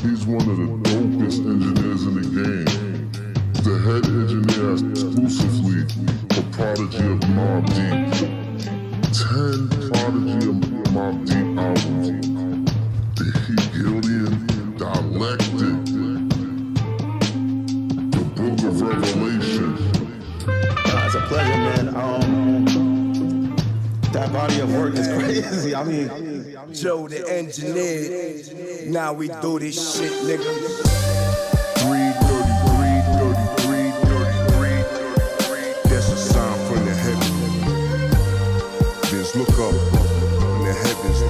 He's one of the dopest engineers in the game. The head engineer exclusively for Prodigy of Mobb Deep. 10 Prodigy of Mobb Deep albums. The Hegelian Dialectic. The Book of Revelation. It's a pleasure, man. That body of work is crazy. I mean, Joe the engineer. Now we do this shit, nigga. 333. That's a sign from the heavens. Just look up in the heavens.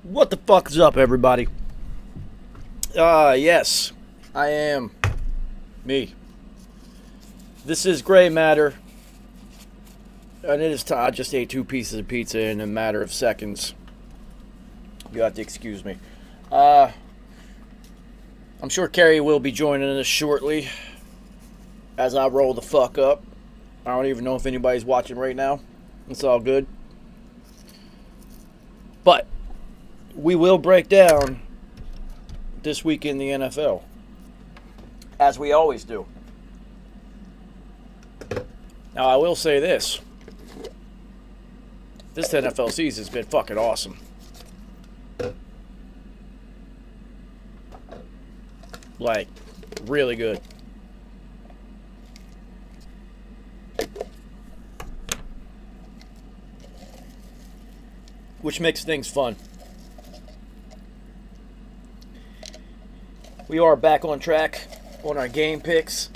What the fuck is up, everybody? Yes, I am me. This is Gray Matter, and it is time. I just ate 2 pieces of pizza in a matter of seconds. You have to excuse me. I'm sure Carrie will be joining us shortly as I roll the fuck up. I don't even know if anybody's watching right now. It's all good. But we will break down this week in the NFL, as we always do. Now, I will say this. This NFL season has been fucking awesome. Like, really good. Which makes things fun. We are back on track on our game picks.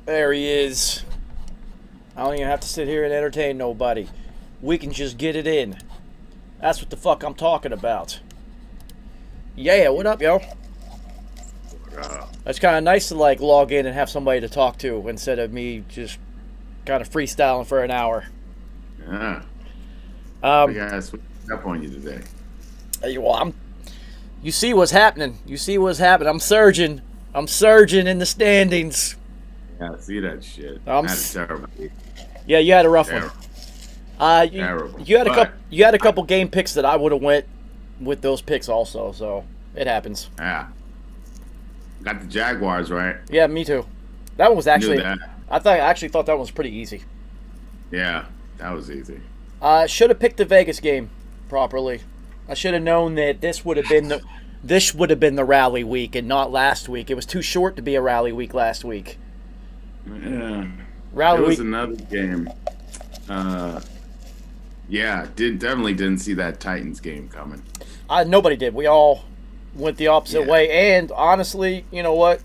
There he is. I don't even have to sit here and entertain nobody. We can just get it in. That's what the fuck I'm talking about. Yeah, what up, yo? It's kind of nice to like log in and have somebody to talk to instead of me just kind of freestyling for an hour. Yeah. I guess up on you today. Well, you see what's happening. I'm surging in the standings. Yeah, I see that shit. That's terrible. Yeah, you had a rough one. Terrible. You had a couple game picks that I would have went with those picks also, so it happens. Yeah. Got the Jaguars right. Yeah, me too. That one was actually I actually thought that one was pretty easy. Yeah, that was easy. Should have picked the Vegas game properly. I should have known that this would have been the rally week and not last week. It was too short to be a rally week last week. Yeah. Rally it was week. Another game. Yeah, definitely didn't see that Titans game coming. Nobody did. We all went the opposite way. And honestly, you know what?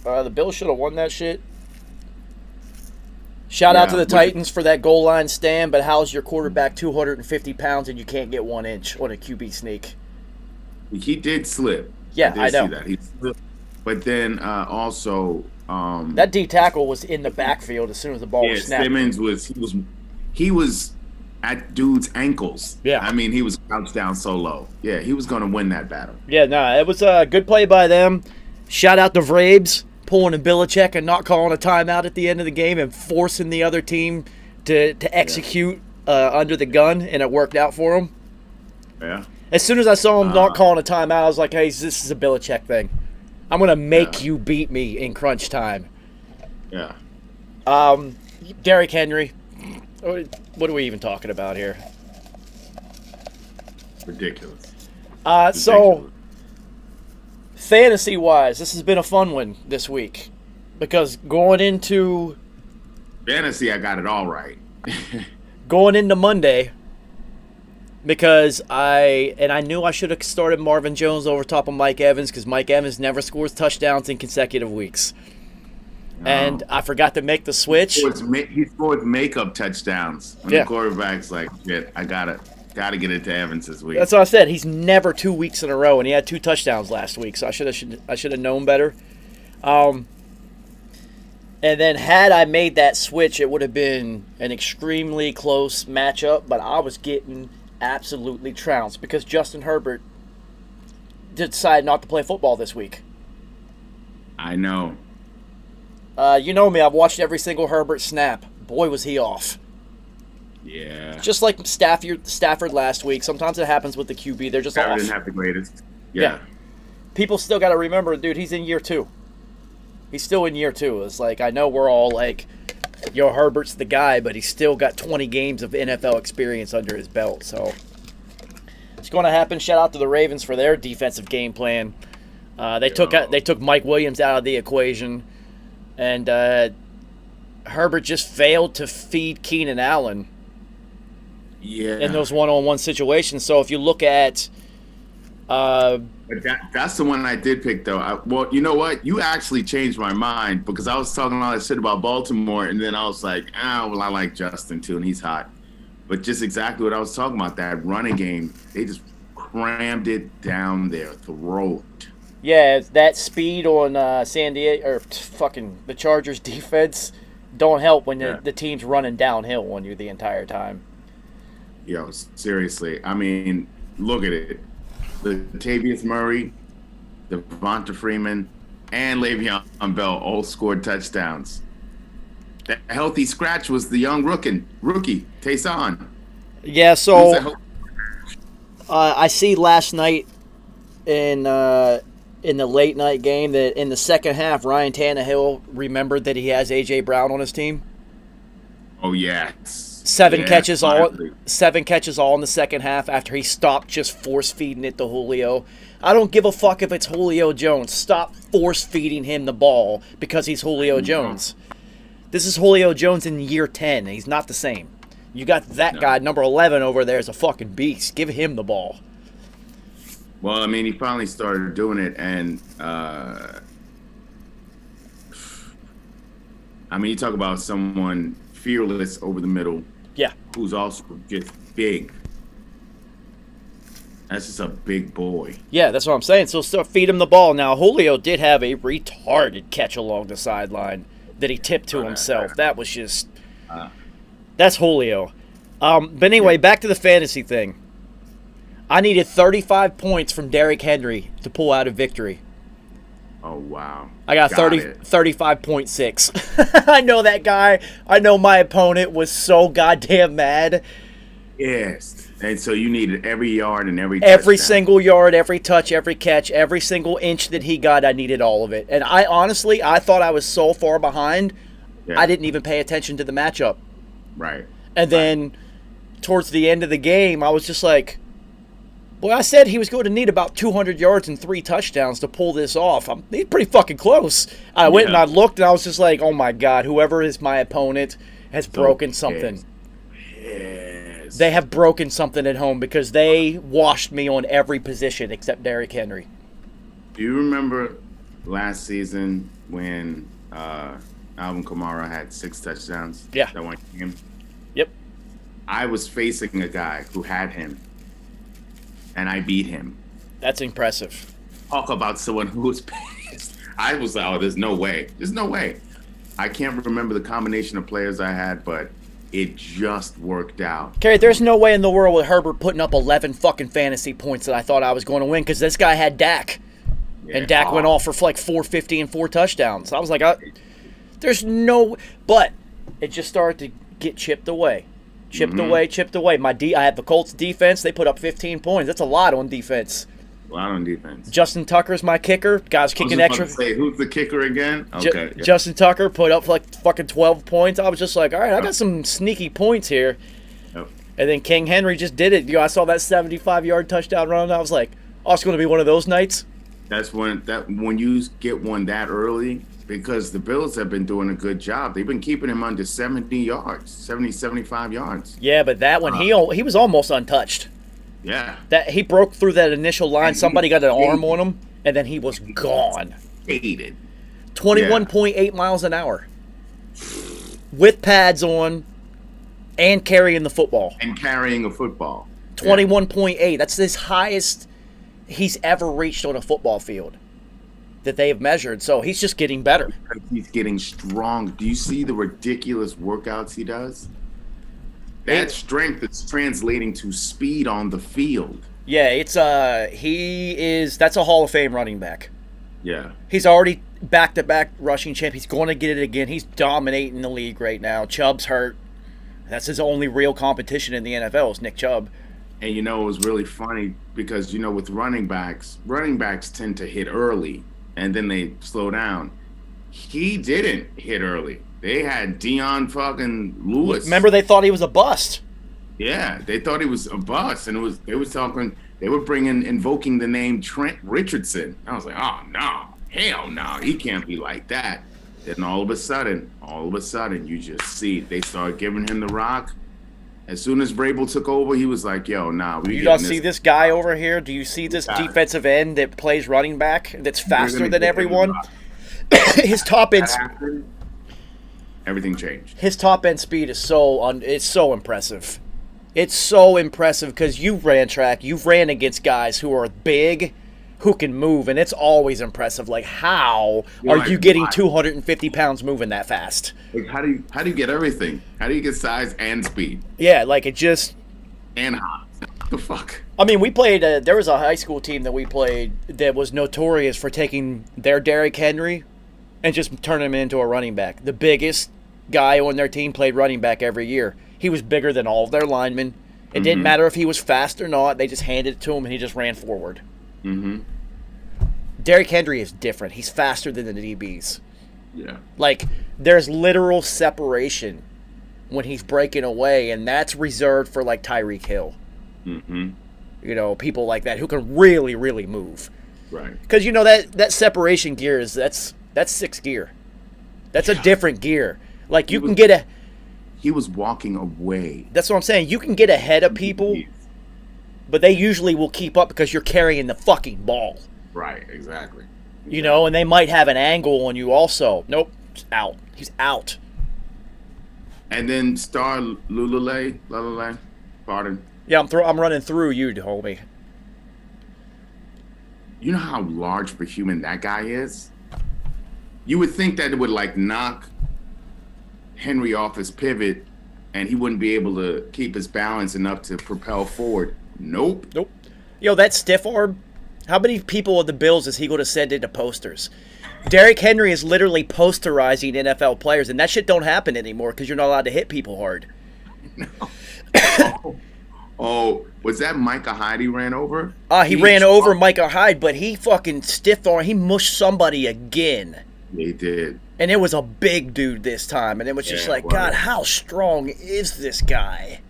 The Bills should have won that shit. Shout out to the Titans for that goal line stand, but how's your quarterback 250 pounds and you can't get 1 inch on a QB sneak? He did slip. Yeah, I know. See that. He slipped. But then also that D tackle was in the backfield as soon as the ball was snapped. Simmons he was at dude's ankles. Yeah. I mean, he was crouched down so low. Yeah, he was going to win that battle. Yeah, it was a good play by them. Shout out to Vrabes pulling a Belichick and not calling a timeout at the end of the game and forcing the other team to execute under the gun, and it worked out for them. Yeah. As soon as I saw him not calling a timeout, I was like, hey, this is a Belichick thing. I'm going to make you beat me in crunch time. Yeah. Derrick Henry. What are we even talking about here? Ridiculous. So Fantasy-wise, this has been a fun one this week. Because going into Fantasy, I got it all right. going into Monday, because I knew I should have started Marvin Jones over top of Mike Evans, because Mike Evans never scores touchdowns in consecutive weeks. And I forgot to make the switch. He scores makeup touchdowns. When the quarterback's like, shit, I gotta get it to Evans this week. That's what I said. He's never 2 weeks in a row, and he had 2 touchdowns last week, so I should have known better. And then had I made that switch, it would have been an extremely close matchup, but I was getting absolutely trounced because Justin Herbert decided not to play football this week. I know. You know me, I've watched every single Herbert snap. Boy, was he off. Yeah. Just like Stafford last week. Sometimes it happens with the QB. They're just off. Didn't have the greatest. Yeah. People still got to remember, dude, he's in year 2. He's still in year 2. It's like, I know we're all like, yo, Herbert's the guy, but he's still got 20 games of NFL experience under his belt. So it's going to happen. Shout out to the Ravens for their defensive game plan. They took Mike Williams out of the equation, and Herbert just failed to feed Keenan Allen in those one-on-one situations. So if you look at but that's the one I did pick, though. Well, you know what? You actually changed my mind because I was talking all that shit about Baltimore, and then I was like, I like Justin, too, and he's hot. But just exactly what I was talking about, that running game, they just crammed it down their throat. Yeah, that speed on San Diego, or fucking the Chargers defense don't help when the team's running downhill on you the entire time. Yo, seriously. I mean, look at it. Latavius Murray, Devonta Freeman, and Le'Veon Bell all scored touchdowns. The healthy scratch was the young rookie Taysom. Yeah, so I see last night in the late night game that in the second half, Ryan Tannehill remembered that he has A.J. Brown on his team. Oh, yes. 7 catches all in the second half after he stopped just force-feeding it to Julio. I don't give a fuck if it's Julio Jones. Stop force-feeding him the ball because he's Julio Jones. This is Julio Jones in year 10. He's not the same. You got that guy, number 11, over there is a fucking beast. Give him the ball. Well, I mean, he finally started doing it, and I mean, you talk about someone fearless over the middle. Yeah. Who's also just big. That's just a big boy. Yeah, that's what I'm saying. So still feed him the ball. Now, Julio did have a retarded catch along the sideline that he tipped to himself. That was just... that's Julio. But anyway, back to the fantasy thing. I needed 35 points from Derrick Henry to pull out a victory. Oh, wow. I got 35.6. I know that guy. I know my opponent was so goddamn mad. Yes. And so you needed every yard and every touchdown. Every single yard, every touch, every catch, every single inch that he got, I needed all of it. And I thought I was so far behind, I didn't even pay attention to the matchup. Right. And then towards the end of the game, I was just like, well, I said he was going to need about 200 yards and 3 touchdowns to pull this off. He's pretty fucking close. I went and I looked, and I was just like, oh, my God, whoever is my opponent has broken something. Yes. They have broken something at home because they washed me on every position except Derrick Henry. Do you remember last season when Alvin Kamara had 6 touchdowns? Yeah. That one game? Yep. I was facing a guy who had him. And I beat him. That's impressive. Talk about someone who was pissed. I was like, oh, there's no way. There's no way. I can't remember the combination of players I had, but it just worked out. Kerry, there's no way in the world with Herbert putting up 11 fucking fantasy points that I thought I was going to win because this guy had Dak. Yeah. And Dak went off for like 450 and 4 touchdowns. I was like, there's no... But it just started to get chipped away. Chipped away. I have the Colts defense. They put up 15 points. That's a lot on defense. A lot on defense. Justin Tucker's my kicker. Guys kicking extra. Say, who's the kicker again? Okay. Justin Tucker put up like fucking 12 points. I was just like, all right, I got some sneaky points here. Yep. And then King Henry just did it. I saw that 75-yard touchdown run. And I was like, oh, it's going to be one of those nights. That's when you get one that early, because the Bills have been doing a good job. They've been keeping him under 70 yards, 75 yards. Yeah, but that one, he was almost untouched. Yeah. That he broke through that initial line. Somebody got an arm on him, and then he was gone. Hated. 21.8 miles an hour. With pads on and carrying the football. And carrying a football. 21.8. That's his highest he's ever reached on a football field that they have measured. So he's just getting better. He's getting strong. Do you see the ridiculous workouts he does? That strength is translating to speed on the field. Yeah, it's that's a Hall of Fame running back. Yeah. He's already back-to-back rushing champ. He's going to get it again. He's dominating the league right now. Chubb's hurt. That's his only real competition in the NFL is Nick Chubb. And it was really funny because, with running backs tend to hit early and then they slow down. He didn't hit early. They had Deion fucking Lewis. Remember, they thought he was a bust. Yeah, they thought he was a bust, and they were invoking the name Trent Richardson. I was like, oh no, hell no, he can't be like that. Then all of a sudden, you just see they start giving him the rock. As soon as Vrabel took over, he was like, yo, nah, we. You don't see this guy over here? Do you see this defensive end that plays running back that's faster than everyone? His top end. Everything changed. His top end speed is it's so impressive. It's so impressive because you've ran track, you've ran against guys who are big, who can move, and it's always impressive. Like, how are you getting 250 pounds moving that fast? Like, how do you get everything? How do you get size and speed? Yeah, like it just and hot. What the fuck? I mean, we played. There was a high school team that we played that was notorious for taking their Derrick Henry and just turning him into a running back. The biggest guy on their team played running back every year. He was bigger than all of their linemen. It didn't matter if he was fast or not. They just handed it to him, and he just ran forward. Mm-hmm. Derrick Henry is different. He's faster than the DBs. Yeah. Like, there's literal separation when he's breaking away, and that's reserved for, like, Tyreek Hill. Mm-hmm. People like that who can really, really move. Right. Because, that separation gear that's sixth gear. That's a different gear. Like, you can get He was walking away. That's what I'm saying. You can get ahead of people, but they usually will keep up because you're carrying the fucking ball. Right, exactly. And they might have an angle on you also. Nope, it's out. He's out. And then Star Lulale, pardon. Yeah, I'm running through you, homie. You know how large for human that guy is? You would think that it would, knock Henry off his pivot and he wouldn't be able to keep his balance enough to propel forward. Nope. That stiff arm, how many people of the Bills is he going to send into posters? Derrick Henry is literally posterizing NFL players, and that shit don't happen anymore because you're not allowed to hit people hard. No. Oh, was that Micah Hyde he ran over? He ran over Micah Hyde, but he fucking stiff arm. He mushed somebody again. He did. And it was a big dude this time. And it was just God, how strong is this guy?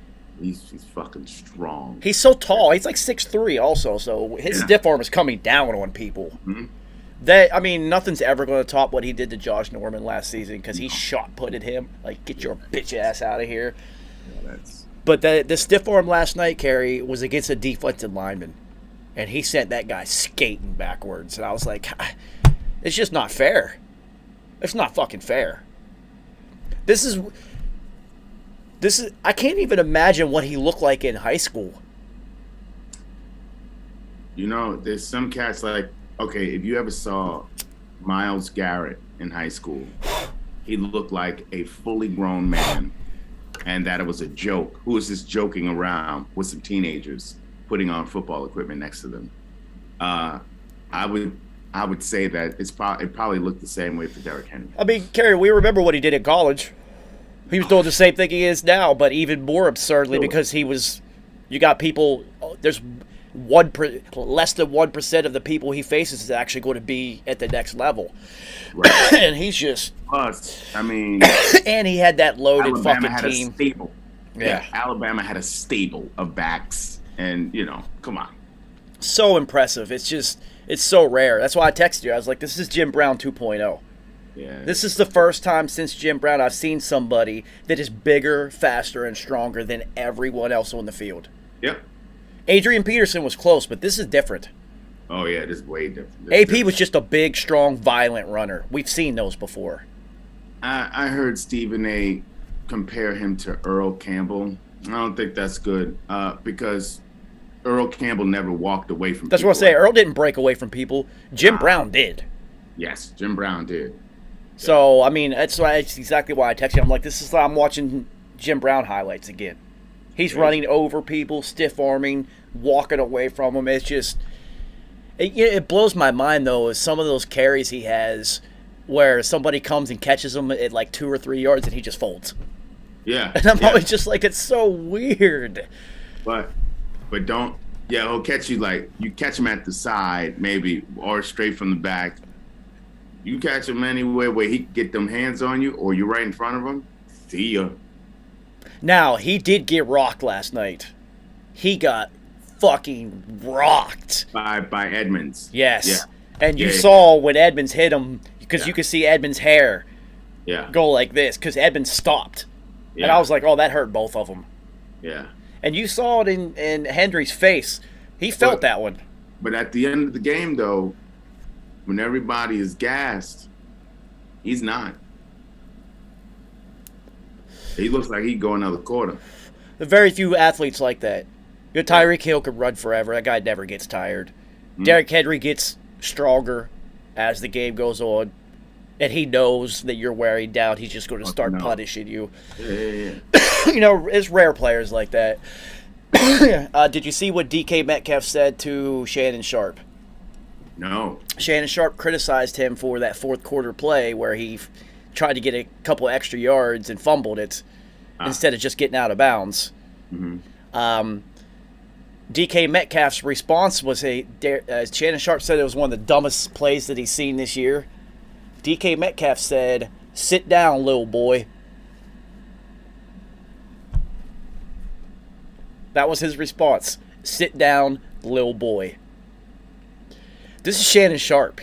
He's fucking strong. He's so tall. He's like 6'3" also. So his stiff arm is coming down on people. Mm-hmm. Nothing's ever going to top what he did to Josh Norman last season because he shot-putted him. Like, get your bitch ass out of here. Yeah, But the stiff arm last night, Kerry, was against a defensive lineman. And he sent that guy skating backwards. And I was like, it's just not fair. It's not fucking fair. This is I can't even imagine what he looked like in high school. There's some cats if you ever saw Myles Garrett in high school, he looked like a fully grown man. And that it was a joke. Who was just joking around with some teenagers putting on football equipment next to them? I would say that it probably looked the same way for Derrick Henry. Kerry, we remember what he did at college. He was doing the same thing he is now, but even more absurdly because you got people, there's less than 1% of the people he faces is actually going to be at the next level. Right. And he's just... Plus, and he had that loaded Alabama fucking team. A stable. Yeah, Alabama had a stable of backs, and, come on. So impressive. It's just... It's so rare. That's why I texted you. I was like, this is Jim Brown 2.0. Yeah. This is the first time since Jim Brown I've seen somebody that is bigger, faster, and stronger than everyone else on the field. Yep. Adrian Peterson was close, but this is different. Oh, yeah, this is way different. AP was just a big, strong, violent runner. We've seen those before. I heard Stephen A. compare him to Earl Campbell. I don't think that's good because Earl Campbell never walked away from people. That's what I say. Earl didn't break away from people. Jim Brown did. Yes, Jim Brown did. So, I mean, that's exactly why I texted you. I'm like, I'm watching Jim Brown highlights again. He's running over people, stiff-arming, walking away from them. It's just... It blows my mind, though, is some of those carries he has where somebody comes and catches him at like 2 or 3 yards and he just folds. Yeah. And I'm always just like, it's so weird. But don't... Yeah, he'll catch you like... You catch him at the side, maybe, or straight from the back. You catch him anywhere where he can get them hands on you or you're right in front of him, see ya. Now, he did get rocked last night. He got fucking rocked. By Edmonds. Yes. Yeah. And you saw when Edmonds hit him, because you could see Edmonds' hair go like this, because Edmonds stopped. Yeah. And I was like, oh, that hurt both of them. Yeah. And you saw it in Hendry's face. He felt that one. But at the end of the game, though, when everybody is gassed, he's not. He looks like he'd go another quarter. There are very few athletes like that. Tyreek Hill could run forever. That guy never gets tired. Derrick Henry gets stronger as the game goes on. And he knows that you're wearing down. He's just going to start punishing you. Yeah. It's rare players like that. Did you see what DK Metcalf said to Shannon Sharp? No. Shannon Sharp criticized him for that fourth quarter play where he tried to get a couple extra yards and fumbled it instead of just getting out of bounds. Mm-hmm. DK Metcalf's response was Shannon Sharp said it was one of the dumbest plays that he's seen this year. DK Metcalf said, "Sit down, little boy." That was his response. "Sit down, little boy." This is Shannon Sharp.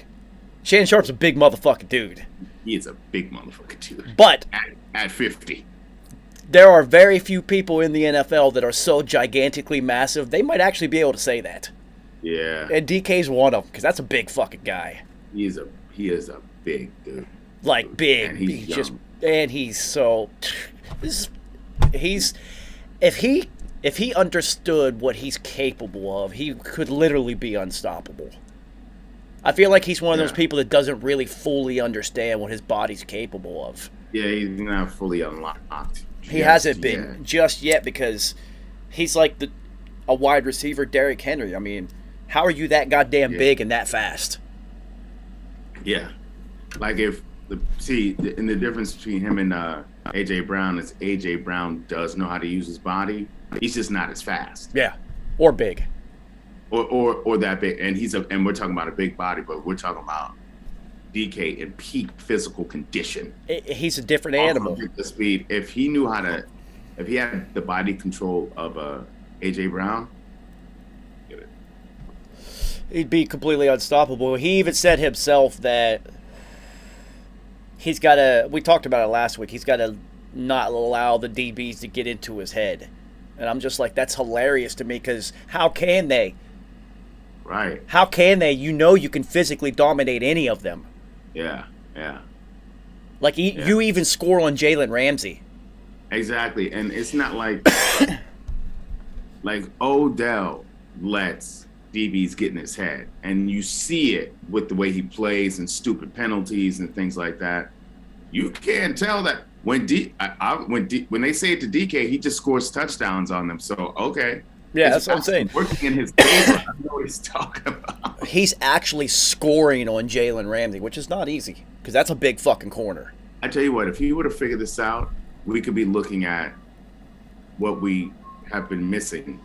Shannon Sharp's a big motherfucking dude. He is a big motherfucking dude. But at 50. There are very few people in the NFL that are so gigantically massive, they might actually be able to say that. Yeah. And DK's one of them, because that's a big fucking guy. He is a big dude. Like, big. And he's young. If he understood what he's capable of, he could literally be unstoppable. I feel like he's one of those people that doesn't really fully understand what his body's capable of. Yeah, he's not fully unlocked. He hasn't been just yet because he's like a wide receiver, Derrick Henry. I mean, how are you that goddamn big and that fast? Yeah. Like and the difference between him and A.J. Brown is A.J. Brown does know how to use his body. He's just not as fast. Yeah, or big. Or that big, and we're talking about a big body, but we're talking about DK in peak physical condition. He's a different animal. The speed. If he had the body control of AJ Brown, he'd be completely unstoppable. He even said himself that he's got to. We talked about it last week. He's got to not allow the DBs to get into his head, and I'm just like, that's hilarious to me because how can they? Right. How can they? You can physically dominate any of them. Yeah. Like, you even score on Jalen Ramsey. Exactly. And it's not like Odell lets DBs get in his head. And you see it with the way he plays and stupid penalties and things like that. You can't tell that when they say it to DK, he just scores touchdowns on them. So, okay. Yeah, that's what I'm saying. Working in his favor. I know what he's talking about. He's actually scoring on Jalen Ramsey, which is not easy because that's a big fucking corner. I tell you what, if he would have figured this out, we could be looking at what we have been missing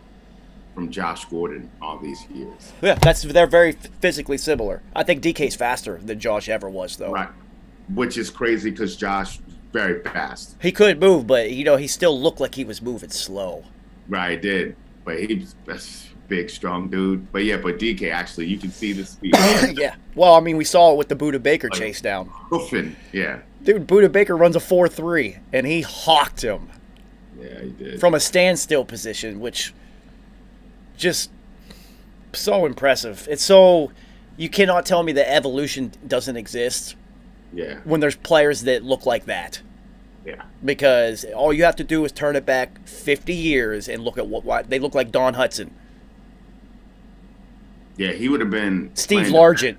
from Josh Gordon all these years. Yeah, they're very physically similar. I think DK's faster than Josh ever was, though. Right, which is crazy because Josh very fast. He could move, but he still looked like he was moving slow. Right, he did. But big, strong dude. But DK, actually, you can see the speed. Yeah. Well, I mean, we saw it with the Buda Baker chase down. Hoofing, yeah. Dude, Buda Baker runs a 4.3, and he hawked him. Yeah, he did. From a standstill position, which just so impressive. It's so, you cannot tell me that evolution doesn't exist when there's players that look like that. Yeah. Because all you have to do is turn it back 50 years and look at what they look like. Don Hudson. Yeah, he would have been Steve Largent.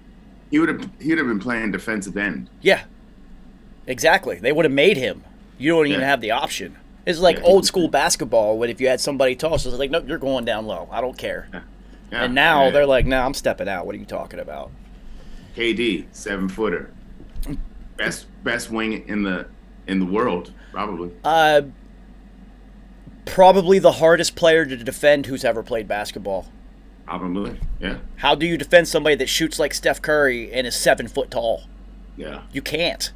He would have been playing defensive end. Yeah. Exactly. They would have made him. You don't even have the option. It's like old school basketball when if you had somebody toss, it's like, nope, you're going down low. I don't care. Yeah. And now they're like, nah, I'm stepping out. What are you talking about? KD, 7-footer. Best wing in the world, probably. Probably the hardest player to defend who's ever played basketball. Probably, yeah. How do you defend somebody that shoots like Steph Curry and is 7 foot tall? Yeah. You can't.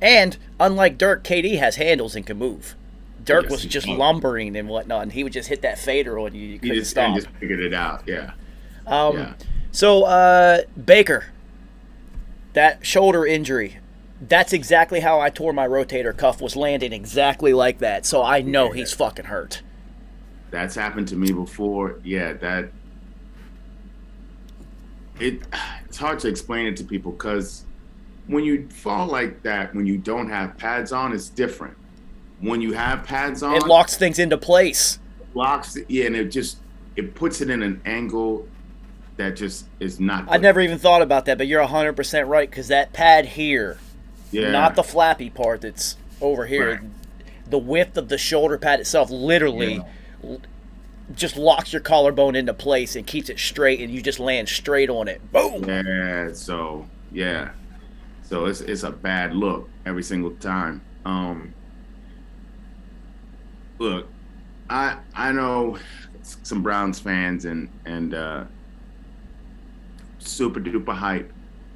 And unlike Dirk, KD has handles and can move. Dirk was just lumbering and whatnot, and he would just hit that fader on you. You couldn't stop. He just figured it out, yeah. So, Baker, that shoulder injury, that's exactly how I tore my rotator cuff, was landing exactly like that. So I know he's fucking hurt. That's happened to me before. Yeah, it's hard to explain it to people because when you fall like that, when you don't have pads on, it's different. When you have pads on, it locks things into place. And it puts it in an angle that just is not good. I never even thought about that, but you're 100% right, because that pad here, not the flappy part that's over here, right. The width of the shoulder pad itself literally just locks your collarbone into place and keeps it straight, and you just land straight on it. Boom! So it's a bad look every single time. Look, I know some Browns fans and super duper hype,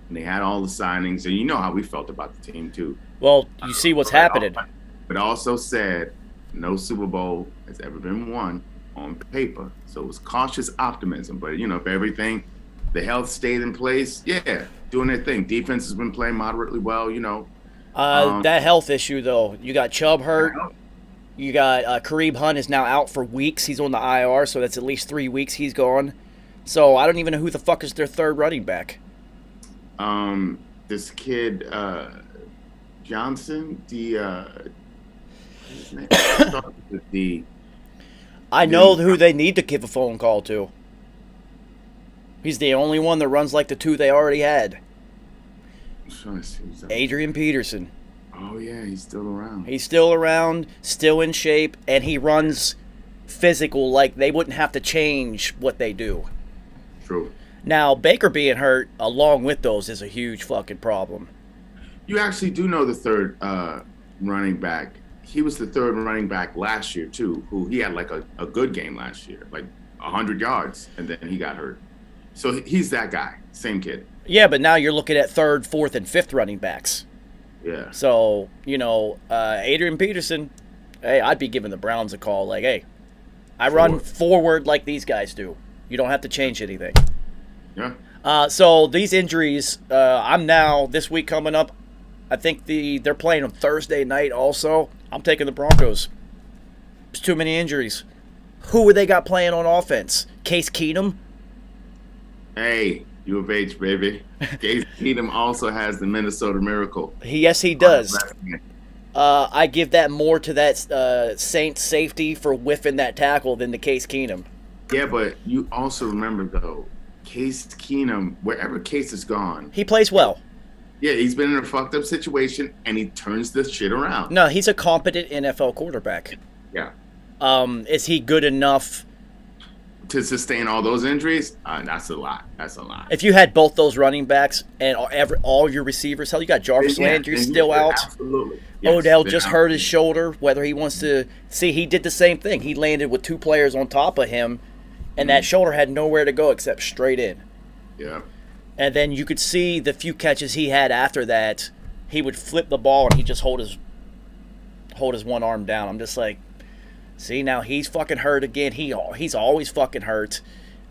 and they had all the signings, and you know how we felt about the team too. Well, you see what's happening. But also said no Super Bowl has ever been won on paper, so it was cautious optimism. But if everything, the health stayed in place, doing their thing. Defense has been playing moderately well, that health issue though, you got Chubb hurt. You got Kareem Hunt is now out for weeks. He's on the IR, so that's at least 3 weeks he's gone. So I don't even know who the fuck is their third running back. This kid Johnson, I know who they need to give a phone call to. He's the only one that runs like the two they already had. Adrian Peterson. Oh, yeah, he's still around. He's still around, still in shape, and he runs physical like they wouldn't have to change what they do. True. Now, Baker being hurt along with those is a huge fucking problem. You actually do know the third running back. He was the third running back last year, too, who he had like a good game last year, like 100 yards, and then he got hurt. So he's that guy, same kid. Yeah, but now you're looking at third, fourth, and fifth running backs. Yeah. So, Adrian Peterson, hey, I'd be giving the Browns a call. Like, hey, I run forward like these guys do. You don't have to change anything. Yeah. So these injuries, this week coming up, I think they're playing on Thursday night also. I'm taking the Broncos. There's too many injuries. Who they got playing on offense? Case Keenum? Hey, U of H, baby. Case Keenum also has the Minnesota Miracle. Yes, he does. I give that more to that Saints safety for whiffing that tackle than the Case Keenum. Yeah, but you also remember, though, Case Keenum, wherever Case is gone. He plays well. Yeah, he's been in a fucked up situation, and he turns this shit around. No, he's a competent NFL quarterback. Yeah. Is he good enough to sustain all those injuries? That's a lot. That's a lot. If you had both those running backs and all your receivers, hell, you got Jarvis Landry still out. Absolutely. Yes, Odell just hurt his shoulder. Whether he wants to see, he did the same thing. He landed with two players on top of him, and that shoulder had nowhere to go except straight in. Yeah. And then you could see the few catches he had after that. He would flip the ball and he just hold his one arm down. I'm just like, See, now he's fucking hurt again. He's always fucking hurt.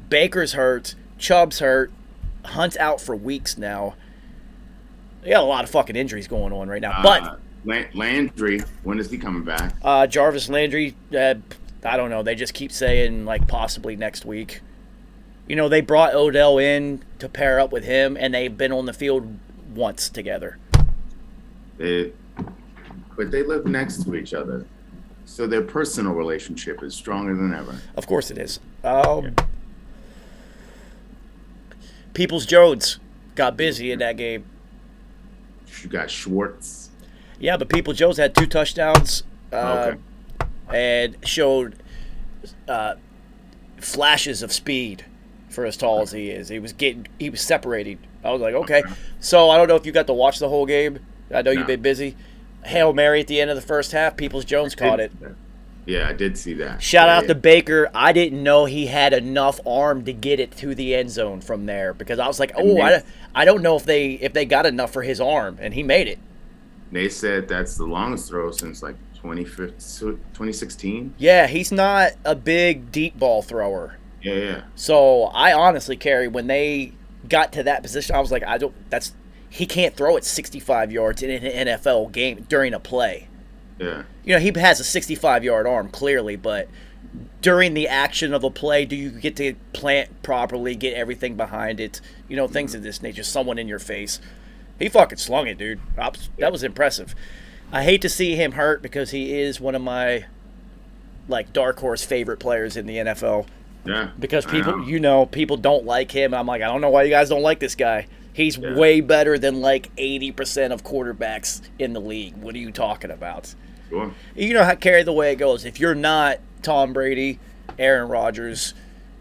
Baker's hurt. Chubb's hurt. Hunt's out for weeks now. They got a lot of fucking injuries going on right now. But Landry, when is he coming back? Jarvis Landry, I don't know. They just keep saying, like, possibly next week. You know, they brought Odell in to pair up with him, and they've been on the field once together. But they live next to each other. So their personal relationship is stronger than ever. Of course it is. Peoples-Jones got busy in that game. You got Schwartz. Yeah, but Peoples-Jones had 2 touchdowns and showed flashes of speed for as tall as he is. He was separating. I was like, okay. So I don't know if you got to watch the whole game. I know you've been busy. Hail Mary at the end of the first half. Peoples-Jones caught it. Yeah, I did see that. Shout out to Baker. I didn't know he had enough arm to get it to the end zone from there because I was like, I don't know if they got enough for his arm, and he made it. They said that's the longest throw since like 2016. Yeah, he's not a big deep ball thrower. Yeah. So I honestly, Kerry, when they got to that position, I was like, he can't throw it 65 yards in an NFL game during a play. Yeah. You know, he has a 65-yard arm, clearly, but during the action of a play, do you get to plant properly, get everything behind it, you know, things of this nature, someone in your face. He fucking slung it, dude. That was impressive. I hate to see him hurt because he is one of my, like, dark horse favorite players in the NFL. Yeah. Because people don't like him. I'm like, I don't know why you guys don't like this guy. He's way better than, like, 80% of quarterbacks in the league. What are you talking about? Sure. You know how carry the way it goes. If you're not Tom Brady, Aaron Rodgers,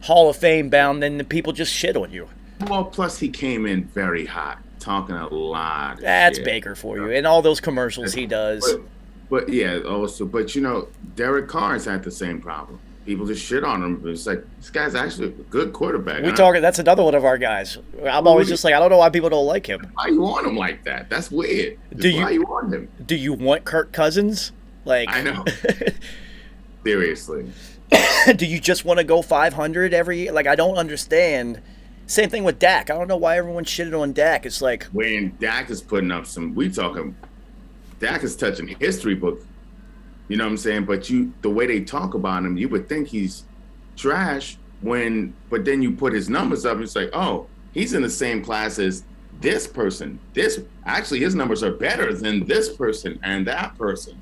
Hall of Fame bound, then the people just shit on you. Well, plus he came in very hot, talking a lot. That's Baker for you, and all those commercials he does. But yeah, also, but you know, Derek Carr's had the same problem. People just shit on him. It's like, this guy's actually a good quarterback. That's another one of our guys. I'm always just like, I don't know why people don't like him. Why you on him like that? That's weird. Why you on him? Do you want Kirk Cousins? Like, I know. Seriously. Do you just want to go 500 every year? Like, I don't understand. Same thing with Dak. I don't know why everyone shitted on Dak. It's like, when Dak is putting up Dak is touching history book. You know what I'm saying? But the way they talk about him, you would think he's trash but then you put his numbers up, it's like, oh, he's in the same class as this person. Actually, his numbers are better than this person and that person.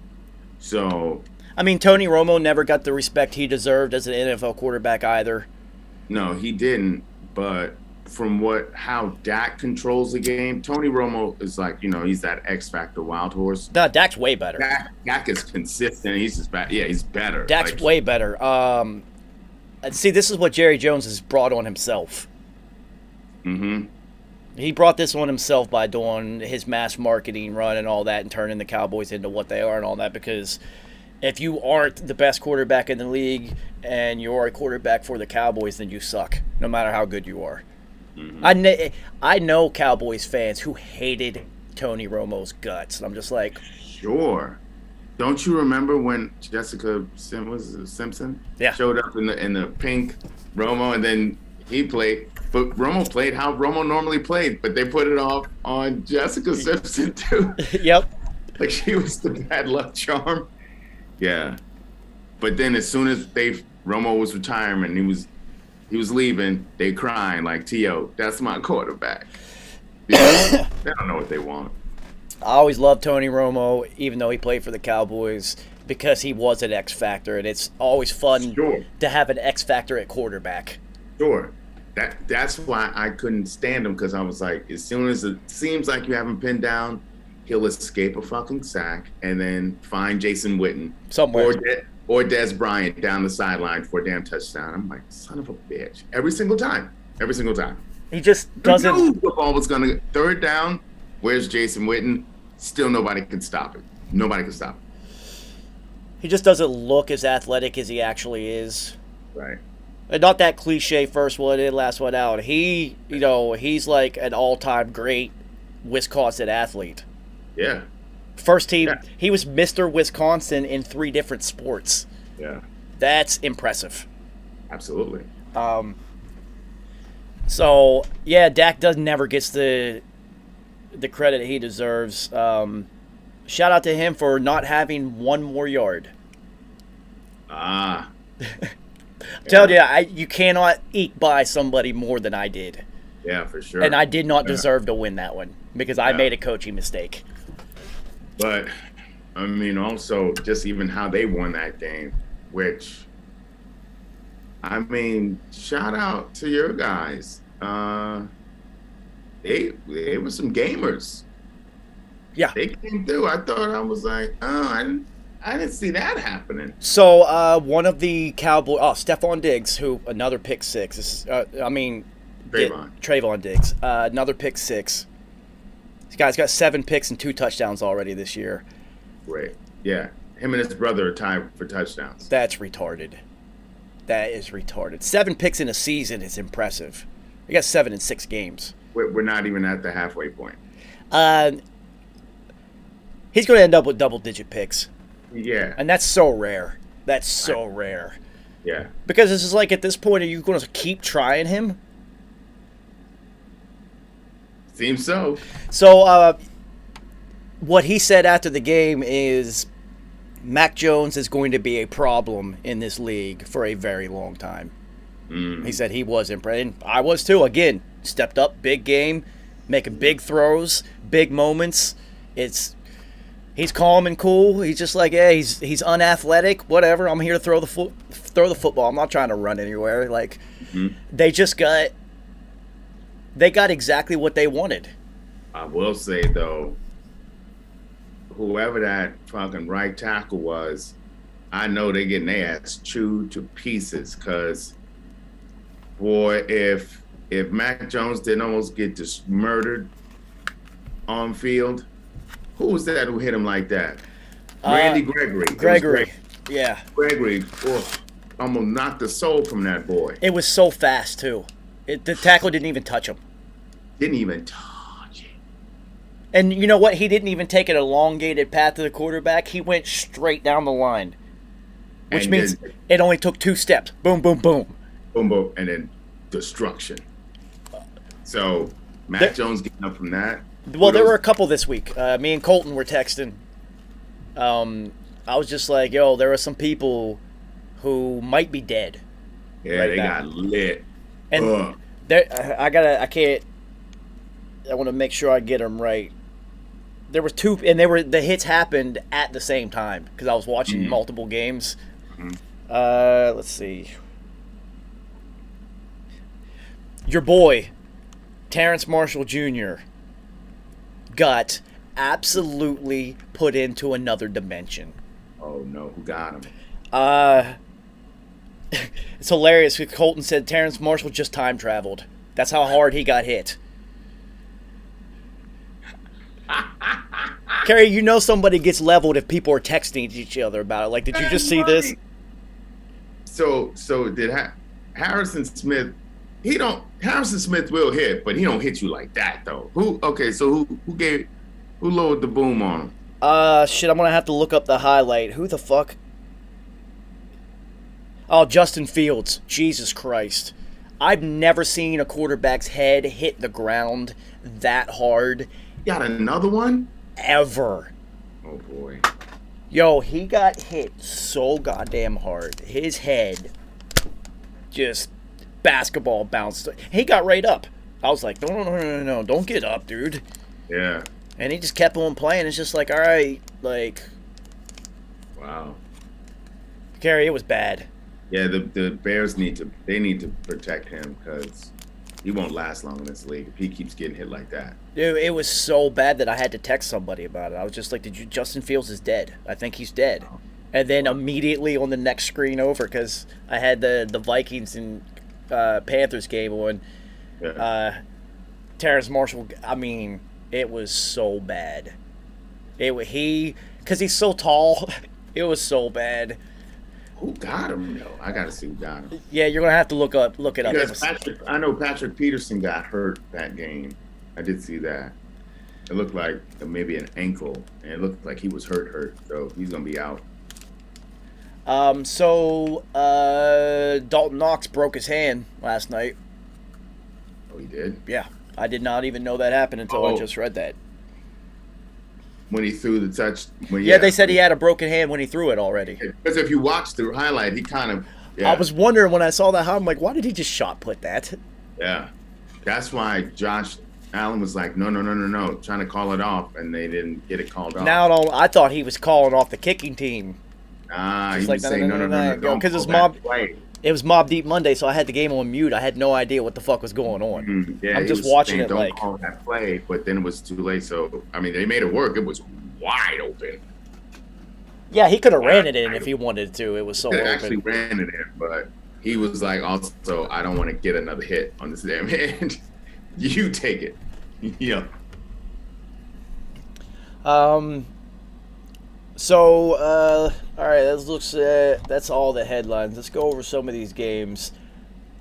So, I mean, Tony Romo never got the respect he deserved as an NFL quarterback either. No, he didn't. But from how Dak controls the game, Tony Romo is like, you know, he's that X Factor wild horse. No, Dak's way better. Dak is consistent. He's just bad. Yeah, he's better. Dak's way better. See, this is what Jerry Jones has brought on himself. Mm-hmm. He brought this on himself by doing his mass marketing run and all that and turning the Cowboys into what they are and all that, because if you aren't the best quarterback in the league and you're a quarterback for the Cowboys, then you suck, no matter how good you are. Mm-hmm. I know Cowboys fans who hated Tony Romo's guts, and I'm just like, sure. Don't you remember when Jessica Simpson showed up in the pink Romo, and then he played, but Romo played how Romo normally played, but they put it off on Jessica Simpson too. Yep. Like she was the bad luck charm. Yeah. But then as soon as Romo was retiring, he was leaving, they crying like, T.O., that's my quarterback. They don't know what they want. I always loved Tony Romo, even though he played for the Cowboys, because he was an X Factor, and it's always fun to have an X Factor at quarterback. Sure. That's why I couldn't stand him, because I was like, as soon as it seems like you have him pinned down, he'll escape a fucking sack and then find Jason Witten somewhere. Or Des Bryant down the sideline for a damn touchdown. I'm like, son of a bitch. Every single time. He just doesn't. He knew the ball was going to third down. Where's Jason Witten? Still nobody can stop it. He just doesn't look as athletic as he actually is. Right. And not that cliche first one in, last one out. He's like an all-time great Wisconsin athlete. Yeah. First team, He was Mr. Wisconsin in 3 different sports. Yeah. That's impressive. Absolutely. So yeah, Dak never gets the credit he deserves. Shout out to him for not having one more yard. Ah. I'm telling you, you cannot eke by somebody more than I did. Yeah, for sure. And I did not deserve to win that one because I made a coaching mistake. But, I mean, also just even how they won that game, which, I mean, shout out to your guys. They were some gamers. Yeah. They came through. I thought I was like, I didn't see that happening. So, one of the Cowboys, Stephon Diggs, who, another pick six. Trayvon Diggs, another pick six. This guy's got 7 picks and 2 touchdowns already this year. Great. Yeah. Him and his brother are tied for touchdowns. That's retarded. That is retarded. 7 picks in a season is impressive. He got 7 in 6 games. We're not even at the halfway point. He's going to end up with double-digit picks. Yeah. And that's so rare. That's so rare. Yeah. Because it's just like, at this point, are you going to keep trying him? Seems so. So, what he said after the game is Mac Jones is going to be a problem in this league for a very long time. He said he was impressed. And I was too. Again, stepped up, big game, making big throws, big moments. He's calm and cool. He's just like, yeah, he's unathletic, whatever. I'm here to throw the football. I'm not trying to run anywhere. Like, they got exactly what they wanted. I will say though, whoever that fucking right tackle was, I know they're getting their ass chewed to pieces. Cause boy, if Mac Jones didn't almost get just murdered on field, who was that who hit him like that? Randy Gregory. Gregory. Yeah. Gregory almost knocked the soul from that boy. It was so fast too. The tackle didn't even touch him. Didn't even touch it. And you know what? He didn't even take an elongated path to the quarterback. He went straight down the line. Which means it only took 2 steps. Boom, boom, boom. Boom, boom, and then destruction. So, Mac Jones getting up from that. Well, there were a couple this week. Me and Colton were texting. I was just like, yo, there are some people who might be dead. Yeah, right they now. got lit. And I want to make sure I get them right. There was 2, and the hits happened at the same time because I was watching multiple games. Let's see. Your boy, Terrence Marshall Jr., got absolutely put into another dimension. Oh no, who got him? It's hilarious. Colton said Terrence Marshall just time traveled. That's how hard he got hit. Kerry, you know somebody gets leveled if people are texting each other about it. Like, did you just see this? So did Harrison Smith? Harrison Smith will hit, but he don't hit you like that though. Who lowered the boom on him? Shit, I'm gonna have to look up the highlight. Who the fuck? Oh, Justin Fields. Jesus Christ. I've never seen a quarterback's head hit the ground that hard. Got another one? Ever. Oh boy. Yo, he got hit so goddamn hard. His head just basketball bounced. He got right up. I was like, no, don't get up, dude. Yeah. And he just kept on playing. It's just like, all right, like. Wow. Kerry, it was bad. Yeah, the Bears need to protect him because he won't last long in this league if he keeps getting hit like that. Dude, it was so bad that I had to text somebody about it. I was just like, Justin Fields is dead. I think he's dead. Oh. And then immediately on the next screen over, because I had the Vikings and Panthers game on, Terrence Marshall, I mean, it was so bad. Because he's so tall, it was so bad. Who got him, though? I got to see who got him. Yeah, you're going to have to look it up. Because I know Patrick Peterson got hurt that game. I did see that. It looked like maybe an ankle, and it looked like he was hurt. So he's going to be out. Dalton Knox broke his hand last night. Oh, he did? Yeah. I did not even know that happened until I just read that. When he threw the touch. They said he had a broken hand when he threw it already. Because if you watch the highlight, he kind of. Yeah. I was wondering when I saw that, I'm like, why did he just shot put that? Yeah. That's why Josh Allen was like, no, trying to call it off, and they didn't get it called off. Now I thought he was calling off the kicking team. He was saying, no, because it was Mob Deep Monday, so I had the game on mute. I had no idea what the fuck was going on. Mm-hmm. Yeah, I'm just watching it don't call that play, but then it was too late. So, I mean, they made it work. It was wide open. Yeah, he could have ran it in if he wanted to. It was so open. Actually ran it in, but he was like, also, I don't want to get another hit on this damn hand. You take it. Yeah. All right, that's all the headlines. Let's go over some of these games.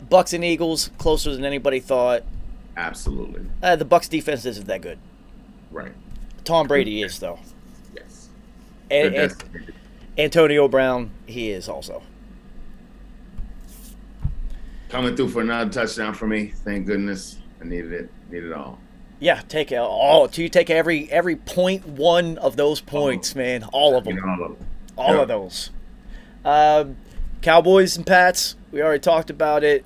Bucks and Eagles, closer than anybody thought. Absolutely. The Bucks defense isn't that good. Right. Tom Brady is, though. Yes. And Antonio Brown, he is also. Coming through for another touchdown for me. Thank goodness. I needed it. Needed it all. Yeah, take it all. You take every 0.1 of those points, man. All of them. All of those. Cowboys and Pats. We already talked about it.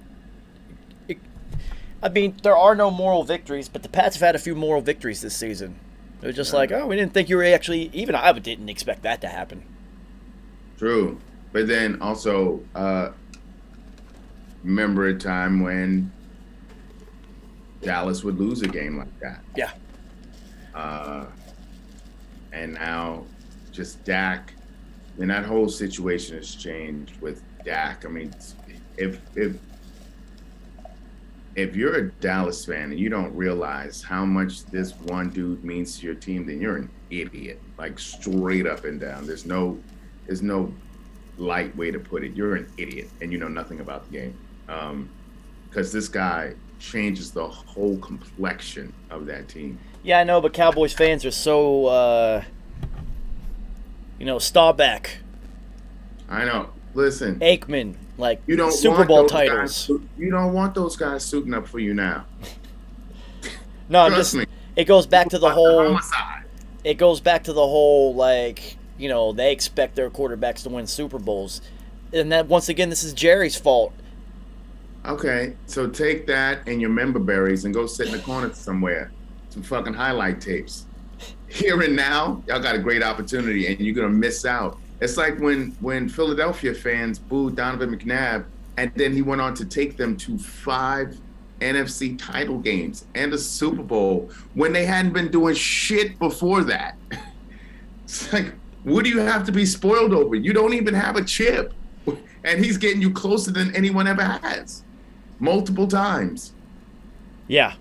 I mean, there are no moral victories, but the Pats have had a few moral victories this season. It was just like, we didn't think you were actually. Even I didn't expect that to happen. True, but then also remember a time when Dallas would lose a game like that. Yeah. And now just Dak, and that whole situation has changed with Dak. I mean, if you're a Dallas fan and you don't realize how much this one dude means to your team, then you're an idiot. Like straight up and down. There's no light way to put it. You're an idiot and you know nothing about the game. Because this guy changes the whole complexion of that team. Yeah, I know, but Cowboys fans are so, Staubach. I know. Listen. Aikman, you don't Super Bowl titles. You don't want those guys suiting up for you now. No, it goes back to the whole. It goes back to the whole, they expect their quarterbacks to win Super Bowls. And that, once again, this is Jerry's fault. Okay, so take that and your member berries and go sit in the corner somewhere. Some fucking highlight tapes. Here and now, y'all got a great opportunity and you're going to miss out. It's like when Philadelphia fans booed Donovan McNabb and then he went on to take them to 5 NFC title games and a Super Bowl when they hadn't been doing shit before that. It's like, what do you have to be spoiled over? You don't even have a chip. And he's getting you closer than anyone ever has. Multiple times. Yeah.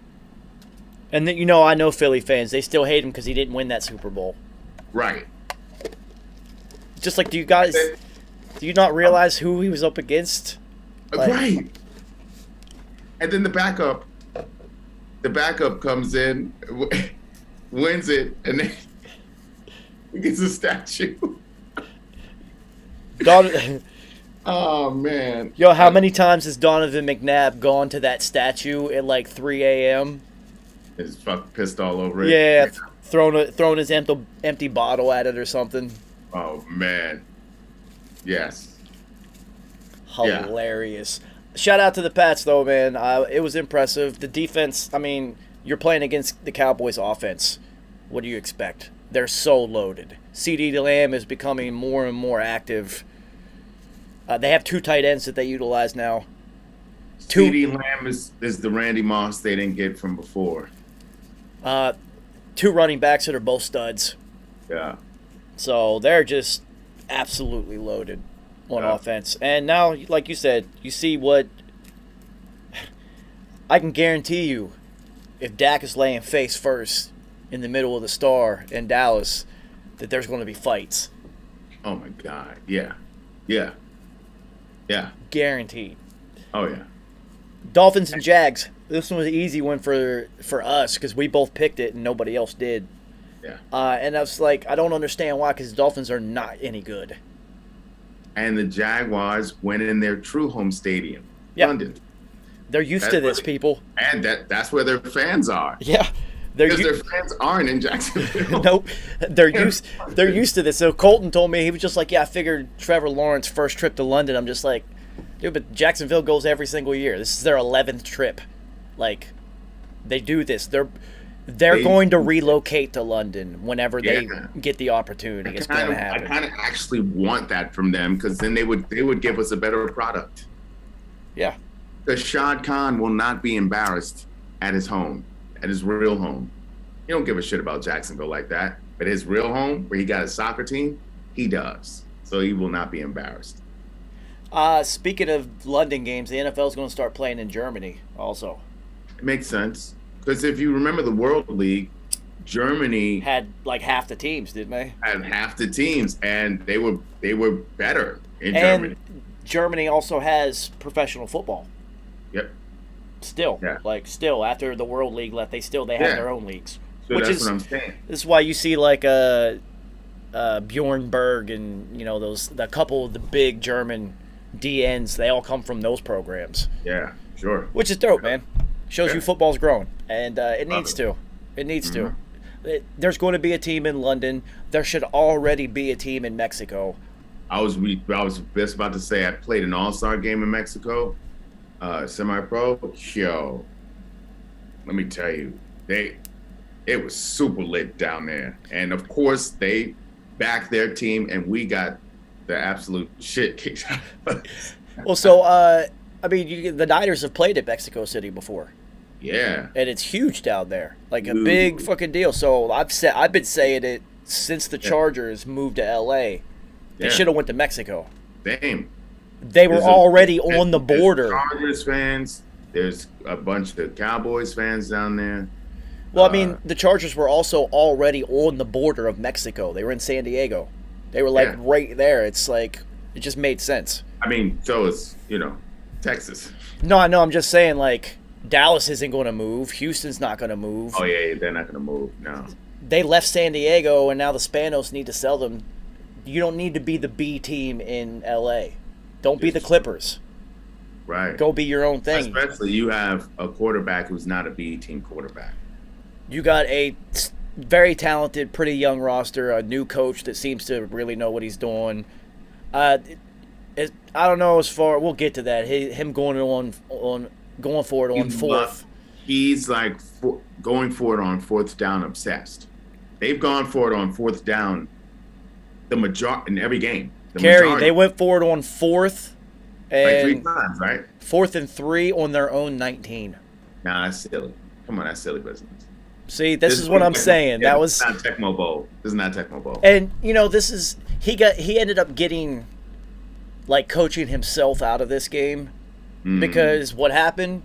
And then, I know Philly fans, they still hate him because he didn't win that Super Bowl. Right. Just like, do you not realize who he was up against? Right. And then the backup comes in, wins it, and then he gets a statue. Oh, man. Yo, how many times has Donovan McNabb gone to that statue at 3 a.m.? He's fucking pissed all over it. Yeah, thrown his empty bottle at it or something. Oh, man. Yes. Hilarious. Yeah. Shout out to the Pats, though, man. It was impressive. The defense, you're playing against the Cowboys' offense. What do you expect? They're so loaded. CeeDee Lamb is becoming more and more active. They have 2 tight ends that they utilize now. CeeDee Lamb is the Randy Moss they didn't get from before. 2 running backs that are both studs. Yeah. So they're just absolutely loaded on offense. And now, like you said, you see what I can guarantee you, if Dak is laying face first in the middle of the star in Dallas, that there's going to be fights. Oh, my God. Yeah. Yeah. Yeah. Guaranteed. Oh, yeah. Dolphins and Jags. This one was an easy one for us because we both picked it and nobody else did. Yeah. And I was like, I don't understand why, because the Dolphins are not any good. and the Jaguars went in their true home stadium, Yeah. London. They're used to this, people. And that's where their fans are. Yeah. Because their fans aren't in Jacksonville. Nope. They're used to this. So Colton told me, he was just like, yeah, I figured Trevor Lawrence's first trip to London. I'm just like, dude, but Jacksonville goes every single year. This is their 11th trip. Like, they do this. They're going to relocate to London whenever they get the opportunity. It's going to happen. I kind of actually want that from them, because then they would give us a better product. Yeah. Because Shad Khan will not be embarrassed at his home, at his real home. He don't give a shit about Jacksonville like that. But his real home, where he got a soccer team, he does. So he will not be embarrassed. Speaking of London games, the NFL is going to start playing in Germany also. It makes sense. Because if you remember the World League, Germany had like half the teams, didn't they? Had half the teams, and they were better in Germany. Germany also has professional football. Yep. Still, after the World League left, they have their own leagues. So that's what I'm saying. This is why you see like Bjorn Berg and the couple of the big German DNs. They all come from those programs. Yeah, sure. Which is dope, man. Shows you football's growing, and it needs to. It needs to. There's going to be a team in London. There should already be a team in Mexico. I was just about to say I played an all-star game in Mexico, semi-pro. Yo, let me tell you, it was super lit down there, and of course they backed their team, and we got the absolute shit kicked out of us. Well, so I mean, the Niners have played at Mexico City before. Yeah, and it's huge down there, like a big fucking deal. So I've been saying it since the Chargers moved to LA. They should have went to Mexico. Same. They were already on the border. Chargers fans. There's a bunch of Cowboys fans down there. Well, I mean, the Chargers were also already on the border of Mexico. They were in San Diego. They were like right there. It's like it just made sense. I mean, so it's Texas. No, I know. I'm just saying, like, Dallas isn't going to move. Houston's not going to move. Oh yeah, they're not going to move. No. They left San Diego, and now the Spanos need to sell them. You don't need to be the B team in LA. Don't be the Clippers. Right. Go be your own thing. Especially you have a quarterback who's not a B team quarterback. You got a very talented, pretty young roster, a new coach that seems to really know what he's doing. I don't know as far. We'll get to that. Him going for it on fourth. He's like going for it on fourth down obsessed. They've gone for it on fourth down the majority in every game. They went for it on fourth and like 3 times, right? 4th and 3 on their own 19. Nah, that's silly. Come on, that's silly business. See, this is what I'm saying. That was not Tecmo Bowl. This is not Tecmo Bowl. And this is he ended up getting like coaching himself out of this game because what happened?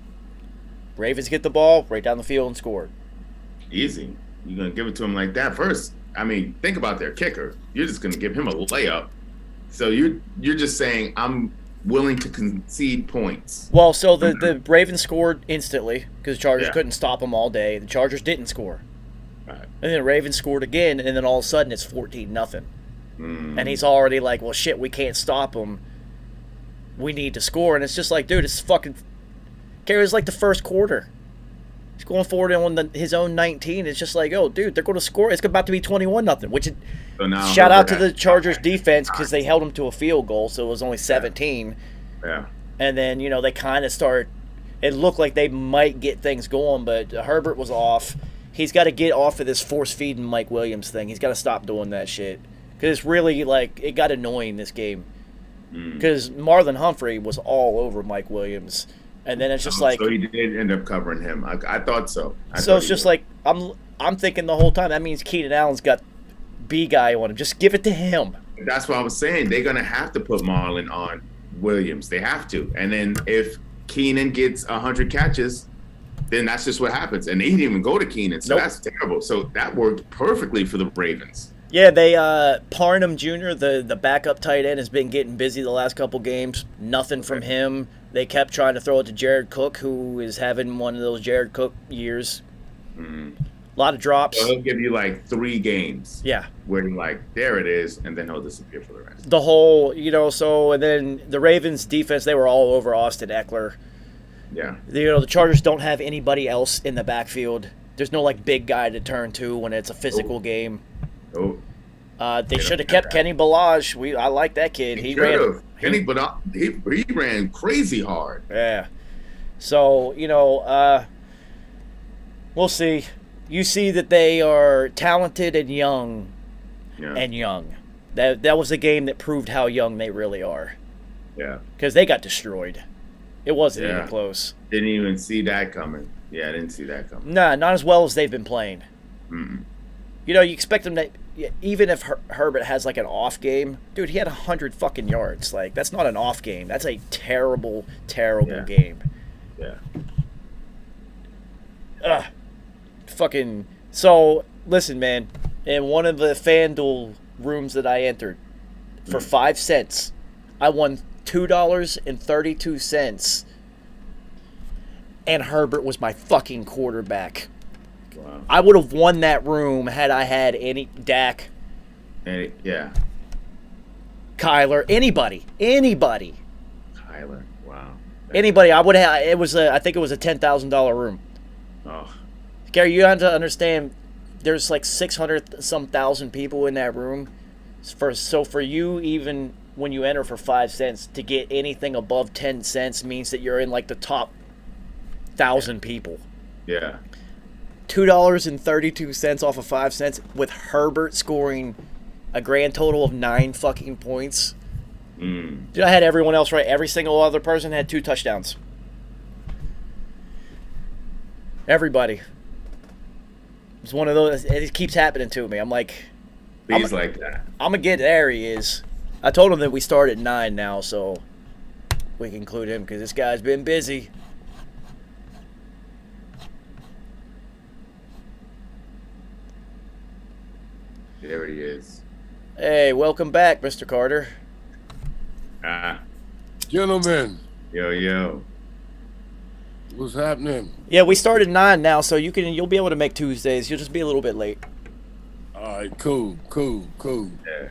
Ravens get the ball right down the field and scored. Easy. You're gonna give it to him like that first. I mean, think about their kicker. You're just gonna give him a layup. So you're just saying I'm willing to concede points. Well, so the Ravens scored instantly because the Chargers couldn't stop them all day. The Chargers didn't score. Right. And then the Ravens scored again, and then all of a sudden it's 14-0. And he's already like, well, shit, we can't stop them. We need to score. And it's just like, dude, it's fucking... Carries like the first quarter. He's going forward on his own 19. It's just like, oh, dude, they're going to score. It's about to be 21-0, which is... Shout out to the Chargers defense because they held them to a field goal, so it was only 17. Yeah. And then, they kind of start... It looked like they might get things going, but Herbert was off. He's got to get off of this force-feeding Mike Williams thing. He's got to stop doing that shit. Because it's really, like, it got annoying this game. Because Marlon Humphrey was all over Mike Williams. And then it's just like... So he did end up covering him. I thought so. So it's just like, I'm thinking the whole time, that means Keenan Allen's got B guy on him. Just give it to him. That's what I was saying. They're going to have to put Marlon on Williams. They have to. And then if Keenan gets 100 catches, then that's just what happens. And they didn't even go to Keenan, so that's terrible. So that worked perfectly for the Ravens. Yeah, they Parham Jr., the backup tight end, has been getting busy the last couple games. Nothing from him. They kept trying to throw it to Jared Cook, who is having one of those Jared Cook years. A lot of drops. So he'll give you like 3 games. Yeah. Where you're like, there it is, and then he'll disappear for the rest. The whole, and then the Ravens defense, they were all over Austin Eckler. Yeah. The Chargers don't have anybody else in the backfield. There's no like big guy to turn to when it's a physical game. Oh. They should have kept Kenny Ballage. I like that kid. He ran. He ran crazy hard. Yeah. So we'll see. You see that they are talented and young, That was a game that proved how young they really are. Yeah. Because they got destroyed. It wasn't even close. Didn't even see that coming. Yeah, I didn't see that coming. Nah, not as well as they've been playing. Mm-mm. You expect them to, even if Herbert has like an off game, dude, he had 100 fucking yards. Like, that's not an off game. That's a terrible, terrible game. Yeah. Ugh. Fucking. So, listen, man. In one of the FanDuel rooms that I entered, for 5 cents, I won $2.32. And Herbert was my fucking quarterback. Wow. I would have won that room had I had any Dak. Yeah. Kyler, anybody. Kyler, wow. Anybody, I would have. I think it was a $10,000 room. Oh. Gary, you have to understand. There's like 600 some thousand people in that room. So for you, even when you enter for 5 cents, to get anything above 10 cents means that you're in like the top 1,000 people. Yeah. $2.32 off of 5 cents with Herbert scoring a grand total of 9 fucking points. Dude, I had everyone else right. Every single other person had 2 touchdowns. Everybody. It's one of those. It keeps happening to me. I'm like, He's like that. I'm going to get there. He is. I told him that we start at 9 now, so we can include him because this guy's been busy. There he is. Hey, welcome back, Mr. Carter. Gentlemen, Yo. what's happening? Yeah, we started 9 now, so you'll be able to make Tuesdays. You'll just be a little bit late. All right, cool. Yeah.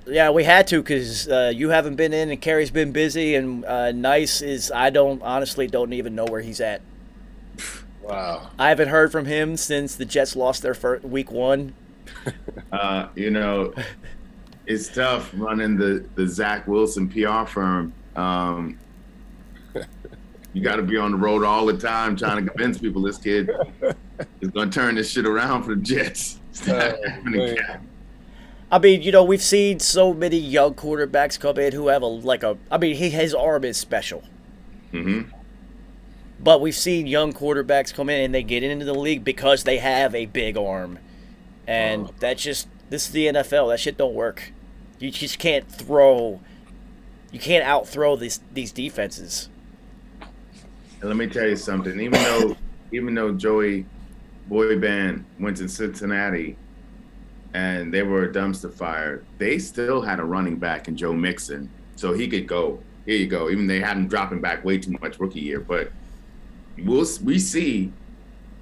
Yeah, we had to because you haven't been in and Kerry's been busy, and Nice is, I honestly don't even know where he's at. Wow. I haven't heard from him since the Jets lost their first week 1. It's tough running the Zach Wilson PR firm. You got to be on the road all the time trying to convince people this kid is going to turn this shit around for the Jets. I mean, we've seen so many young quarterbacks come in who have his arm is special. Mm-hmm. But we've seen young quarterbacks come in and they get into the league because they have a big arm. And this is the NFL. That shit don't work. You just can't throw. You can't out-throw these defenses. And let me tell you something. Even though Joey Boy Band went to Cincinnati and they were a dumpster fire, they still had a running back in Joe Mixon, so he could go. Here you go. Even they had him dropping back way too much rookie year, but we see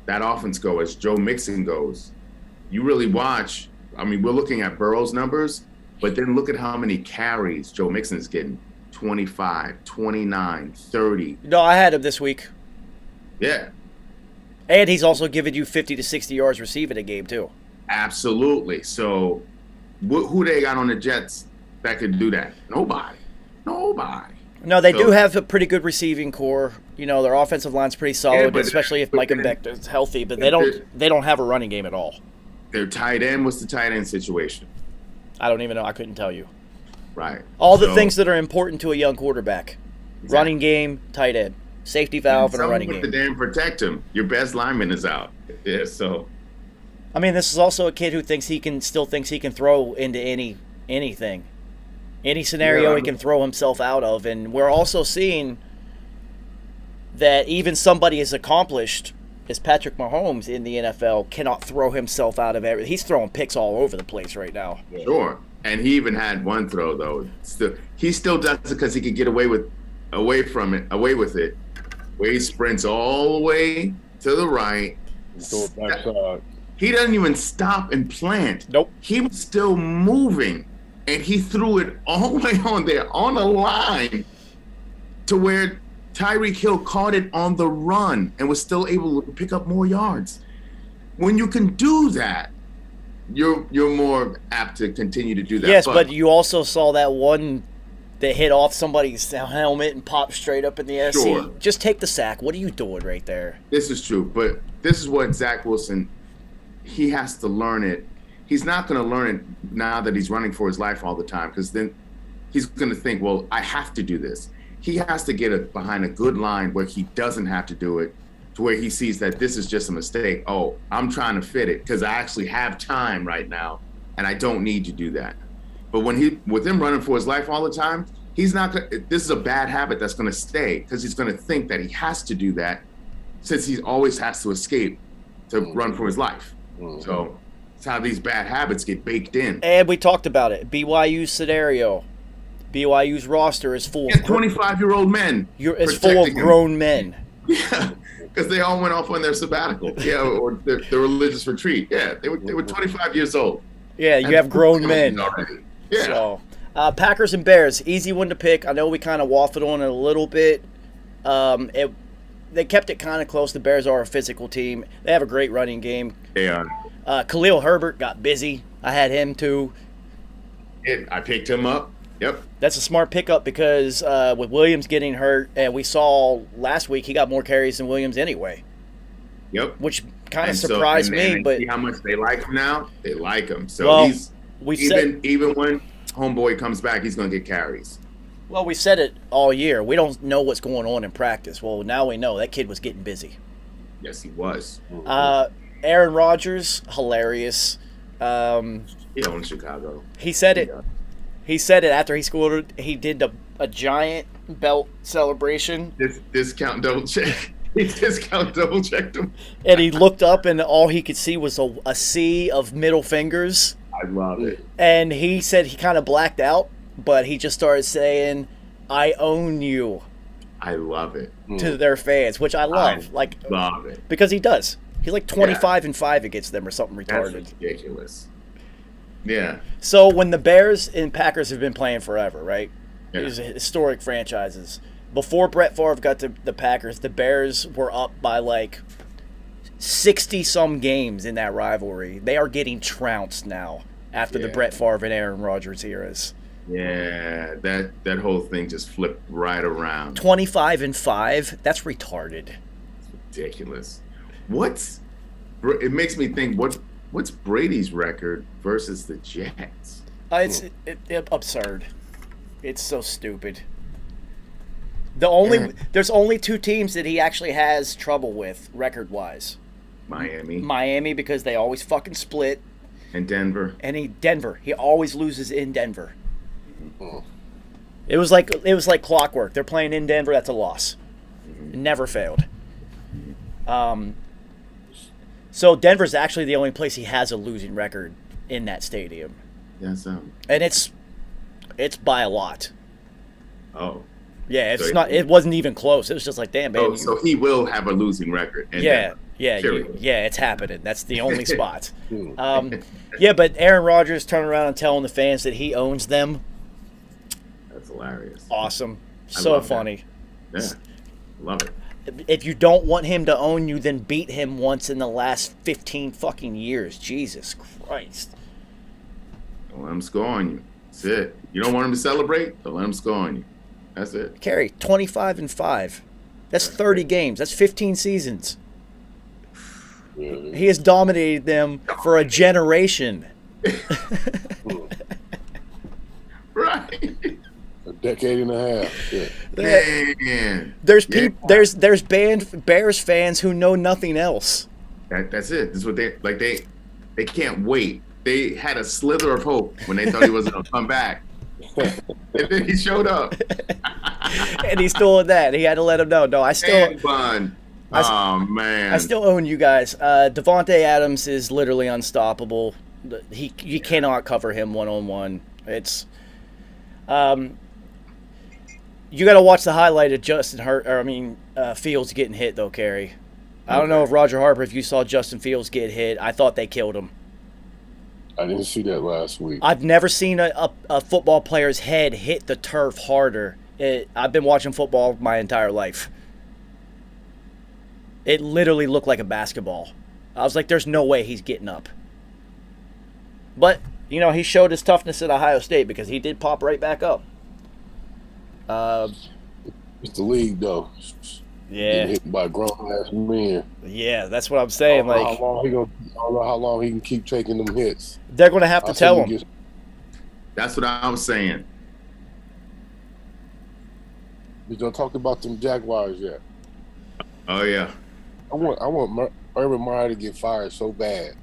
that offense go as Joe Mixon goes. You really watch. I mean, we're looking at Burrow's numbers, but then look at how many carries Joe Mixon's getting. 25, 29, 30. No, I had him this week. Yeah. And he's also given you 50 to 60 yards receiving a game, too. Absolutely. So who they got on the Jets that could do that? Nobody. No, they do have a pretty good receiving core. Their offensive line's pretty solid, especially if Mike Beckton's healthy, but they don't have a running game at all. Their tight end, what's the tight end situation? I don't even know. I couldn't tell you. Right. All the things that are important to a young quarterback. Exactly. Running game, tight end, safety valve, and a running game. To damn protect him. Your best lineman is out. Yeah, so. I mean, this is also a kid who still thinks he can throw into anything. Any scenario he can throw himself out of. And we're also seeing that even somebody as accomplished as Patrick Mahomes in the NFL cannot throw himself out of everything. He's throwing picks all over the place right now. Sure. And he even had one throw, though. He still does it because he could get away with it, where he sprints all the way to the right. Throw it backside. He doesn't even stop and plant. Nope. He was still moving, and he threw it all the way on there, on the line, to where Tyreek Hill caught it on the run and was still able to pick up more yards. When you can do that, you're more apt to continue to do that. Yes, but you also saw that one that hit off somebody's helmet and popped straight up in the air. Sure. See, just take the sack. What are you doing right there? This is true, but this is what Zach Wilson, he has to learn it. He's not going to learn it now that he's running for his life all the time, because then he's going to think, well, I have to do this. He has to get behind a good line where he doesn't have to do it, to where he sees that this is just a mistake. Oh, I'm trying to fit it because I actually have time right now, and I don't need to do that. But with him running for his life all the time, he's not going to, this is a bad habit that's going to stay, because he's going to think that he has to do that since he always has to escape to run for his life. So it's how these bad habits get baked in. And we talked about it. BYU's scenario. BYU's roster is full of 25-year-old men. It's full of grown men. Yeah, because they all went off on their sabbatical. Yeah, or their religious retreat. Yeah, they were 25 years old. Yeah, you have grown men already. Yeah. So, Packers and Bears, easy one to pick. I know we kind of waffled on it a little bit. They kept it kind of close. The Bears are a physical team. They have a great running game. They are. Khalil Herbert got busy. I had him too. I picked him up. Yep. That's a smart pickup because with Williams getting hurt, and we saw last week he got more carries than Williams anyway. Yep. Which kind of surprised me. But see how much they like him now? They like him. So well, even when homeboy comes back, he's going to get carries. Well, we said it all year. We don't know what's going on in practice. Well, now we know. That kid was getting busy. Yes, he was. Aaron Rodgers, hilarious. He owns Chicago. He said it. He said it after he scored. He did a giant belt celebration. Discount double check. He discount double checked him. And he looked up, and all he could see was a sea of middle fingers. I love it. And he said he kind of blacked out, but he just started saying, "I own you." I love it. To their fans, which I love. Love it. Because he does. He's like 25-5 against them or something retarded. That's ridiculous. Yeah. So when the Bears and Packers have been playing forever, right? Yeah. These historic franchises. Before Brett Favre got to the Packers, the Bears were up by like 60-some games in that rivalry. They are getting trounced now after the Brett Favre and Aaron Rodgers eras. Yeah, that whole thing just flipped right around. 25-5, that's retarded. It's ridiculous. It makes me think, what's Brady's record versus the Jets? It's absurd. It's so stupid. There's only two teams that he actually has trouble with record-wise. Miami because they always fucking split. And Denver. Denver. He always loses in Denver. It was like clockwork. They're playing in Denver. That's a loss. It never failed. So Denver's actually the only place he has a losing record in that stadium. Yes. And it's by a lot. Oh. Yeah, it wasn't even close. It was just like, damn, baby. Oh, so he will have a losing record. Yeah, it's happening. That's the only spot. But Aaron Rodgers turning around and telling the fans that he owns them. That's hilarious. Awesome. So funny. That. Yeah, love it. If you don't want him to own you, then beat him once in the last 15 fucking years. Jesus Christ. Don't let him score on you. That's it. You don't want him to celebrate? Don't let him score on you. That's it. Kerry, 25-5. That's 30 games. That's 15 seasons. He has dominated them for a generation. Right. A decade and a half. Yeah. Man. There's Bears fans who know nothing else. That's it. That's what they can't wait. They had a slither of hope when they thought he wasn't gonna come back. And then he showed up. And he's still in that. He had to let him know. No, I still fun. Oh man. I still own you guys. Davonte Adams is literally unstoppable. You cannot cover him one-on-one. It's you got to watch the highlight of Fields getting hit though, Kerry. I don't know if Roger Harper, if you saw Justin Fields get hit, I thought they killed him. I didn't see that last week. I've never seen a football player's head hit the turf harder. I've been watching football my entire life. It literally looked like a basketball. I was like, there's no way he's getting up. But, you know, he showed his toughness at Ohio State because he did pop right back up. It's the league, though. Yeah. Getting hit by grown-ass men. Yeah, that's what I'm saying. I Like, don't know how long he can keep taking them hits. they're going to have to tell him. That's what I was saying. We don't talk about them Jaguars yet. Oh yeah. I want Urban Meyer to get fired so bad.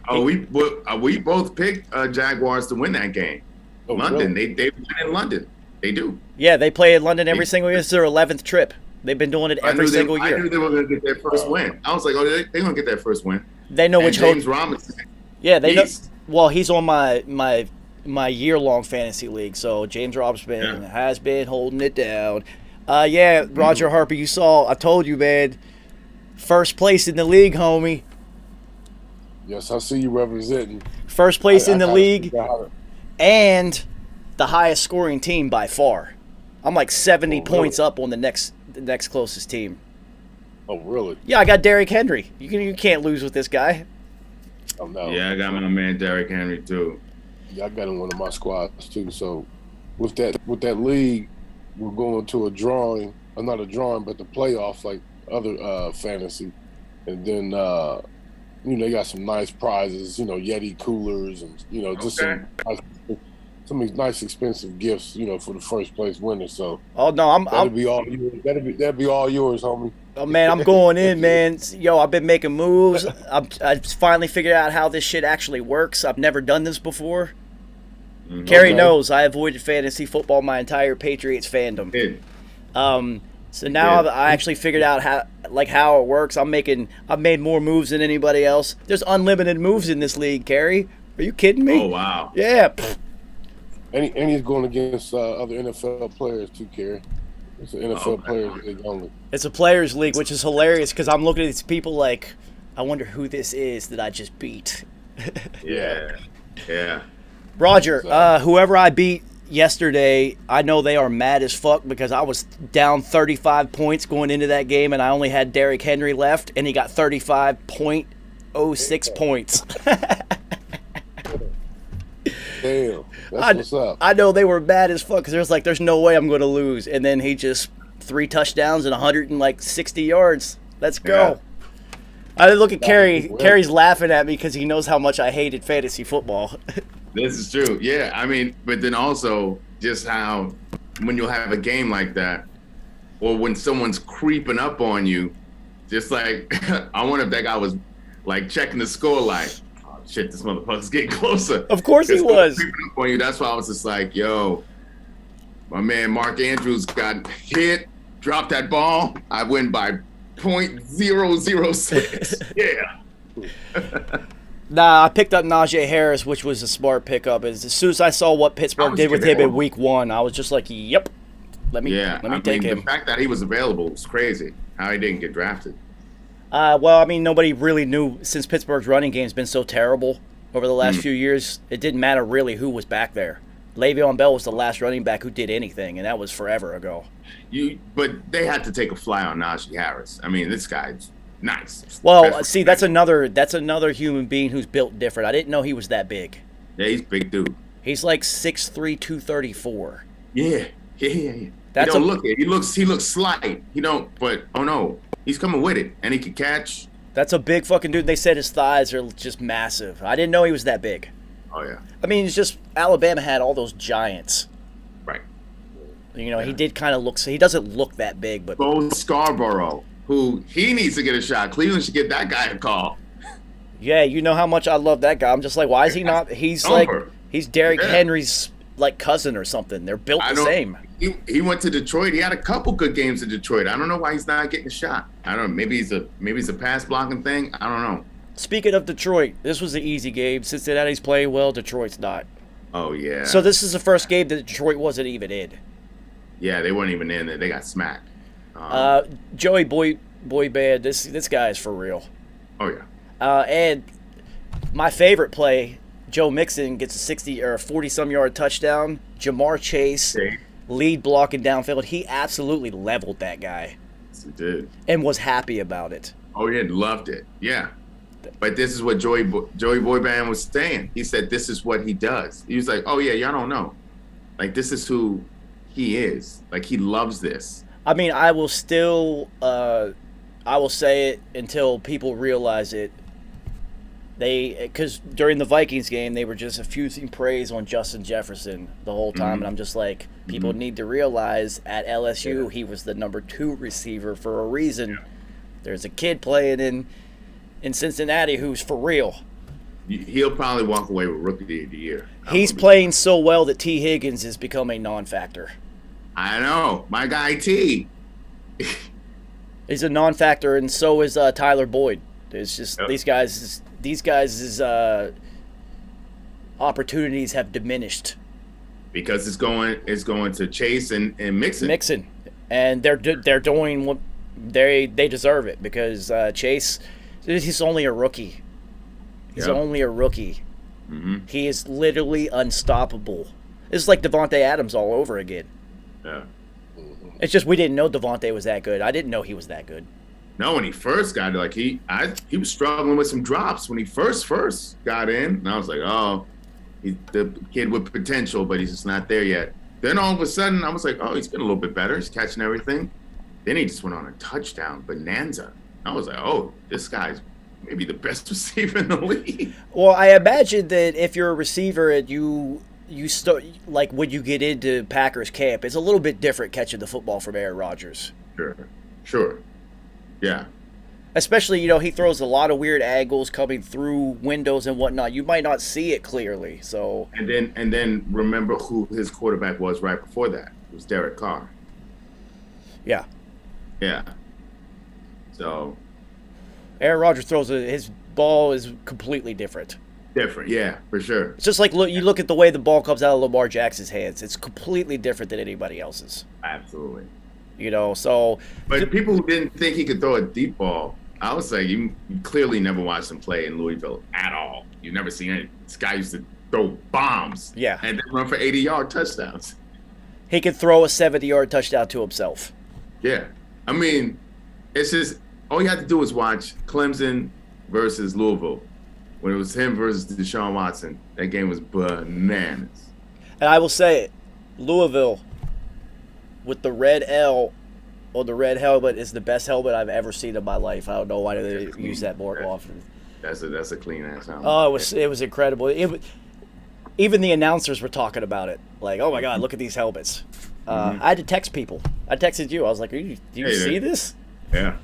Oh, we both picked Jaguars to win that game. Oh, London, really? they win in London. They do. Yeah, they play in London every single year. It's their 11th trip. They've been doing it every single year. I knew they were going to get their first win. I was like, oh, they're going to get their first win. They know which James Robinson. Yeah, they know. Well, he's on my year-long fantasy league, so James Robinson has been holding it down. Yeah, Roger Harper, you saw. I told you, man. First place in the league, homie. Yes, I see you representing. First place in the league, and the highest scoring team by far. I'm like 70 points up on the next closest team. Oh, really? Yeah, I got Derrick Henry. You can't lose with this guy. Oh, no. Yeah, I got my man Derrick Henry too. Yeah, I got in one of my squads too. So with that league, we're going to a drawing, or not a drawing, but the playoffs like other fantasy, and then they got some nice prizes, Yeti coolers and just some nice expensive gifts, for the first place winner. So that'll be all yours. That'll be all yours, homie. Oh man, I'm going in, man. Yo, I've been making moves. I finally figured out how this shit actually works. I've never done this before. Kerry knows I avoided fantasy football my entire Patriots fandom. So now I actually figured out how it works. I've made more moves than anybody else. There's unlimited moves in this league, Kerry. Are you kidding me? Oh wow. Yeah. And he's going against other NFL players too, Kerry. It's an NFL players league only. It's a players league, which is hilarious because I'm looking at these people like, I wonder who this is that I just beat. Yeah. Roger, whoever I beat yesterday, I know they are mad as fuck because I was down 35 points going into that game and I only had Derrick Henry left and he got 35.06 points. Damn, that's what's up. I know they were mad as fuck because there's no way I'm going to lose. And then he just 3 touchdowns and 160 yards. Let's go. Yeah. I look at Kerry. Kerry's laughing at me because he knows how much I hated fantasy football. This is true. Yeah, I mean, but then also just how when you'll have a game like that, or when someone's creeping up on you, just like I wonder if that guy was like checking the score, like, oh shit, this motherfucker's getting closer. Of course he was. Creeping up on you. That's why I was just like, yo, my man Mark Andrews got hit, dropped that ball. I win by .006. Yeah. Nah, I picked up Najee Harris, which was a smart pickup. As soon as I saw what Pittsburgh did with him in week 1, I was just like, yep, let me take him. The fact that he was available was crazy. How he didn't get drafted. Well, I mean, nobody really knew since Pittsburgh's running game's been so terrible over the last few years. It didn't matter really who was back there. Le'Veon Bell was the last running back who did anything, and that was forever ago. But they had to take a fly on Najee Harris. I mean, this guy's nice. Well, see, that's another human being who's built different. I didn't know he was that big. Yeah, he's a big dude. He's like 6'3", 234. Yeah. That's he don't look it. He looks slight. He don't. But oh no, he's coming with it, and he can catch. That's a big fucking dude. They said his thighs are just massive. I didn't know he was that big. Oh yeah. I mean, it's just Alabama had all those giants. Right. He did kind of look. So he doesn't look that big, but Bo Scarborough, who he needs to get a shot. Cleveland should get that guy a call. Yeah, you know how much I love that guy. I'm just like, why is he not? He's Derrick Henry's like cousin or something. They're built the same. He went to Detroit. He had a couple good games in Detroit. I don't know why he's not getting a shot. I don't know. Maybe it's a pass blocking thing. I don't know. Speaking of Detroit, this was an easy game. Cincinnati's playing well. Detroit's not. Oh yeah. So this is the first game that Detroit wasn't even in. Yeah, they weren't even in there. They got smacked. Joey boy band. This guy is for real. Oh yeah. And my favorite play, Joe Mixon gets a 60 or 40-some yard touchdown. Jamar Chase lead blocking downfield. He absolutely leveled that guy. Yes, he did. And was happy about it. Oh, he loved it. Yeah. But this is what Joey Boyband was saying. He said this is what he does. He was like, oh, yeah, y'all don't know. Like, this is who he is. Like, he loves this. I mean, I will still I will say it until people realize it. Because during the Vikings game, they were just effusing praise on Justin Jefferson the whole time. And I'm just like, people need to realize at LSU, he was the number 2 receiver for a reason. Yeah. There's a kid playing in Cincinnati who's for real. He'll probably walk away with Rookie of the Year. He's playing so well that T. Higgins has become a non-factor. I know. My guy T. He's a non-factor, and so is Tyler Boyd. It's just these guys' opportunities have diminished because it's going to Chase and Mixon. And they're doing what they deserve it because Chase, he's only a rookie. He's only a rookie. Mm-hmm. He is literally unstoppable. This is like Davonte Adams all over again. Yeah. It's just we didn't know Davonte was that good. I didn't know he was that good. No, when he first got it, he was struggling with some drops when he first got in, and I was like, oh, he's the kid with potential, but he's just not there yet. Then all of a sudden, I was like, oh, he's getting a little bit better. He's catching everything. Then he just went on a touchdown bonanza. I was like, oh, this guy's maybe the best receiver in the league. Well, I imagine that if you're a receiver and you start, like when you get into Packers camp, it's a little bit different catching the football from Aaron Rodgers. Sure. Yeah. Especially, he throws a lot of weird angles coming through windows and whatnot. You might not see it clearly. So. And then remember who his quarterback was right before that. It was Derek Carr. Yeah. Yeah. So. Aaron Rodgers throws his ball is completely different. Yeah, for sure. It's just like you look at the way the ball comes out of Lamar Jackson's hands. It's completely different than anybody else's. Absolutely. So. But people who didn't think he could throw a deep ball, I would say you clearly never watched him play in Louisville at all. You've never seen it. This guy used to throw bombs. Yeah. And then run for 80-yard touchdowns. He could throw a 70-yard touchdown to himself. Yeah. I mean, it's just all you have to do is watch Clemson versus Louisville. When it was him versus Deshaun Watson, that game was bananas. And I will say it, Louisville with the red L or the red helmet is the best helmet I've ever seen in my life. I don't know why they use that more often. That's a clean ass helmet. Oh, it was incredible. Even the announcers were talking about it. Like, oh my God, look at these helmets. I had to text people. I texted you. I was like, do you see this? Yeah.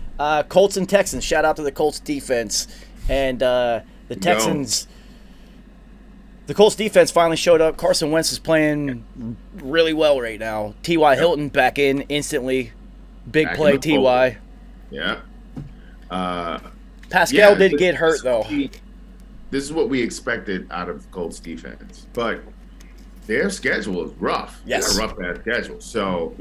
Colts and Texans. Shout out to the Colts defense. And the Texans. The Colts defense finally showed up. Carson Wentz is playing really well right now. T.Y. Hilton back in instantly. Big back play, T.Y. Yeah. Pascal did get hurt, though. This is what we expected out of Colts defense. But their schedule is rough. Yes. They got a rough-ass schedule. So,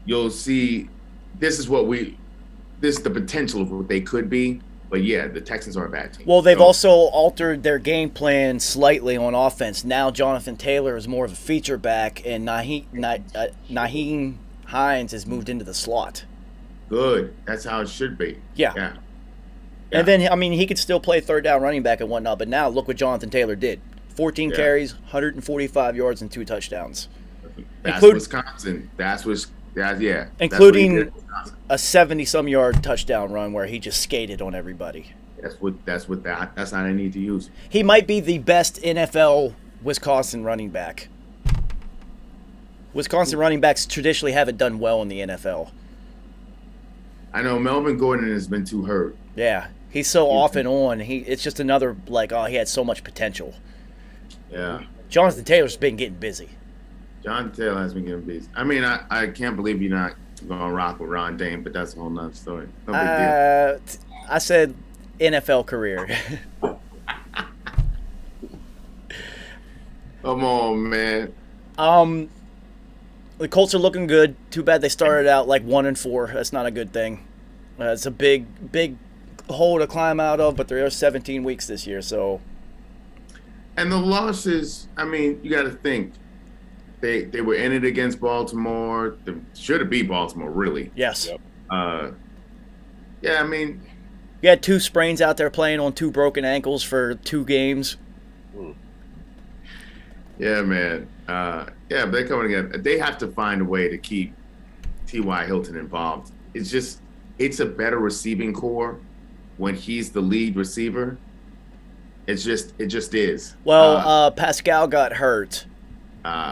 you'll see this is the potential of what they could be. But, yeah, the Texans are a bad team. Well, they've also altered their game plan slightly on offense. Now Jonathan Taylor is more of a feature back, and Nyheim Hines has moved into the slot. Good. That's how it should be. Yeah. And then, he could still play third down running back and whatnot, but now look what Jonathan Taylor did. 14 carries, 145 yards, and 2 touchdowns. That's Wisconsin. Including a 70-some yard touchdown run where he just skated on everybody. That's how they need to use. He might be the best NFL Wisconsin running back. Wisconsin running backs traditionally haven't done well in the NFL. I know Melvin Gordon has been too hurt. Yeah, he's so off and on. It's just another he had so much potential. Yeah. Jonathan Taylor's been getting busy. Jonathan Taylor has been getting busy. I can't believe you're not going to rock with Ron Dane, but that's a whole nother story. No big deal. I said NFL career. Come on, man. The Colts are looking good. Too bad they started out like 1-4. That's not a good thing. It's a big hole to climb out of, but there are 17 weeks this year, so. And the losses, I mean, you got to think. They were in it against Baltimore. They should have beat Baltimore, really. Yes. Yep. Yeah, I mean. You had 2 sprains out there playing on 2 broken ankles for 2 games. Yeah, man. But they're coming again. They have to find a way to keep T.Y. Hilton involved. It's a better receiving core when he's the lead receiver. It just is. Well, Pascal got hurt.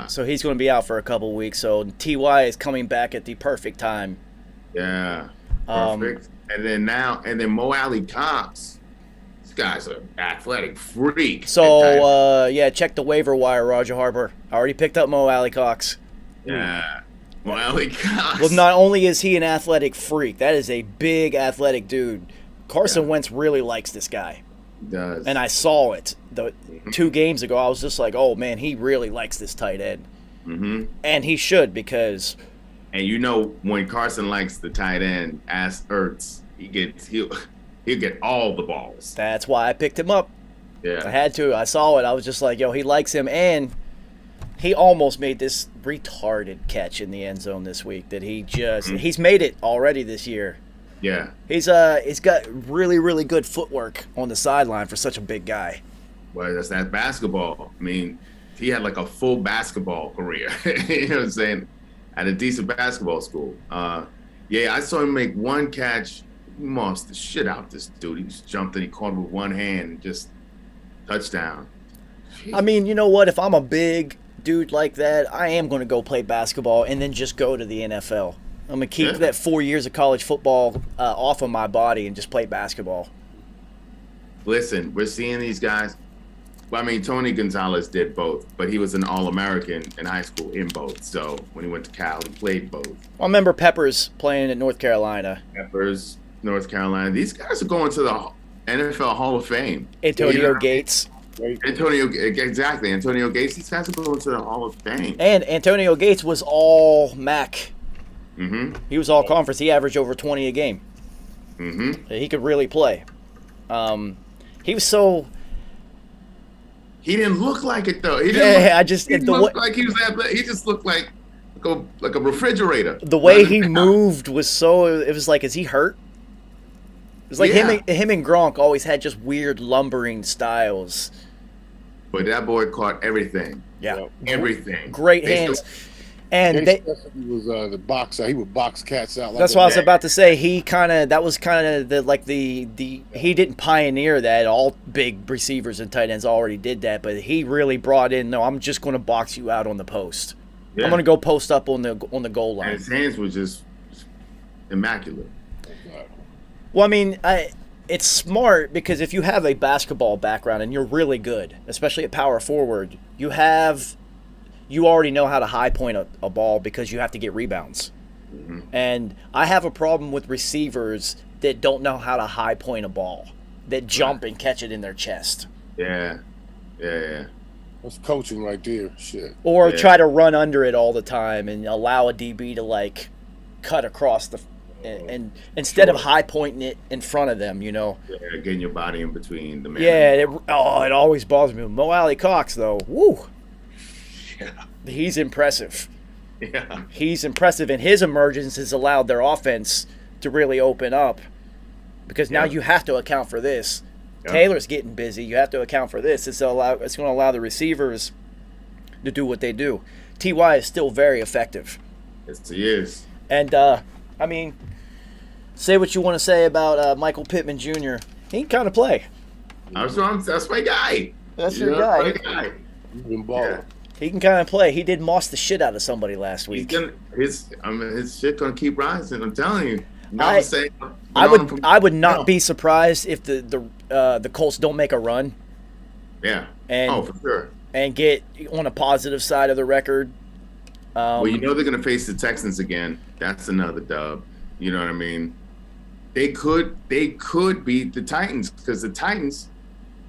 So he's going to be out for a couple weeks. So T.Y. is coming back at the perfect time. Yeah. Perfect. And then Mo Alley Cox. This guy's an athletic freak. So, check the waiver wire, Roger Harper. I already picked up Mo Alley Cox. Yeah. Mo Alley Cox. Well, not only is he an athletic freak, that is a big athletic dude. Carson Wentz really likes this guy. He does. And I saw it 2 games ago. I was just like, oh, man, he really likes this tight end. Mm-hmm. And he should, because... And you know, when Carson likes the tight end, ask Ertz, he'll get all the balls. That's why I picked him up. Yeah. I had to. I saw it. I was just like, yo, he likes him. And he almost made this retarded catch in the end zone this week that he's made it already this year. Yeah. He's got really, really good footwork on the sideline for such a big guy. Well, that's that basketball. I mean, he had like a full basketball career. You know what I'm saying? At a decent basketball school. I saw him make one catch. He mossed the shit out this dude. He just jumped and he caught him with one hand and just touchdown. Jeez. I mean, you know what? If I'm a big dude like that, I am going to go play basketball and then just go to the NFL. I'm going to keep that 4 years of college football off of my body and just play basketball. Listen, we're seeing these guys. Well, I mean, Tony Gonzalez did both, but he was an All-American in high school in both. So when he went to Cal, he played both. I remember Peppers playing at North Carolina. Peppers, North Carolina. These guys are going to the NFL Hall of Fame. Antonio Gates. Exactly. Antonio Gates. These guys are going to the Hall of Fame. And Antonio Gates was all MAC. Mm-hmm. He was all conference. He averaged over 20 a game. Mm-hmm. He could really play. He was so... He didn't look like it though. He looked like he was athletic. He just looked like a refrigerator. The way he moved was so. It was like, is he hurt? It was like him and Gronk always had just weird lumbering styles. But that boy caught everything. Yeah, everything. Great hands. And he was the boxer. He would box cats out. That's what I was about to say. He that was the he didn't pioneer that. All big receivers and tight ends already did that, but he really brought in. No, I'm just going to box you out on the post. Yeah. I'm going to go post up on the goal line. And his hands were just immaculate. Well, I mean, it's smart because if you have a basketball background and you're really good, especially at power forward, you already know how to high point a ball because you have to get rebounds. Mm-hmm. And I have a problem with receivers that don't know how to high point a ball, that jump and catch it in their chest. Yeah. That's coaching right there. Shit. Or try to run under it all the time and allow a DB to cut across and instead of high pointing it in front of them, you know. Yeah, getting your body in between the man. Yeah, it always bothers me. Mo Alley Cox though, woo. Yeah. He's impressive. Yeah. He's impressive, and his emergence has allowed their offense to really open up because now you have to account for this. Yeah. Taylor's getting busy. You have to account for this. It's going to allow the receivers to do what they do. T.Y. is still very effective. Yes, he is. And, I mean, say what you want to say about Michael Pittman Jr. He can kind of play. That's my guy. That's your guy. He's been balling. Yeah. He can kind of play. He did moss the shit out of somebody last week. His shit gonna keep rising. I'm telling you. I would not be surprised if the Colts don't make a run. Yeah. And, for sure. And get on a positive side of the record. Well, you know they're gonna face the Texans again. That's another dub. You know what I mean? They could beat the Titans because the Titans,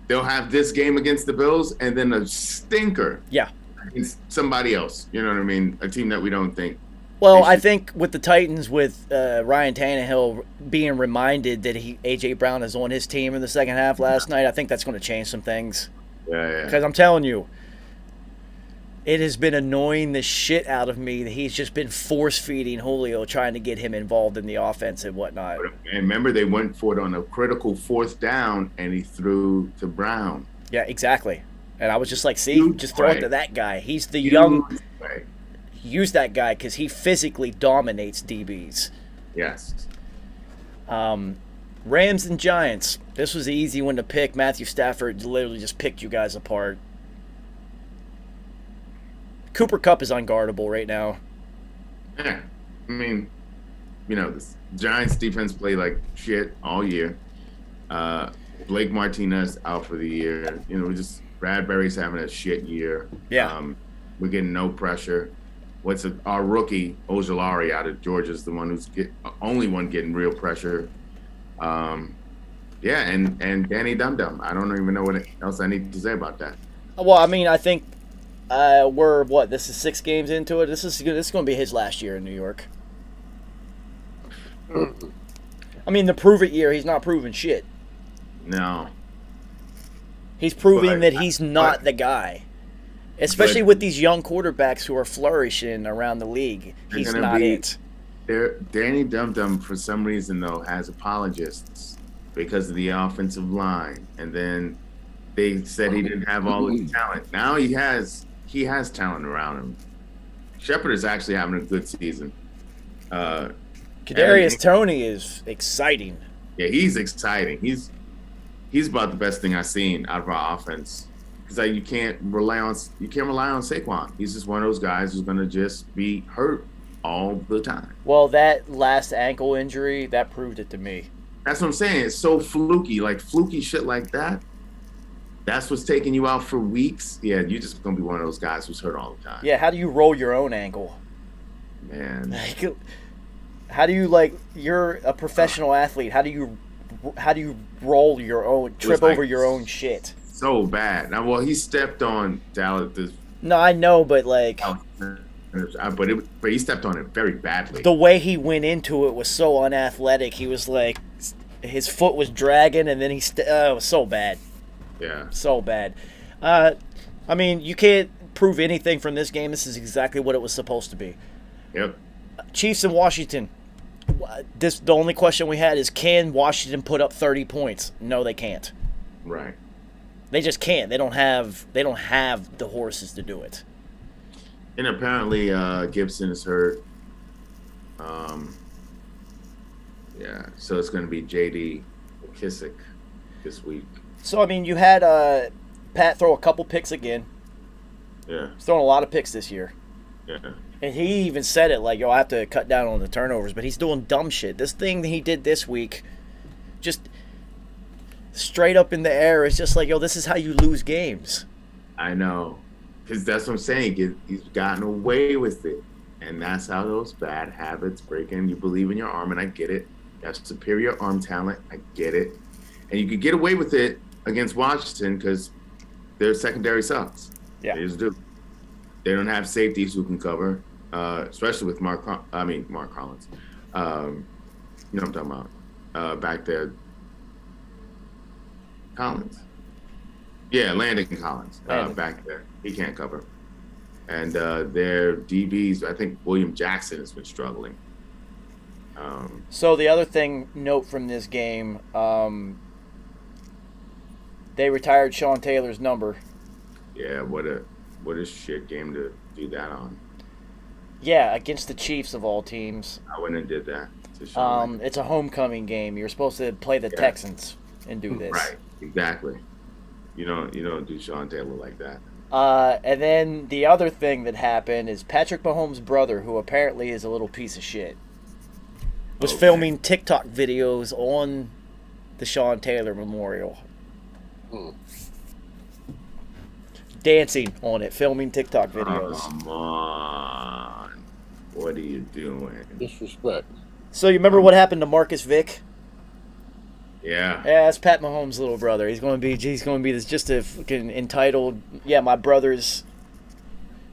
they'll have this game against the Bills and then a stinker. Yeah. against somebody else. You know what I mean? A team that we don't think. Well, I think with the Titans, with Ryan Tannehill being reminded that A.J. Brown is on his team in the second half last night, I think that's going to change some things. Yeah. Because I'm telling you, it has been annoying the shit out of me that he's just been force-feeding Julio, trying to get him involved in the offense and whatnot. And remember, they went for it on a critical fourth down, and he threw to Brown. Yeah, exactly. And I was just like, see, just throw it to that guy. He's the young... Use that guy because he physically dominates DBs. Yes. Rams and Giants. This was the easy one to pick. Matthew Stafford literally just picked you guys apart. Cooper Kupp is unguardable right now. Yeah. I mean, the Giants defense played like shit all year. Blake Martinez out for the year. Just Bradbury's having a shit year. Yeah. We're getting no pressure. Our rookie Ojulari out of Georgia is the one who's only one getting real pressure. And Danny Dum-Dum. I don't even know what else I need to say about that. Well, I mean, I think this is 6 games into it. This is going to be his last year in New York. I mean, the prove it year, he's not proving shit. No. He's proving that he's not the guy. Especially with these young quarterbacks who are flourishing around the league. He's not it. Danny Dum-Dum, for some reason, though, has apologists because of the offensive line. And then they said he didn't have all his talent. Now he has talent around him. Shepard is actually having a good season. Kadarius Toney is exciting. Yeah, he's exciting. He's about the best thing I've seen out of our offense. Because you can't rely on Saquon. He's just one of those guys who's going to just be hurt all the time. Well, that last ankle injury, that proved it to me. That's what I'm saying. It's so fluky, fluky shit like that. That's what's taking you out for weeks. Yeah, you're just going to be one of those guys who's hurt all the time. Yeah, how do you roll your own ankle? Man. How do you, you're a professional athlete. How do you roll your own, trip over your own shit? So bad. Now, well, he stepped on Dallas. No, I know, but but he stepped on it very badly. The way he went into it was so unathletic. He was his foot was dragging, and then it was so bad. Yeah. So bad. I mean, you can't prove anything from this game. This is exactly what it was supposed to be. Yep. Chiefs in Washington. The only question we had is, can Washington put up 30 points? No, they can't. Right. They just can't. They don't have the horses to do it. And apparently Gibson is hurt. So it's going to be J.D. Kissick this week. So, I mean, you had Pat throw a couple picks again. Yeah. He's throwing a lot of picks this year. Yeah. And he even said it, I have to cut down on the turnovers, but he's doing dumb shit. This thing that he did this week, just straight up in the air, is just this is how you lose games. I know. Because that's what I'm saying. He's gotten away with it. And that's how those bad habits break in. You believe in your arm, and I get it. You have superior arm talent. I get it. And you could get away with it against Washington because their secondary sucks. Yeah. They just do. They don't have safeties who can cover, especially with Mark Collins. You know what I'm talking about. Back there. Collins. Yeah, Landon Collins back there. He can't cover. And their DBs, I think William Jackson has been struggling. So the other note from this game, they retired Sean Taylor's number. Yeah, what a shit game to do that on. Yeah, against the Chiefs of all teams. I wouldn't have did that. It's a homecoming game. You're supposed to play the Texans and do this. Right, exactly. You don't do Sean Taylor like that. And then the other thing that happened is Patrick Mahomes' brother, who apparently is a little piece of shit, was filming TikTok videos on the Sean Taylor Memorial. Dancing on it, filming TikTok videos. Oh, come on. What are you doing? Disrespect. So you remember what happened to Marcus Vick? Yeah. Yeah, that's Pat Mahomes' little brother. He's going to be this just a fucking entitled. Yeah, my brother's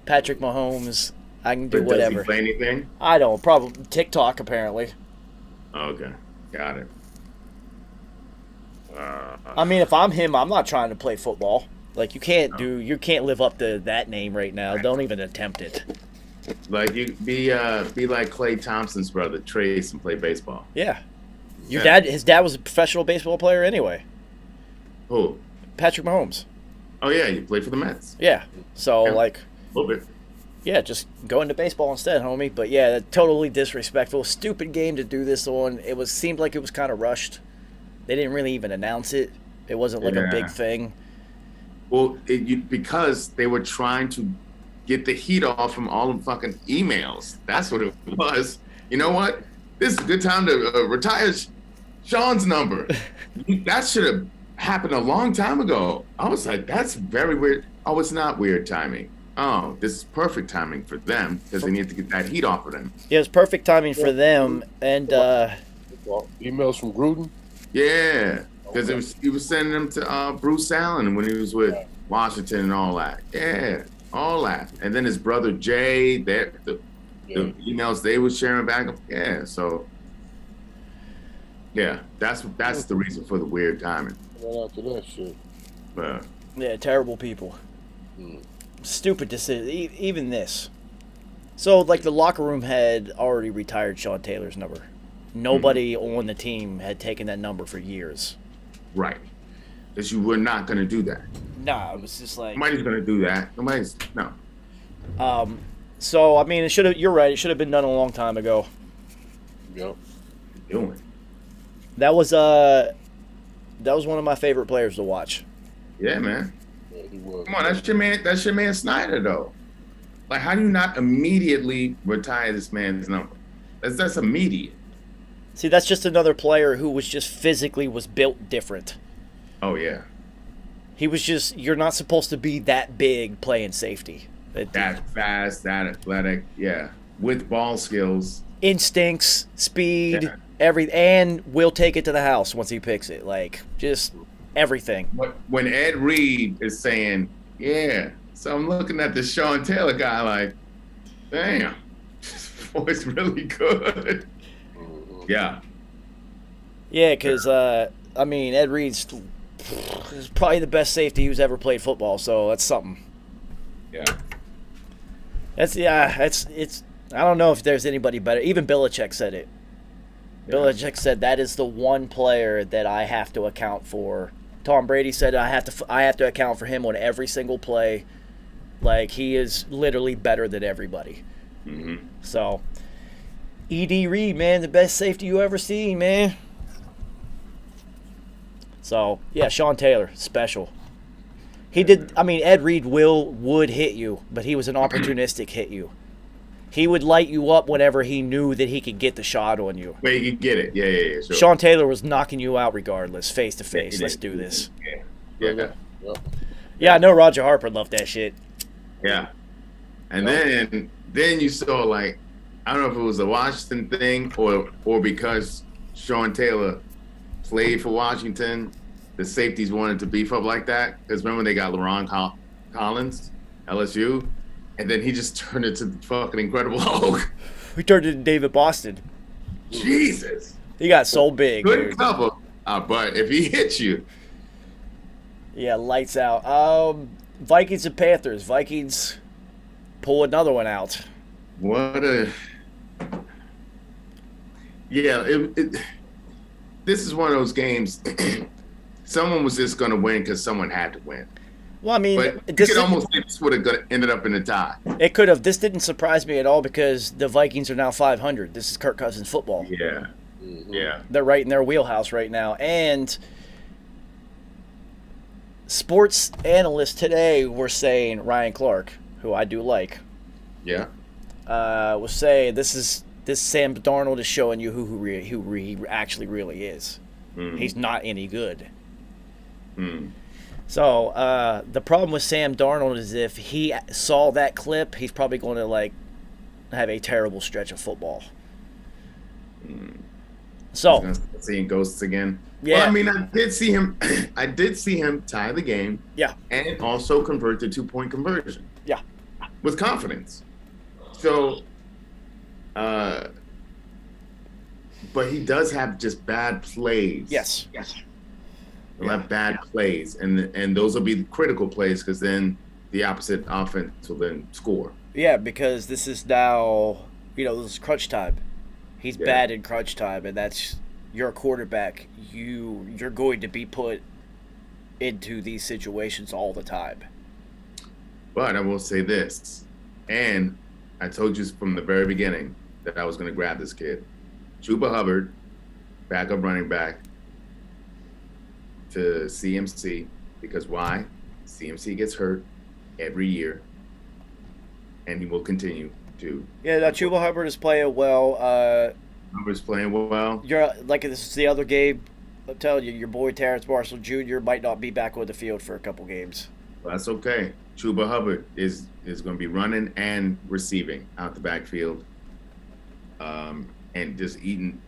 Patrick Mahomes. I can do But whatever. Does he play anything? I don't. Probably TikTok apparently. Okay, got it. I mean, if I'm him, I'm not trying to play football. Like you can't live up to that name right now. Don't even attempt it. Like you be like Klay Thompson's brother, Trace, and play baseball. Yeah. His dad was a professional baseball player anyway. Who? Patrick Mahomes. Oh yeah, you played for the Mets. Yeah. So Yeah. like, A little bit. yeah, just go into baseball instead, homie. But yeah, totally disrespectful. Stupid game to do this on. Seemed like it was kind of rushed. They didn't really even announce it. It wasn't like a big thing. Well, because they were trying to get the heat off from all them fucking emails. That's what it was. You know what? This is a good time to retire Sean's number. That should have happened a long time ago. I was like, that's very weird. Oh, it's not weird timing. Oh, this is perfect timing for them because they need to get that heat off of them. Yeah, it was perfect timing for them. And Well, emails from Gruden. Yeah, because he was sending them to Bruce Allen when he was with Washington and all that. Yeah, all that. And then his brother Jay, the emails they were sharing back. Yeah, so yeah, that's the reason for the weird timing. Right after that shit. But yeah, terrible people. Stupid decision. Even this. So like the locker room had already retired Sean Taylor's number. Nobody on the team had taken that number for years. right, because you were not going to do that. Nah, it was just like. Nobody's going to do that. No. So I mean, it should have. You're right. It should have been done a long time ago. Yep. Doing. That was one of my favorite players to watch. Yeah, man. Yeah, he was. Come on, that's your man. That's your man Snyder, though. Like, how do you not immediately retire this man's number? That's immediate. See, that's just another player who was just physically was built different. Oh yeah. He was just. You're not supposed to be that big playing safety. That fast, that athletic, yeah, with ball skills, Instincts, speed, Yeah. and will take it to the house once he picks it. Like just everything. But when Ed Reed is saying, yeah, so I'm looking at the Sean Taylor guy like, damn, this boy's really good. Yeah. Yeah, because I mean Ed Reed's is probably the best safety who's ever played football. So that's something. Yeah. It's. I don't know if there's anybody better. Even Belichick said it. Yeah. Belichick said that is the one player that I have to account for. Tom Brady said I have to account for him on every single play. Like he is literally better than everybody. Mm-hmm. So, E.D. Reed, man, the best safety you ever seen, man. So yeah, Sean Taylor, special. He did. I mean, Ed Reed would hit you, but he was an opportunistic hit you. He would light you up whenever he knew that he could get the shot on you. Wait, you get it. Yeah. Sure. Sean Taylor was knocking you out regardless, face to face. Let's do this. Yeah. Yeah, I know Roger Harper loved that shit. Yeah. And then you saw, like, I don't know if it was a Washington thing or because Sean Taylor played for Washington, the safeties wanted to beef up like that. Because remember they got LaRon Collins, LSU, and then he just turned into the fucking Incredible Hulk. We turned into David Boston. Jesus. He got so big. Good Dude. cover. But if he hits you. Yeah, lights out. Vikings and Panthers. Vikings pull another one out. What a. Yeah, this is one of those games. Someone was just going to win because someone had to win. Well, I mean, But this would have ended up in a tie. It could have. This didn't surprise me at all because the Vikings are now 500. This is Kirk Cousins football. Yeah. Yeah. They're right in their wheelhouse right now. And sports analysts today were saying, Ryan Clark, who I do like, Yeah. was saying this Sam Darnold is showing you who he actually really is. He's not any good. So the problem with Sam Darnold is if he saw that clip, he's probably going to like have a terrible stretch of football. So Seeing ghosts again. Yeah. Well, I mean, I did see him. I did see him tie the game. Yeah. And also convert the 2-point conversion. Yeah. with confidence. So, but he does have just bad plays. Yes. He'll have bad plays, and those will be the critical plays because then the opposite offense will then score. Yeah, because this is now, this is crunch time. He's bad in crunch time, and that's your quarterback. You're going to be put into these situations all the time. But I will say this, and I told you from the very beginning that I was going to grab this kid. Chuba Hubbard, backup running back to CMC, because why? CMC gets hurt every year, and he will continue to. Yeah, now Chuba Hubbard is playing well. Hubbard's playing well. You're like, this is the other game. I'm telling you, your boy Terrence Marshall Jr. might not be back on the field for a couple games. Well, that's okay. Chuba Hubbard is going to be running and receiving out the backfield, and just eating.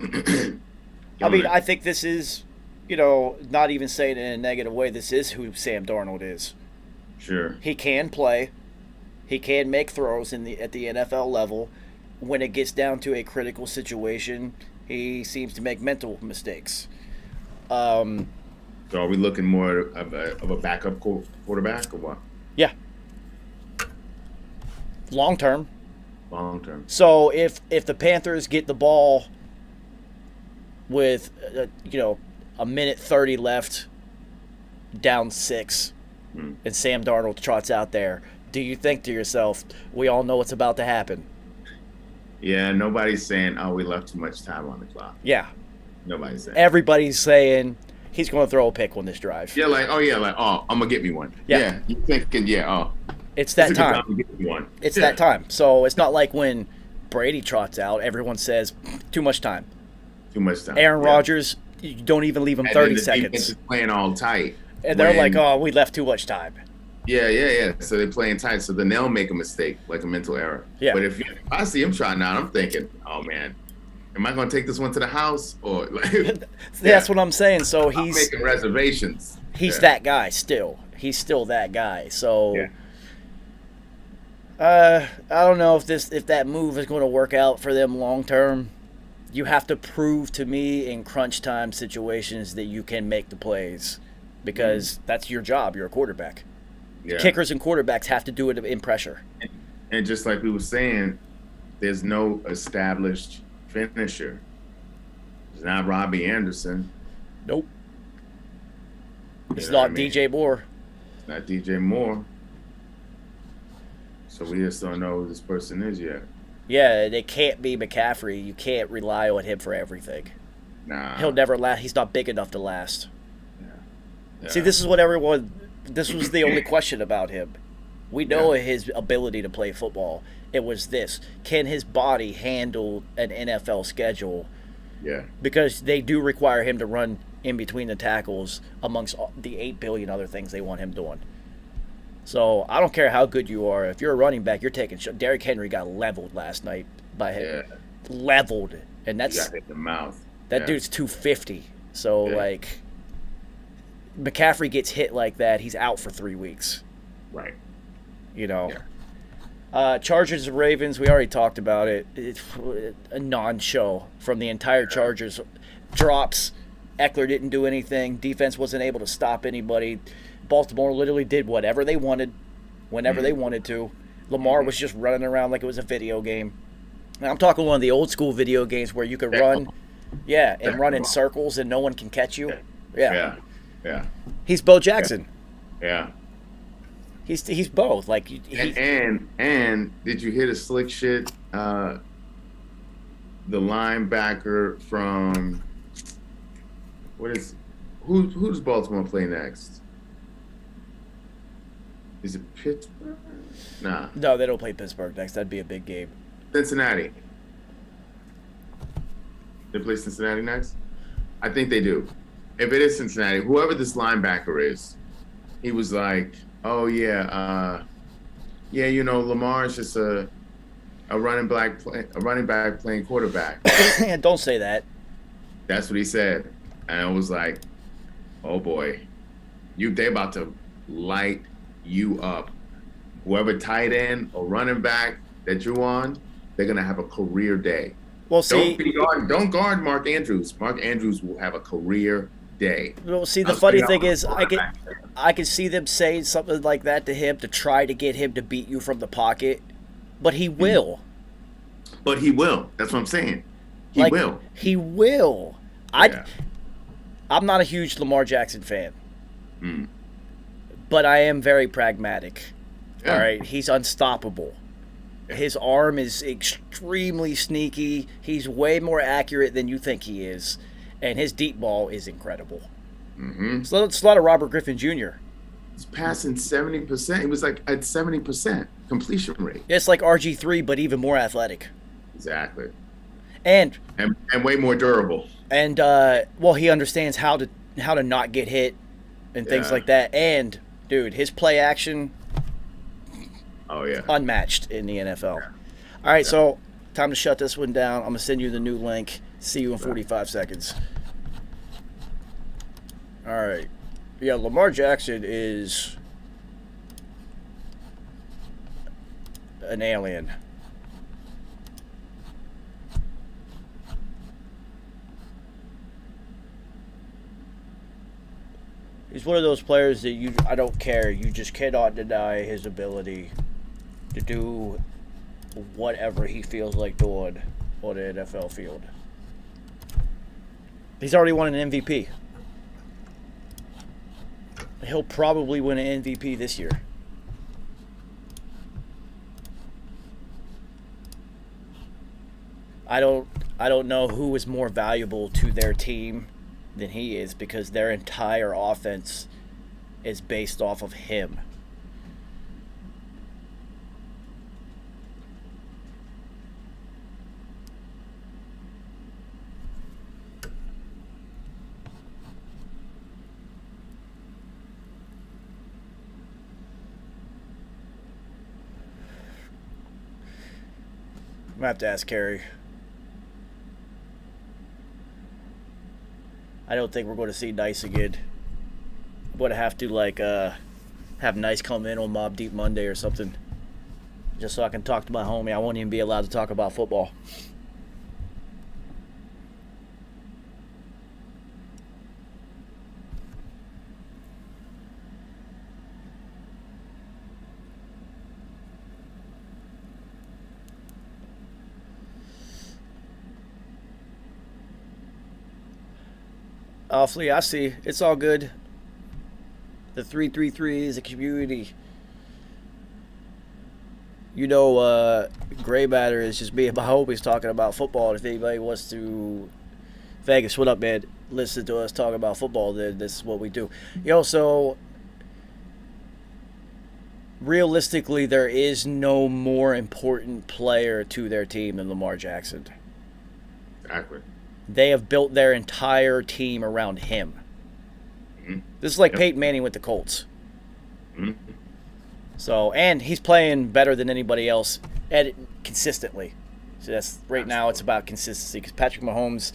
I mean, I think this is, not even saying it in a negative way, this is who Sam Darnold is. Sure. He can play. He can make throws at the NFL level. When it gets down to a critical situation, he seems to make mental mistakes. So are we looking more of a backup quarterback or what? Yeah. Long term. Long term. So if the Panthers get the ball with a minute 30 left, down 6, and Sam Darnold trots out there, do you think to yourself, we all know what's about to happen? Yeah, nobody's saying, oh, we left too much time on the clock. Yeah. Nobody's saying. Everybody's saying he's going to throw a pick on this drive. Yeah, I'm going to get me one. Yeah. You're thinking, it's that time. To get me one. It's that time. So it's not like when Brady trots out, everyone says, too much time. Too much time. Aaron Rodgers, you don't even leave him 30 seconds. Defense is playing all tight. And they're like, oh, we left too much time. Yeah. So they're playing tight. So then they'll make a mistake, like a mental error. Yeah. But if I see him trotting out, I'm thinking, oh, man, am I going to take this one to the house? Or That's what I'm saying. So I'm making reservations. He's that guy still. He's still that guy. So I don't know if that move is going to work out for them long term. You have to prove to me in crunch time situations that you can make the plays, because that's your job. You're a quarterback. Yeah. Kickers and quarterbacks have to do it in pressure. And just like we were saying, there's no established finisher. It's not Robbie Anderson. Nope. It's not DJ Moore. It's not DJ Moore. So we just don't know who this person is yet. Yeah, it can't be McCaffrey. You can't rely on him for everything. Nah. He'll never last. He's not big enough to last. Yeah. See, this is what this was the only question about him. We know his ability to play football. It was this. Can his body handle an NFL schedule? Yeah. Because they do require him to run in between the tackles amongst the 8 billion other things they want him doing. So I don't care how good you are. If you're a running back, you're taking shots. Derrick Henry got leveled last night by him. Yeah. Leveled. And that's... He got hit in the mouth. That dude's 250. So, McCaffrey gets hit like that, he's out for 3 weeks. Right. Chargers and Ravens, we already talked about it. It's a non-show from the entire Chargers. Drops. Eckler didn't do anything. Defense wasn't able to stop anybody. Baltimore literally did whatever they wanted, whenever they wanted to. Lamar was just running around like it was a video game. And I'm talking one of the old school video games where you could run, and run in circles and no one can catch you. Yeah. He's Bo Jackson. Yeah. He's both. Like and did you hear the slick shit? The linebacker from who does Baltimore play next? Is it Pittsburgh? Nah. No, they don't play Pittsburgh next. That'd be a big game. Cincinnati. They play Cincinnati next? I think they do. If it is Cincinnati, whoever this linebacker is, he was like, oh, Lamar's just a running back playing quarterback. Don't say that. That's what he said. And I was like, oh, boy. They about to light you up. whoever tight end or running back that you're on, they're gonna have a career day. Well, see, don't guard Mark Andrews. Mark Andrews will have a career day. Well, see, the funny thing is, I can see them saying something like that to him to try to get him to beat you from the pocket, but he will. But he will. That's what I'm saying. He will. He will. Yeah. I'm not a huge Lamar Jackson fan, but I am very pragmatic. Yeah. All right, he's unstoppable. His arm is extremely sneaky. He's way more accurate than you think he is. And his deep ball is incredible. So it's a lot of Robert Griffin Jr. He's passing 70%. He was like at 70% completion rate. It's like RG3, but even more athletic. Exactly. And way more durable. And he understands how to not get hit and things like that. And dude, his play action. Oh, yeah. Unmatched in the NFL. All right, so time to shut this one down. I'm going to send you the new link. See you in 45 seconds. All right. Yeah, Lamar Jackson is an alien. He's one of those players that I don't care. You just cannot deny his ability to do whatever he feels like doing on an NFL field. He's already won an MVP. He'll probably win an MVP this year. I don't know who is more valuable to their team than he is, because their entire offense is based off of him. I'm gonna have to ask Carrie. I don't think we're going to see Nice again. I'm going to have to have Nice come in on Mob Deep Monday or something, just so I can talk to my homie. I won't even be allowed to talk about football. Flea, I see. It's all good. The 333 is a community. You know, Gray Matter is just me and my homies talking about football. If anybody wants to, Vegas, what up, man? Listen to us talk about football, then this is what we do. Yo, so realistically, there is no more important player to their team than Lamar Jackson. Exactly. They have built their entire team around him. This is like Peyton Manning with the Colts. So, and he's playing better than anybody else consistently. So that's now it's about consistency, because Patrick Mahomes,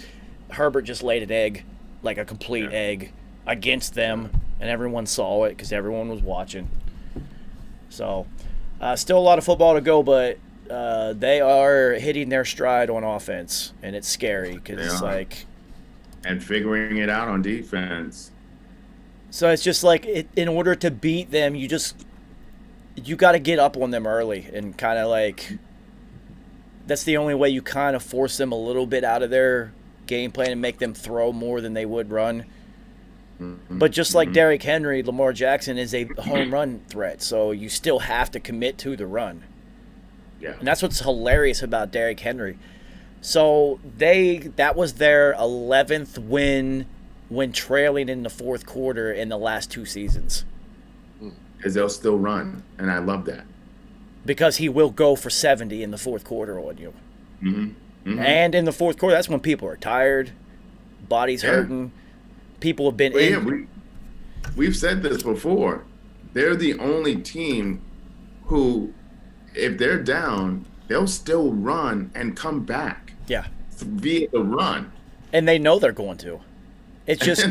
Herbert just laid an egg, like a complete egg, against them, and everyone saw it because everyone was watching. So, still a lot of football to go, but they are hitting their stride on offense, and it's scary because it's like, and figuring it out on defense. So it's just like, in order to beat them, you got to get up on them early, and kind of like, that's the only way you kind of force them a little bit out of their game plan and make them throw more than they would run. But just like Derrick Henry, Lamar Jackson is a home run threat, so you still have to commit to the run. Yeah. And that's what's hilarious about Derrick Henry. So that was their 11th win when trailing in the fourth quarter in the last 2 seasons. Because they'll still run, and I love that. Because he will go for 70 in the fourth quarter on you. And in the fourth quarter, that's when people are tired, bodies hurting, people have been we've said this before. They're the only team who, if they're down, they'll still run and come back. Yeah. Via the run. And they know they're going to. It's just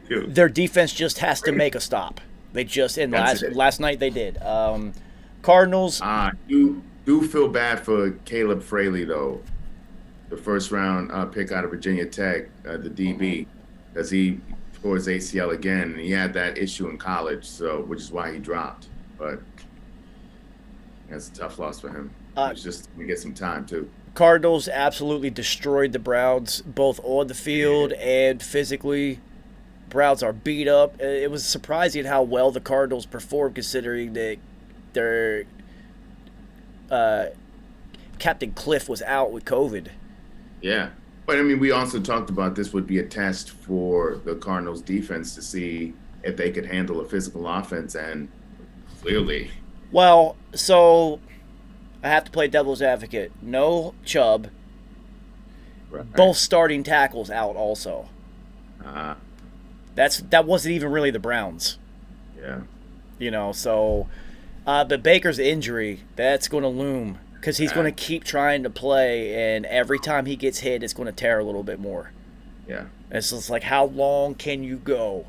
their defense just has to make a stop. They just, and last night they did. Cardinals. You do feel bad for Caleb Fraley, though, the first-round pick out of Virginia Tech, the DB, because he tore his ACL again, and he had that issue in college, which is why he dropped. But that's a tough loss for him. He's just going to get some time, too. Cardinals absolutely destroyed the Browns, both on the field and physically. Browns are beat up. It was surprising how well the Cardinals performed, considering that their Captain Cliff was out with COVID. Yeah. But, I mean, we also talked about this would be a test for the Cardinals defense to see if they could handle a physical offense, and clearly. Well, so I have to play devil's advocate. No Chubb. Right. Both starting tackles out also. That wasn't even really the Browns. Yeah. So but Baker's injury, that's going to loom because he's going to keep trying to play, and every time he gets hit, it's going to tear a little bit more. Yeah. It's just like, how long can you go?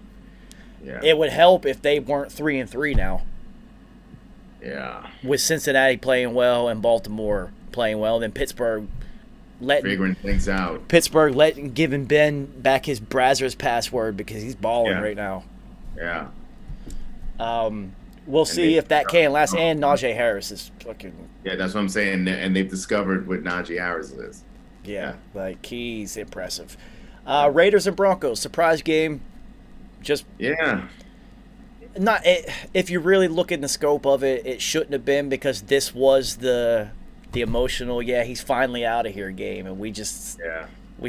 Yeah. It would help if they weren't 3-3 now. Yeah. With Cincinnati playing well and Baltimore playing well, then Pittsburgh figuring things out. Giving Ben back his Brazzers password because he's balling right now. Yeah. We'll see if that can last. And Najee Harris is fucking. Yeah, that's what I'm saying. And they've discovered what Najee Harris is. Yeah, like he's impressive. Raiders and Broncos, surprise game. Just if you really look in the scope of it, it shouldn't have been, because this was the emotional, he's finally out of here game, and we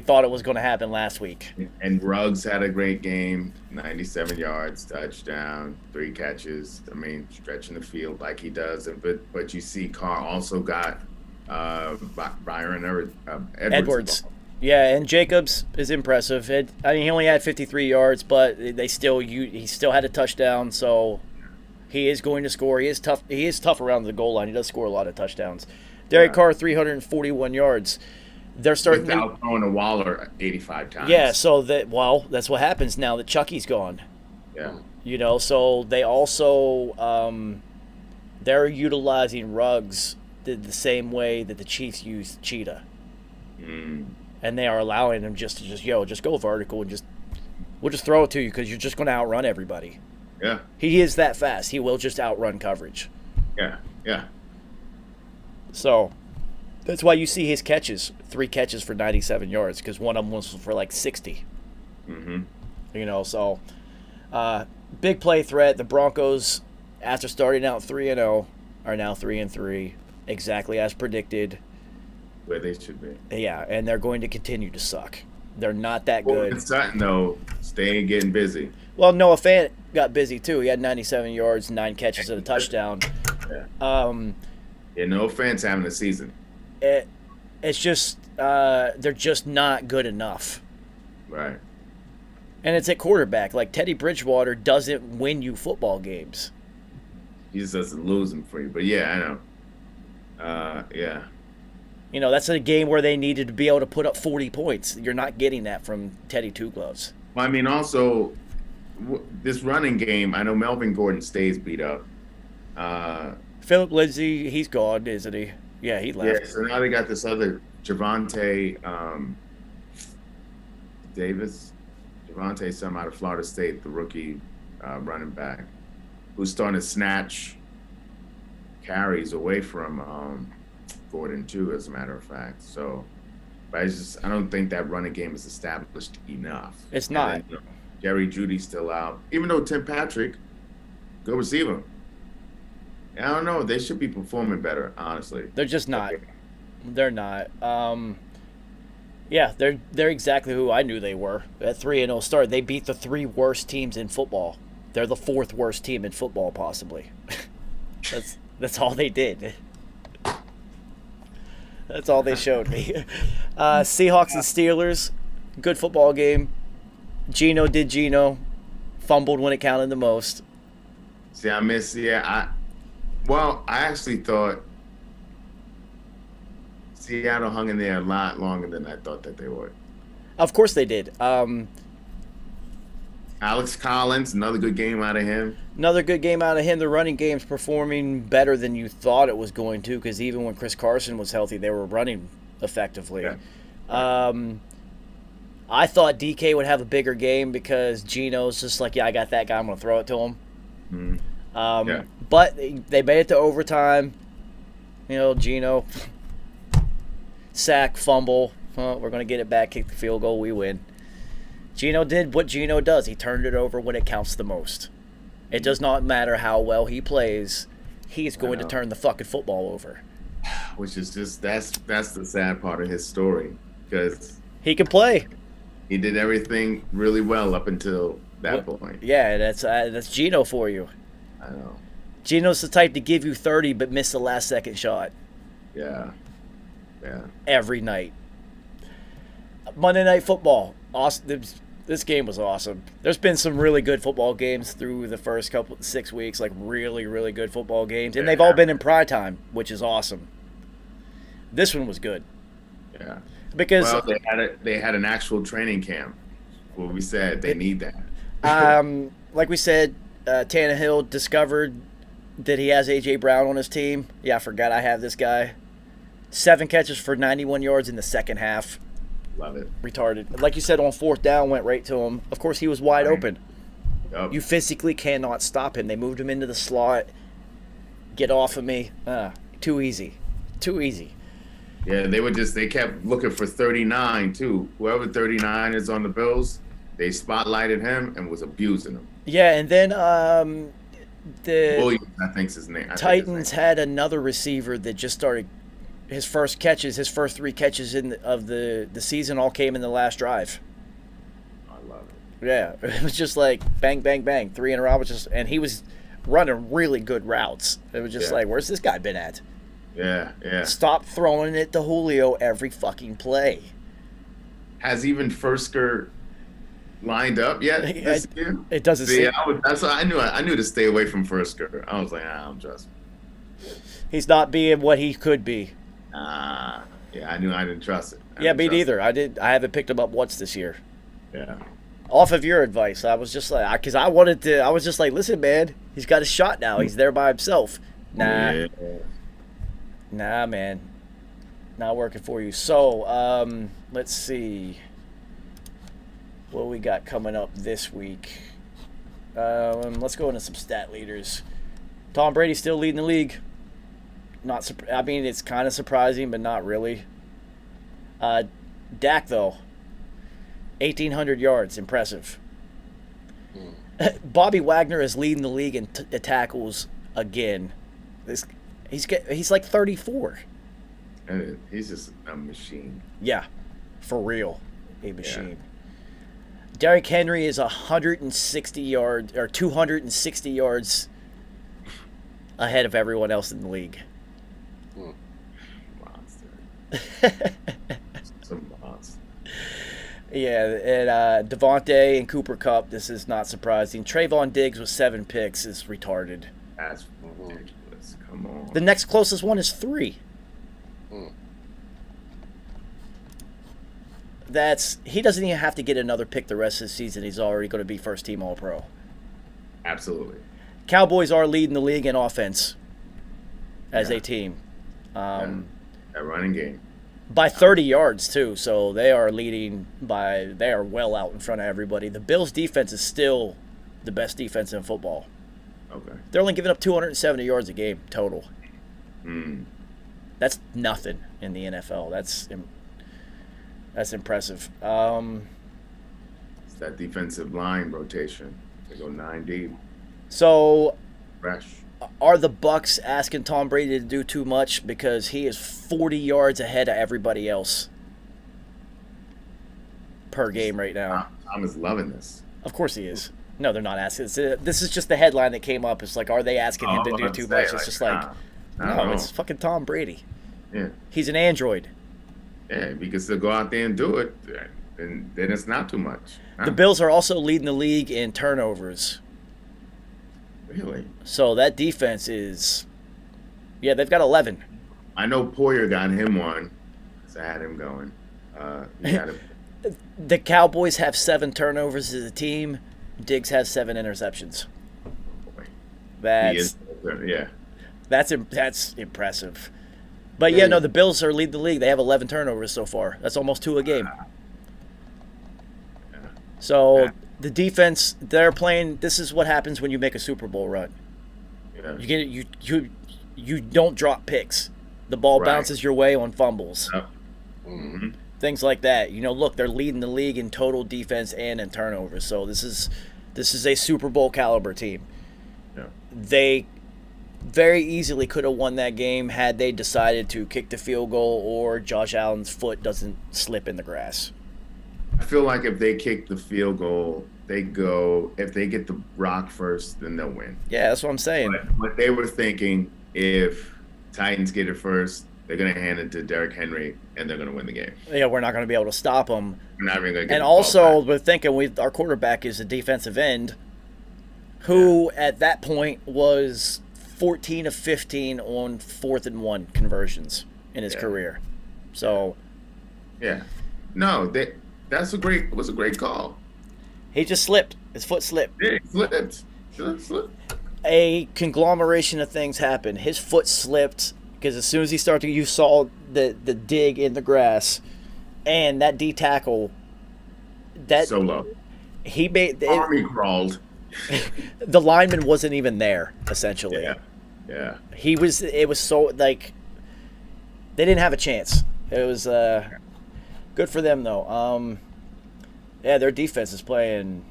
thought it was going to happen last week. And Ruggs had a great game, 97 yards, touchdown, 3 catches. I mean, stretching the field like he does. But you see Carr also got Byron Edwards. Yeah, and Jacobs is impressive. He only had 53 yards, but he still had a touchdown, so he is going to score. He is tough around the goal line. He does score a lot of touchdowns. Derek Carr, 341 yards. They're starting without throwing a Waller 85 times. Yeah, so that's what happens now that Chucky's gone. Yeah. So they also they're utilizing Ruggs the same way that the Chiefs used Cheetah. And they are allowing him just go vertical and we'll just throw it to you because you're just going to outrun everybody. Yeah. He is that fast. He will just outrun coverage. Yeah. Yeah. So that's why you see his catches, 3 catches for 97 yards, because one of them was for like 60. So big play threat. The Broncos, after starting out 3-0, are now 3-3, exactly as predicted. Where they should be. Yeah, and they're going to continue to suck. They're not that good. Sutton, though, staying getting busy. Well, Noah Fant got busy, too. He had 97 yards, 9 catches, and a touchdown. Yeah. No Fant's having a season. It's just they're just not good enough. Right. And it's at quarterback. Like, Teddy Bridgewater doesn't win you football games. He just doesn't lose them for you. But, yeah, I know. Yeah. That's a game where they needed to be able to put up 40 points. You're not getting that from Teddy Two Gloves. Well, I mean, also, this running game, I know Melvin Gordon stays beat up. Philip Lindsay, he's gone, isn't he? Yeah, he left. Yeah, so now they got this other Javonte Davis. Javonte, some out of Florida State, the rookie running back, who's starting to snatch carries away from Gordon too, as a matter of fact. So, but I don't think that running game is established enough. It's not. And then, Jerry Jeudy's still out, even though Tim Patrick, good receiver. I don't know. They should be performing better, honestly. They're just not. They're not. They're exactly who I knew they were. At 3-0 start, they beat the 3 worst teams in football. They're the 4th worst team in football, possibly. That's all they did. That's all they showed me. Seahawks and Steelers, good football game. Geno did Geno, fumbled when it counted the most. See, I actually thought Seattle hung in there a lot longer than I thought that they would. Of course they did. I Alex Collins, another good game out of him. Another good game out of him. The running game's performing better than you thought it was going to, because even when Chris Carson was healthy, they were running effectively. Yeah. I thought DK would have a bigger game because Geno's just like, yeah, I got that guy. I'm going to throw it to him. Yeah. But they made it to overtime. You know, Geno, sack, fumble. We're going to get it back, kick the field goal, we win. Geno did what Geno does. He turned it over when it counts the most. It does not matter how well he plays. He's going to turn the fucking football over. Which is just that's the sad part of his story, because he can play. He did everything really well up until that point. Yeah, that's Geno for you. I know. Geno's the type to give you 30 but miss the last second shot. Yeah. Every night. Monday Night Football. Awesome. This game was awesome. There's been some really good football games through the first 6 weeks, like really, really good football games, and they've all been in prime time, which is awesome. This one was good. Yeah. Because they had an actual training camp. What we said, they need that. Like we said, Tannehill discovered that he has A.J. Brown on his team. Yeah, I forgot I have this guy. 7 catches for 91 yards in the second half. Love it. Retarded. Like you said, on fourth down, went right to him. Of course, he was wide open. Yep. You physically cannot stop him. They moved him into the slot. Get off of me. Too easy. Too easy. Yeah, they kept looking for 39 too. Whoever 39 is on the Bills, they spotlighted him and was abusing him. Yeah, and then the Williams, I think's his name. Titans had another receiver that just started his first 3 catches of the season all came in the last drive. I love it. Yeah, it was just like bang, bang, bang, 3 in a row. And he was running really good routes. It was just like, where's this guy been at? Yeah. Stop throwing it to Julio every fucking play. Has even Fursker lined up yet this year? It doesn't seem. That's why I knew to stay away from Fursker. I was like, I don't trust him. He's not being what he could be. Yeah, I didn't trust it. Me neither. I haven't picked him up once this year. Yeah. Off of your advice, I was just like, because I was just like, listen, man, he's got a shot now. He's there by himself. Nah, man, not working for you. So, let's see what we got coming up this week. Let's go into some stat leaders. Tom Brady's still leading the league. It's kind of surprising, but not really. Dak, though, 1,800 yards, impressive. Bobby Wagner is leading the league in tackles again. He's like 34. He's just a machine. Yeah, for real, a machine. Yeah. Derrick Henry is 260 yards ahead of everyone else in the league. Monster. Some monster. Yeah, and Davonte and Cooper Kupp, this is not surprising. Trayvon Diggs with 7 picks is retarded. That's ridiculous. Come on. The next closest one is 3. He doesn't even have to get another pick the rest of the season. He's already going to be first team All-Pro. Absolutely. Cowboys are leading the league in offense as a team. That running game. By 30 yards, too. So they are they are well out in front of everybody. The Bills' defense is still the best defense in football. Okay. They're only giving up 270 yards a game total. That's nothing in the NFL. That's impressive. It's that defensive line rotation. They go 9 deep. So, fresh. Are the Bucs asking Tom Brady to do too much because he is 40 yards ahead of everybody else per game right now? Tom is loving this. Of course he is. No, they're not asking. This is just the headline that came up. It's like, are they asking him to do too much? It's just like, no, it's fucking Tom Brady. Yeah. He's an android. Yeah, if he can still go out there and do it, then it's not too much. The Bills are also leading the league in turnovers. Really? So that defense is, they've got 11. I know Poyer got him one, so I had him going. The Cowboys have 7 turnovers as a team. Diggs has 7 interceptions. Boy. That's Yeah. that's impressive. But yeah, no, the Bills are lead the league. They have 11 turnovers so far. That's almost 2 a game. So the defense, they're playing. This is what happens when you make a Super Bowl run. Yeah. You don't drop picks. The ball bounces your way on fumbles. Yep. Mm-hmm. Things like that. Look, they're leading the league in total defense and in turnovers. So this is a Super Bowl caliber team. Yeah. They very easily could have won that game had they decided to kick the field goal or Josh Allen's foot doesn't slip in the grass. I feel like if they kick the field goal, they go. If they get the rock first, then they'll win. Yeah, that's what I'm saying. But they were thinking if Titans get it first, they're going to hand it to Derrick Henry, and they're going to win the game. Yeah, we're not going to be able to stop them. We're not even going to get And the ball also, back. we're thinking our quarterback is a defensive end who, at that point, was 14 of 15 on 4th and 1 conversions in his career. So, yeah, no, it was a great call. he just slipped. His foot slipped. Yeah, he slipped. A conglomeration of things happened. His foot slipped because as soon as he started, you saw the dig in the grass, and that D tackle. That So low. He made Army crawled. the lineman wasn't even there. Essentially, Yeah. he was. It was so like they didn't have a chance. It was good for them though. Yeah, their defense is playing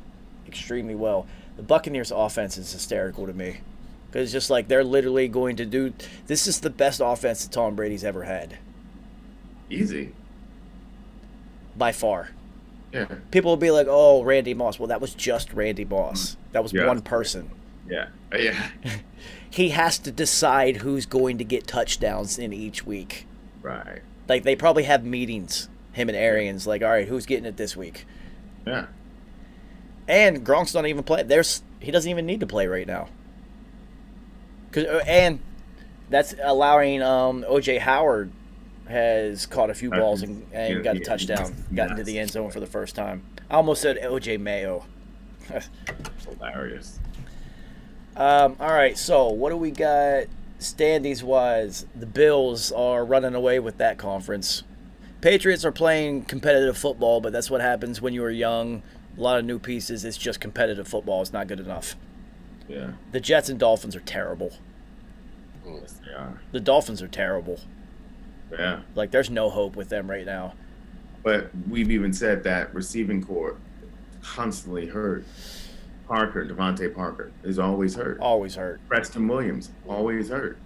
extremely well. The Buccaneers' offense is hysterical to me because it's just like they're literally going to do. This is the best offense that Tom Brady's ever had Easy. by far. Yeah. People will be like, "Oh, Randy Moss." Well, that was just Randy Moss. That was one person. Yeah. Yeah. He has to decide who's going to get touchdowns in each week. Right. Like they probably have meetings, him and Arians. Like, all right, who's getting it this week? Yeah. And Gronk's not even playing. He doesn't even need to play right now. And that's allowing O.J. Howard has caught a few balls and got a touchdown. Got into the end zone for the first time. I almost said O.J. Mayo. Hilarious. All right, so what do we got standings-wise? The Bills are running away with that conference. Patriots are playing competitive football, but that's what happens when you are young. A lot of new pieces. It's just competitive football. It's not good enough. Yeah. The Jets and Dolphins are terrible. Yes, they are. The Dolphins are terrible. Yeah. Like, there's no hope with them right now. But we've even said that receiving core constantly hurt. Davonte Parker is always hurt. Always hurt. Preston Williams, always hurt.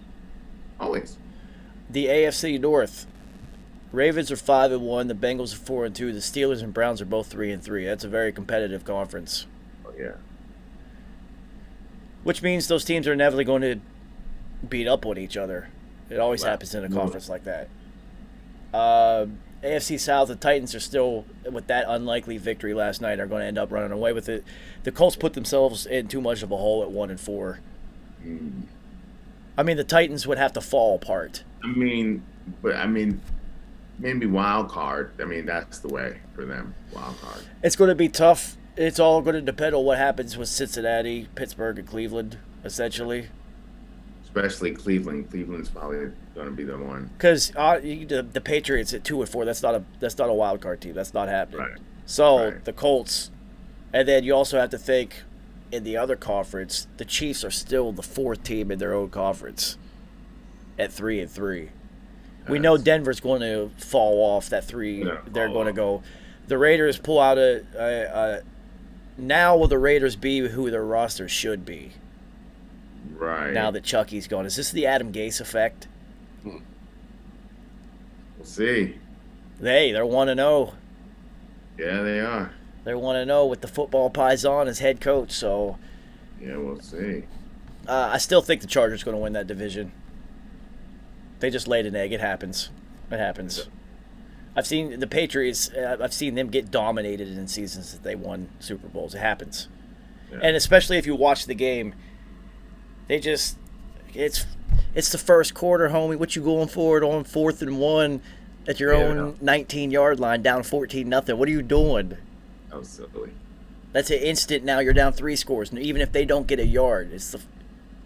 Always. The AFC North. Ravens are 5-1. The Bengals are 4-2. The Steelers and Browns are both 3-3. That's a very competitive conference. Oh, yeah. Which means those teams are inevitably going to beat up on each other. It always happens in a conference like that. AFC South, the Titans are still, with that unlikely victory last night, are going to end up running away with it. The Colts put themselves in too much of a hole at 1-4. I mean, the Titans would have to fall apart. Maybe wild card. I mean, that's the way for them. Wild card. It's going to be tough. It's all going to depend on what happens with Cincinnati, Pittsburgh, and Cleveland, essentially. Especially Cleveland. Cleveland's probably going to be the one. Because the Patriots at 2-4, that's not a wild card team. That's not happening. Right. So the Colts, and then you also have to think in the other conference, the Chiefs are still the 4th team in their own conference at 3-3. We know Denver's going to fall off that 3. They're going to go. The Raiders pull out now will the Raiders be who their roster should be? Right. Now that Chucky's gone. Is this the Adam Gase effect? We'll see. They're 1-0. Yeah, they are. They're 1-0 with the football Paisan as head coach. So yeah, we'll see. I still think the Chargers are going to win that division. They just laid an egg. It happens. It happens. I've seen the Patriots. I've seen them get dominated in seasons that they won Super Bowls. It happens, and especially if you watch the game, they just it's the first quarter, homie. What you going for it on 4th and 1 at your own 19-yard line, down 14-0? What are you doing? That was silly. That's an instant. Now you're down 3 scores. And even if they don't get a yard,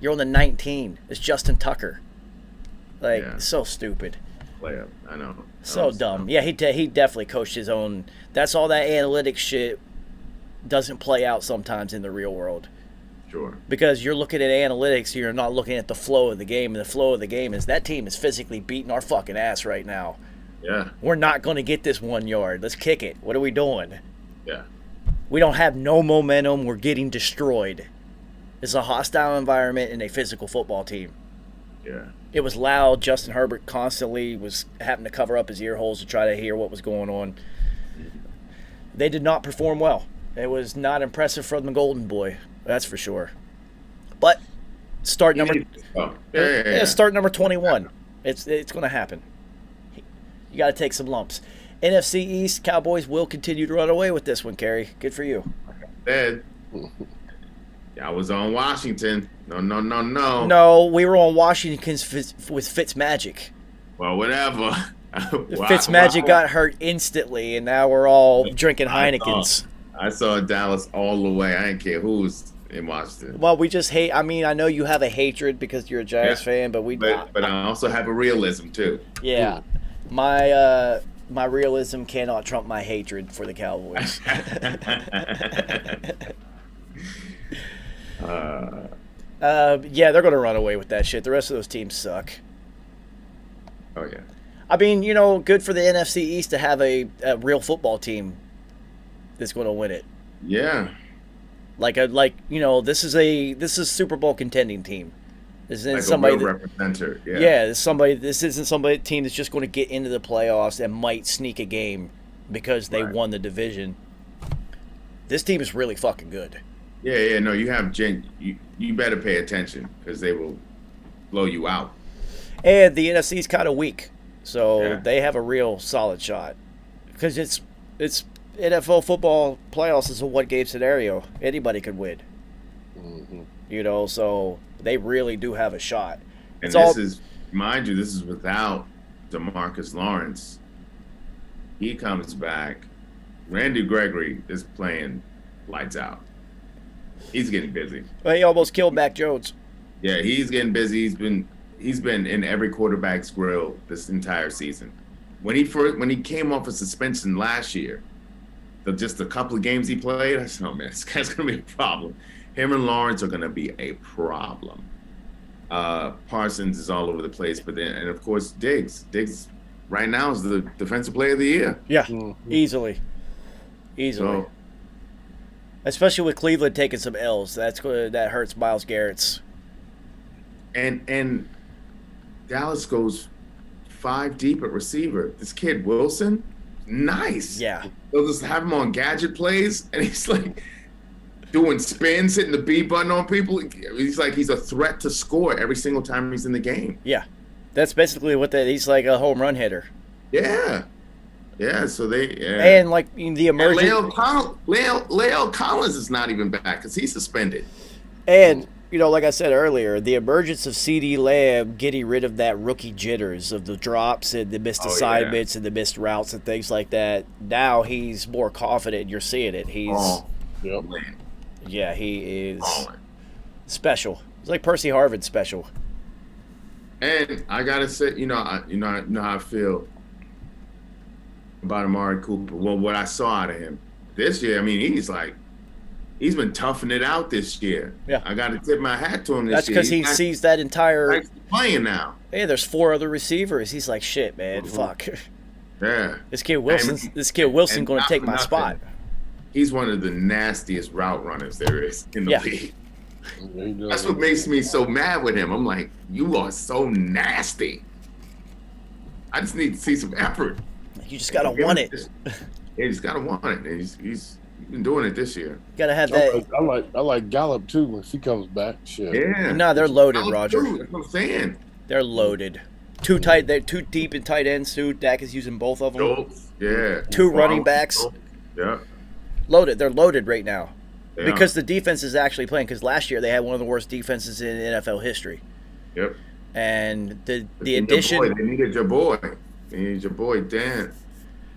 you're on the 19. It's Justin Tucker. So stupid. Player, I know. So dumb. Yeah, he definitely coached his own. That's all that analytics shit doesn't play out sometimes in the real world. Sure. Because you're looking at analytics, you're not looking at the flow of the game. And the flow of the game is that team is physically beating our fucking ass right now. Yeah. We're not going to get this 1 yard. Let's kick it. What are we doing? Yeah. We don't have no momentum. We're getting destroyed. It's a hostile environment and a physical football team. Yeah. It was loud. Justin Herbert constantly was having to cover up his ear holes to try to hear what was going on. They did not perform well. It was not impressive from the Golden Boy. That's for sure. But start number start number 21. It's going to happen. You got to take some lumps. NFC East, Cowboys will continue to run away with this one, Kerry. Good for you. Bad. I was on Washington. No. No, we were on Washington's with Fitzmagic. Well, whatever. Fitzmagic got hurt instantly, and now we're all drinking Heinekens. I saw Dallas all the way. I didn't care who's in Washington. Well, we just hate. I mean, I know you have a hatred because you're a Jags fan, but But I also have a realism too. Yeah, my realism cannot trump my hatred for the Cowboys. Yeah, they're going to run away with that shit. The rest of those teams suck. Oh, yeah. I mean, good for the NFC East to have a real football team that's going to win it. Yeah. This is a Super Bowl contending team. This isn't like somebody a real representative. Yeah. Yeah, this isn't somebody team that's just going to get into the playoffs and might sneak a game because they won the division. This team is really fucking good. Yeah. No, you have you better pay attention because they will blow you out. And the NFC is kind of weak, so they have a real solid shot because it's NFL football playoffs is a one-game scenario. Anybody could win. Mm-hmm. So they really do have a shot. And this is without DeMarcus Lawrence. He comes back. Randy Gregory is playing lights out. He's getting busy. Well, he almost killed Mac Jones. Yeah, he's getting busy. He's been in every quarterback's grill this entire season. When he came off a suspension last year, just a couple of games he played, I said, oh man, this guy's gonna be a problem. Him and Lawrence are gonna be a problem. Parsons is all over the place, and of course Diggs right now is the defensive player of the year. Yeah, easily. So, especially with Cleveland taking some L's, that hurts Myles Garrett's. And Dallas goes 5 deep at receiver. This kid Wilson, nice. Yeah. They'll just have him on gadget plays, and he's like doing spins, hitting the B button on people. He's like he's a threat to score every single time he's in the game. Yeah, that's basically he's like a home run hitter. Yeah. Yeah, so and like the emergence. Leo Collins is not even back because he's suspended. And like I said earlier, the emergence of CeeDee Lamb getting rid of that rookie jitters of the drops and the missed assignments and the missed routes and things like that. Now he's more confident. You're seeing it. He's he is special. It's like Percy Harvin special. And I gotta say, I know how I feel about Amari Cooper. Well, what I saw out of him this year, I mean, he's been toughing it out this year. Yeah, I got to tip my hat to him this year. That's because he sees that entire. He's playing now. Hey, there's 4 other receivers. He's like, shit, man, fuck. Yeah. This kid Wilson going to take my spot. He's one of the nastiest route runners there is in the league. That's what makes me so mad with him. I'm like, you are so nasty. I just need to see some effort. You just gotta want it. Yeah, you just gotta want it. And he's been doing it this year. Gotta have that. I like Gallup too if he comes back. Shit. Yeah. No, they're loaded, Roger. That's what I'm saying. They're loaded. They're too deep in tight ends too. Dak is using both of them. Yeah. 2 running backs. Yeah. Loaded. They're loaded right now. Because the defense is actually playing. Because last year they had one of the worst defenses in NFL history. Yep. And the addition. They needed your boy. They needed your boy Dan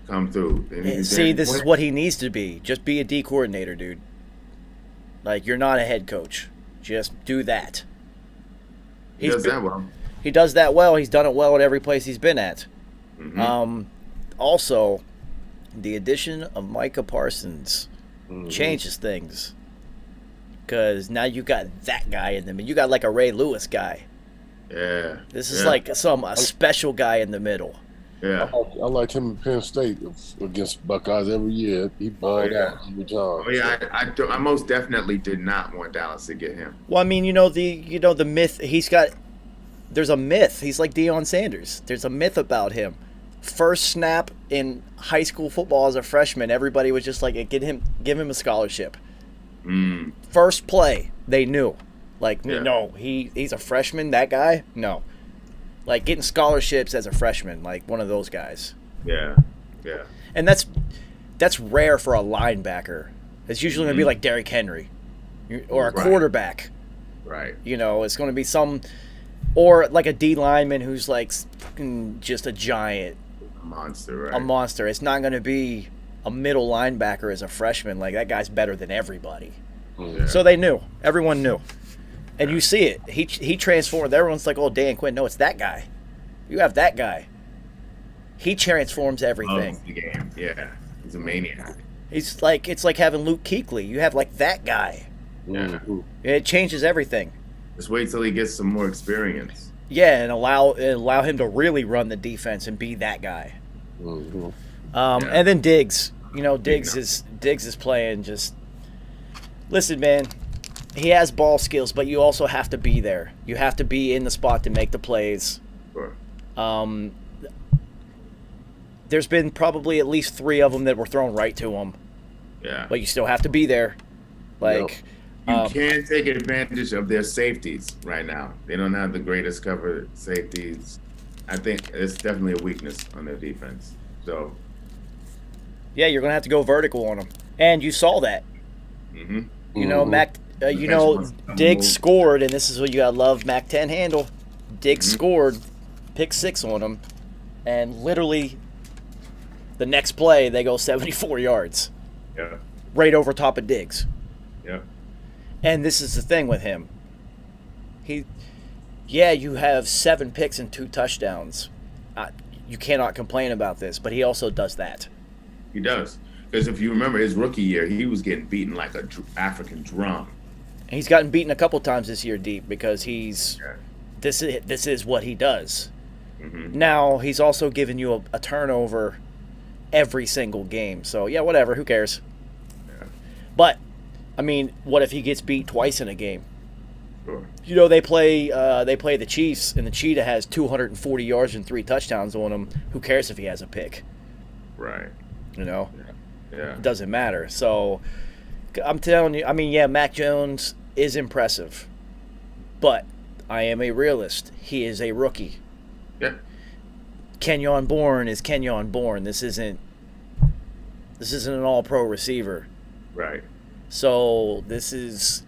come through. See, this is what he needs to be. Just be a D coordinator, dude. Like, you're not a head coach. Just do that. He does that well. He does that well. He's done it well at every place he's been at. Mm-hmm. Also, the addition of Micah Parsons changes things. Because now you got that guy in them. And you got like a Ray Lewis guy. Yeah. This is like a special guy in the middle. Yeah. I liked him in Penn State against Buckeyes every year. He balled out every time. Oh yeah, I most definitely did not want Dallas to get him. Well, I mean, the myth. There's a myth. He's like Deion Sanders. There's a myth about him. First snap in high school football as a freshman, everybody was just like, give him a scholarship. First play, they knew. Like, no, he's a freshman, that guy? No. Like, getting scholarships as a freshman, like one of those guys. Yeah, yeah. And that's rare for a linebacker. It's usually going to be like Derrick Henry or a quarterback. Right. It's going to be or like a D lineman who's like just a giant. A monster, right? A monster. It's not going to be a middle linebacker as a freshman. Like, that guy's better than everybody. Yeah. So they knew. Everyone knew. And you see it. He transformed. Everyone's like, oh, Dan Quinn. No, it's that guy. You have that guy. He transforms everything. Loves the game. Yeah. He's a maniac. It's like having Luke Kuechly. You have like that guy. Yeah. It changes everything. Just wait till he gets some more experience. Yeah, and allow him to really run the defense and be that guy. And then Diggs. Diggs is playing just. Listen, man. He has ball skills, but you also have to be there. You have to be in the spot to make the plays. Sure. There's been probably at least 3 of them that were thrown right to him. Yeah. But you still have to be there. Like, you can't take advantage of their safeties right now. They don't have the greatest cover safeties. I think it's definitely a weakness on their defense. So. Yeah, you're gonna have to go vertical on them, and you saw that. Mac. Diggs scored, and this is what you gotta love. Mac 10 handle. Diggs scored, pick 6 on him, and literally the next play they go 74 yards. Yeah. Right over top of Diggs. Yeah. And this is the thing with him. You have 7 picks and 2 touchdowns. You cannot complain about this, but he also does that. He does. Because if you remember his rookie year, he was getting beaten like a African drum. He's gotten beaten a couple times this year deep because this is what he does. Now, he's also given you a turnover every single game. So, yeah, whatever. Who cares? Yeah. But, I mean, what if he gets beat twice in a game? Sure. They play the Chiefs, and the Cheetah has 240 yards and 3 touchdowns on him. Who cares if he has a pick? Right. Yeah. Yeah. It doesn't matter. So, I'm telling you, I mean, yeah, Mac Jones is impressive. But I am a realist. He is a rookie. Yeah. Kenyon Bourne is Kenyon Bourne. This isn't an all-pro receiver. Right. So this is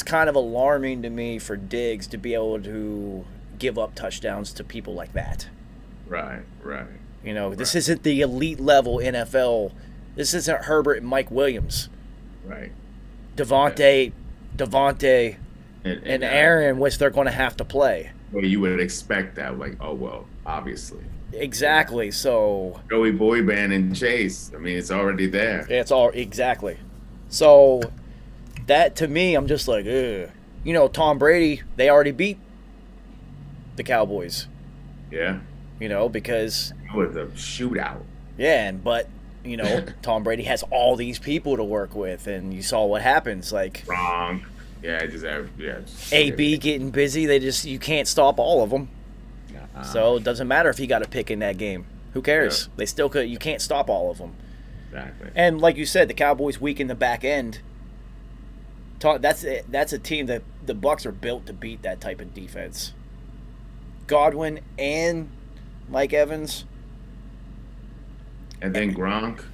kind of alarming to me for Diggs to be able to give up touchdowns to people like that. Right. This isn't the elite level NFL. This isn't Herbert and Mike Williams. Right. Davonte, and Aaron, which they're going to have to play. Well, you would expect that, like, oh well, obviously. Exactly. So Joey Boyband and Chase. I mean, it's already there. It's all exactly. So that to me, I'm just like, ugh. Tom Brady, they already beat the Cowboys. Yeah. Because it was a shootout. Yeah, but Tom Brady has all these people to work with, and you saw what happens. Like wrong. Yeah, AB getting busy. You can't stop all of them. So it doesn't matter if he got a pick in that game. Who cares? Yeah. They still could. You can't stop all of them. Exactly. And like you said, the Cowboys weak in the back end. That's a team that the Bucs are built to beat that type of defense. Godwin and Mike Evans. And then Gronk.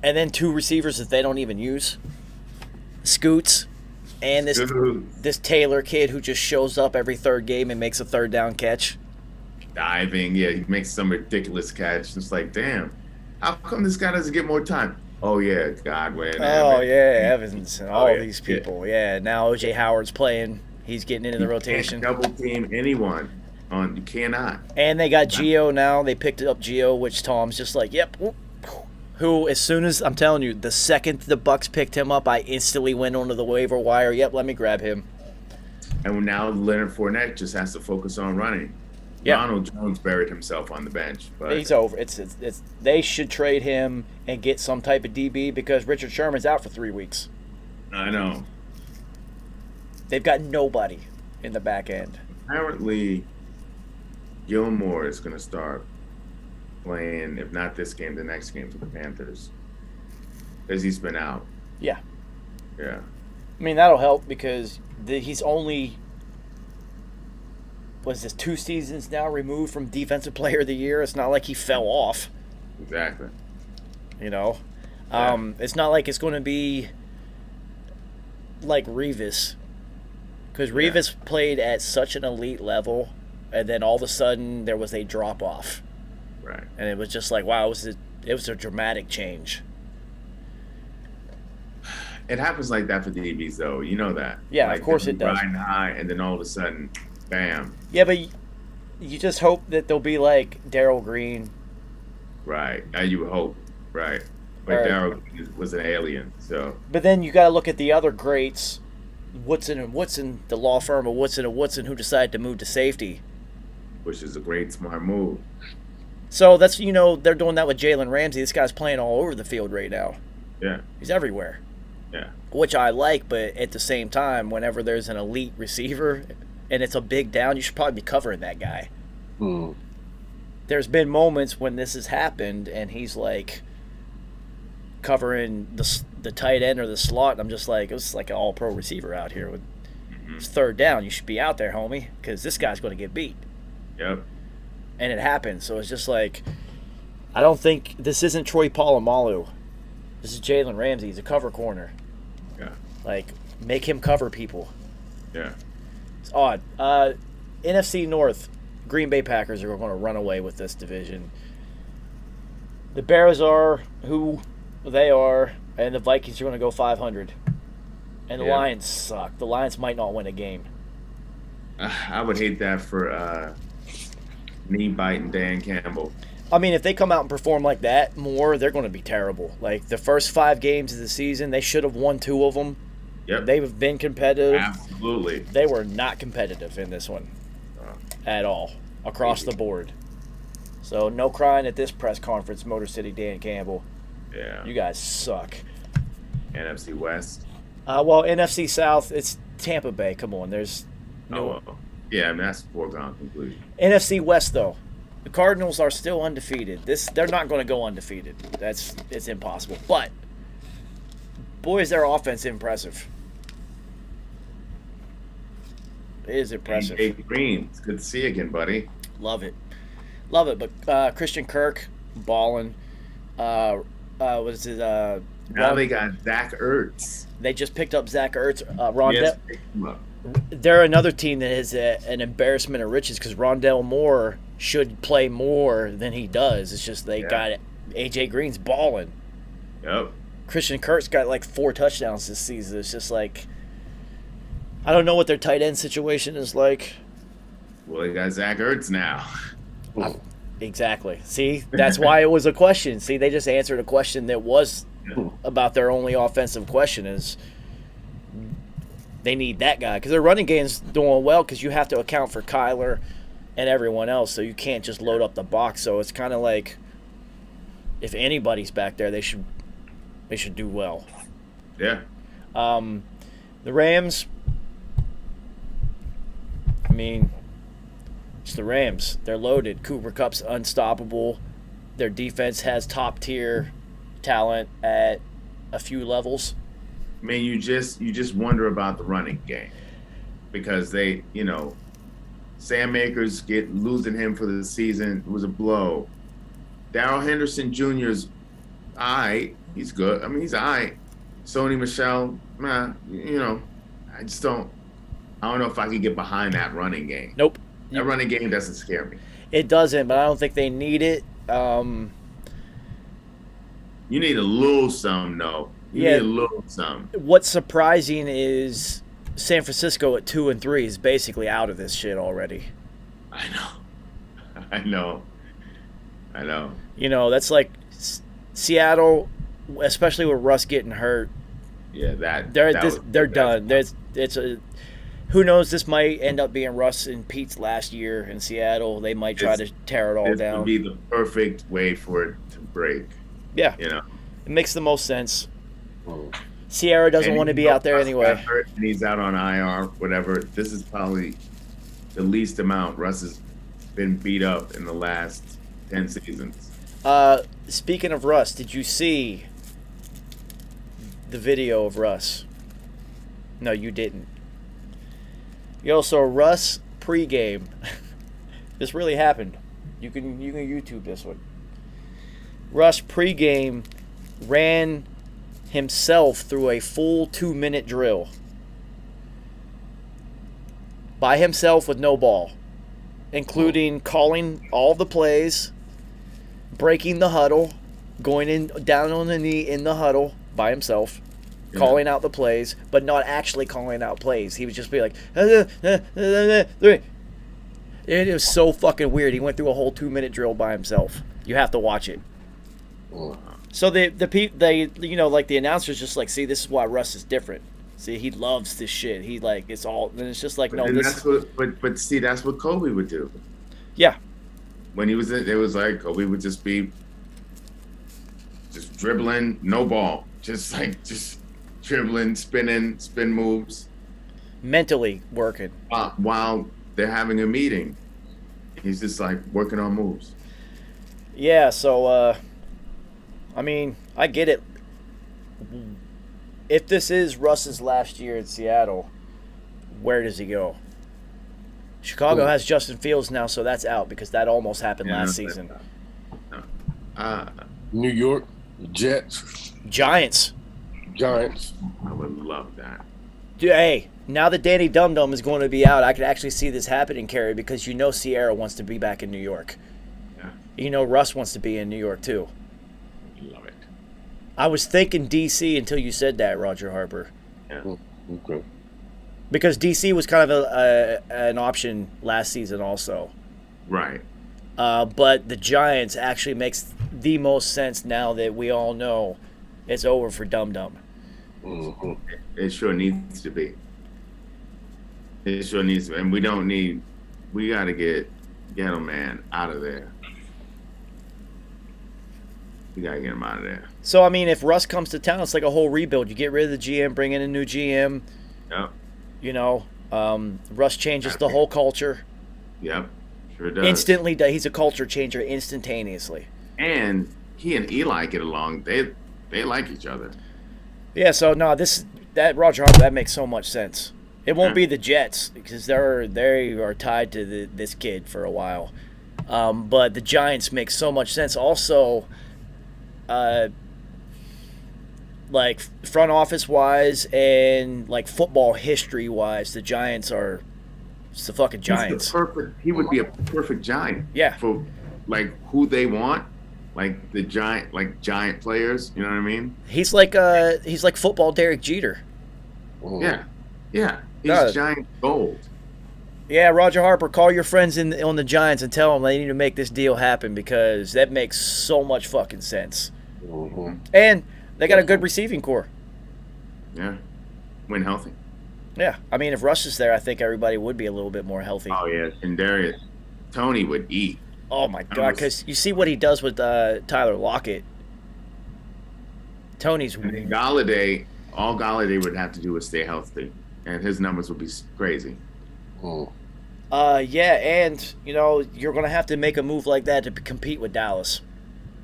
And then 2 receivers that they don't even use. Scoots. And this Taylor kid who just shows up every third game and makes a third down catch. Diving, yeah, he makes some ridiculous catch. It's like, damn, how come this guy doesn't get more time? Oh yeah, Godwin. Oh yeah, Evans and all yeah. these people. Yeah. Now OJ Howard's playing. He's getting into the rotation. Can't double team anyone. You cannot. And they got Gio now. They picked up Gio, which Tom's just like, yep. Who, as soon as, I'm telling you, the second the Bucks picked him up, I instantly went onto the waiver wire. Yep, let me grab him. And now Leonard Fournette just has to focus on running. Yeah. Ronald Jones buried himself on the bench. But He's over. It's they should trade him and get some type of DB because Richard Sherman's out for 3 weeks. I know. They've got nobody in the back end. Apparently, Gilmore is going to start playing, if not this game, the next game for the Panthers. Because he's been out. Yeah. Yeah. I mean, that'll help because he's only, was this 2 seasons now removed from Defensive Player of the Year? It's not like he fell off. Exactly. You know? Yeah. It's not like it's going to be like Revis. Because Revis played at such an elite level, and then all of a sudden there was a drop-off. Right. And it was just like, wow, it was a dramatic change. It happens like that for DBs, though. You know that. Yeah, like, of course it does. Riding high, and then all of a sudden, bam. Yeah, but you just hope that they'll be like Darryl Green. Right. You hope. Right. But Right. Darryl was an alien, so. But then you got to look at the other greats, Woodson, the law firm of Woodson, who decided to move to safety. Which is a great, smart move. So that's, they're doing that with Jalen Ramsey. This guy's playing all over the field right now. Yeah. He's everywhere. Yeah. Which I like, but at the same time, whenever there's an elite receiver and it's a big down, you should probably be covering that guy. Mm. There's been moments when this has happened and he's like covering the tight end or the slot, and I'm just like, it was like an all-pro receiver out here. With it's third down, you should be out there, homie, because this guy's going to get beat. Yep. And it happened. So it's just like, I don't think this isn't Troy Polamalu. This is Jalen Ramsey. He's a cover corner. Yeah. Like, make him cover people. Yeah. It's odd. NFC North, Green Bay Packers are going to run away with this division. The Bears are who they are, and the Vikings are going to go 500. And the Lions suck. The Lions might not win a game. I would hate that for knee-biting Dan Campbell. I mean, if they come out and perform like that more, they're going to be terrible. Like, the first 5 games of the season, they should have won 2 of them. Yep. They've been competitive. Absolutely. They were not competitive in this one at all, across the board. So, no crying at this press conference, Motor City Dan Campbell. Yeah. You guys suck. NFC West. Well, NFC South, it's Tampa Bay. Come on, there's no. Oh, yeah, I mean, that's a foregone conclusion. NFC West, though. The Cardinals are still undefeated. They're not going to go undefeated. It's impossible. But boy, is their offense impressive. It is impressive. Hey, Green, it's good to see you again, buddy. Love it. But Christian Kirk balling. Now they got Zach Ertz. They just picked up Zach Ertz. Yes, picked him up. They're another team that is an embarrassment of riches because Rondell Moore should play more than he does. It's just they got it. AJ Green's balling. Yep. Christian Kirk's got like 4 touchdowns this season. It's just like, I don't know what their tight end situation is like. Well, they got Zach Ertz now. Exactly. See, that's why it was a question. See, they just answered a question that was about their only offensive question is they need that guy because their running game's doing well because you have to account for Kyler and everyone else, so you can't just load up the box. So it's kind of like if anybody's back there, they should do well. Yeah. The Rams, I mean, it's the Rams. They're loaded. Cooper Kupp's unstoppable. Their defense has top-tier talent at a few levels. I mean, you just wonder about the running game because they, Sam Akers losing him for the season was a blow. Darrell Henderson Jr.'s all right. He's good. I mean, he's all right. Sony Michel, I don't know if I could get behind that running game. Nope. That running game doesn't scare me. It doesn't, but I don't think they need it. You need a little some, though. You need a little some. What's surprising is San Francisco at 2-3 is basically out of this shit already. I know. You know, that's like Seattle, especially with Russ getting hurt. Yeah, they're done. Who knows? This might end up being Russ and Pete's last year in Seattle. They might try to tear it all down. This would be the perfect way for it to break. Yeah, you know, it makes the most sense. Sierra doesn't want to be out there anyway. And he's out on IR, whatever. This is probably the least amount Russ has been beat up in the last 10 seasons. Speaking of Russ, did you see the video of Russ? No, you didn't. Yo, so Russ pregame. This really happened. You can YouTube this one. Russ pregame ran himself through a full 2-minute drill. By himself with no ball. Including calling all the plays, breaking the huddle, going in down on the knee in the huddle by himself. Calling out the plays, but not actually calling out plays. He would just be like, it was so fucking weird. He went through a whole 2-minute drill by himself. You have to watch it. So they you know, like the announcers just like, see, this is why Russ is different. See, he loves this shit. He like, it's all, and it's just like, no, this. But see, that's what Kobe would do. Yeah. When he was in, it was like Kobe would just be just dribbling, no ball, just dribbling, spinning, spin moves. Mentally working. While they're having a meeting. He's just like working on moves. Yeah, so, I mean, I get it. If this is Russ's last year in Seattle, where does he go? Chicago has Justin Fields now, so that's out because that almost happened last season. New York, Jets. Giants. I would love that. Dude, hey, now that Danny Dum Dum is going to be out, I could actually see this happening, Kerry, because you know Sierra wants to be back in New York. Yeah. You know Russ wants to be in New York, too. Love it. I was thinking D.C. until you said that, Roger Harper. Yeah. Okay. Because D.C. was kind of an option last season also. Right. But the Giants actually makes the most sense now that we all know it's over for Dum Dum. Mm-hmm. It sure needs to be. It sure needs to be. And we got to get Ghetto Man out of there. We got to get him out of there. So, I mean, if Russ comes to town, it's like a whole rebuild. You get rid of the GM, bring in a new GM. Yep. You know, Russ changes the whole culture. Yep, sure does. Instantly, he's a culture changer instantaneously. And he and Eli get along. They like each other. Yeah, so no, that Roger Harper, that makes so much sense. It won't be the Jets because they are tied to this kid for a while. But the Giants make so much sense. Also, like front office wise and like football history wise, the Giants are it's the fucking Giants. He would be a perfect Giant. Yeah. For like who they want, like the giant players. You know what I mean? He's like football Derek Jeter. Yeah. He's Giant gold. Yeah, Roger Harper, call your friends on the Giants and tell them they need to make this deal happen because that makes so much fucking sense. Mm-hmm. And they got a good receiving core. Yeah. When healthy. Yeah. I mean, if Russ is there, I think everybody would be a little bit more healthy. Oh, yeah. And Tony would eat. Oh, my God. Because you see what he does with Tyler Lockett. Tony's... And Galladay, all Galladay would have to do is stay healthy. And his numbers would be crazy. Oh. Yeah, and, you know, you're going to have to make a move like that to compete with Dallas.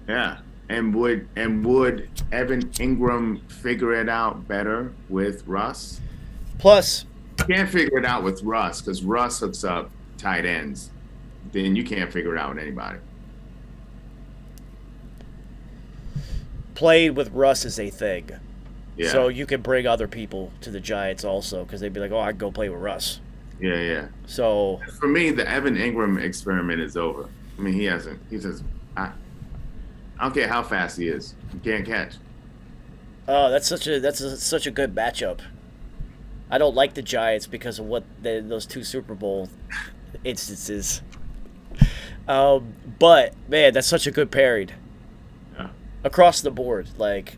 Yeah. And would Evan Ingram figure it out better with Russ? Plus, you can't figure it out with Russ because Russ hooks up tight ends. Then you can't figure it out with anybody. Played with Russ is a thing. Yeah. So you can bring other people to the Giants also because they'd be like, oh, I can go play with Russ. Yeah. So for me, the Evan Ingram experiment is over. I mean, he says, I don't care how fast he is. You can't catch. Oh, that's such a good matchup. I don't like the Giants because of what those two Super Bowl instances. But man, that's such a good pairing. Yeah. Across the board, like,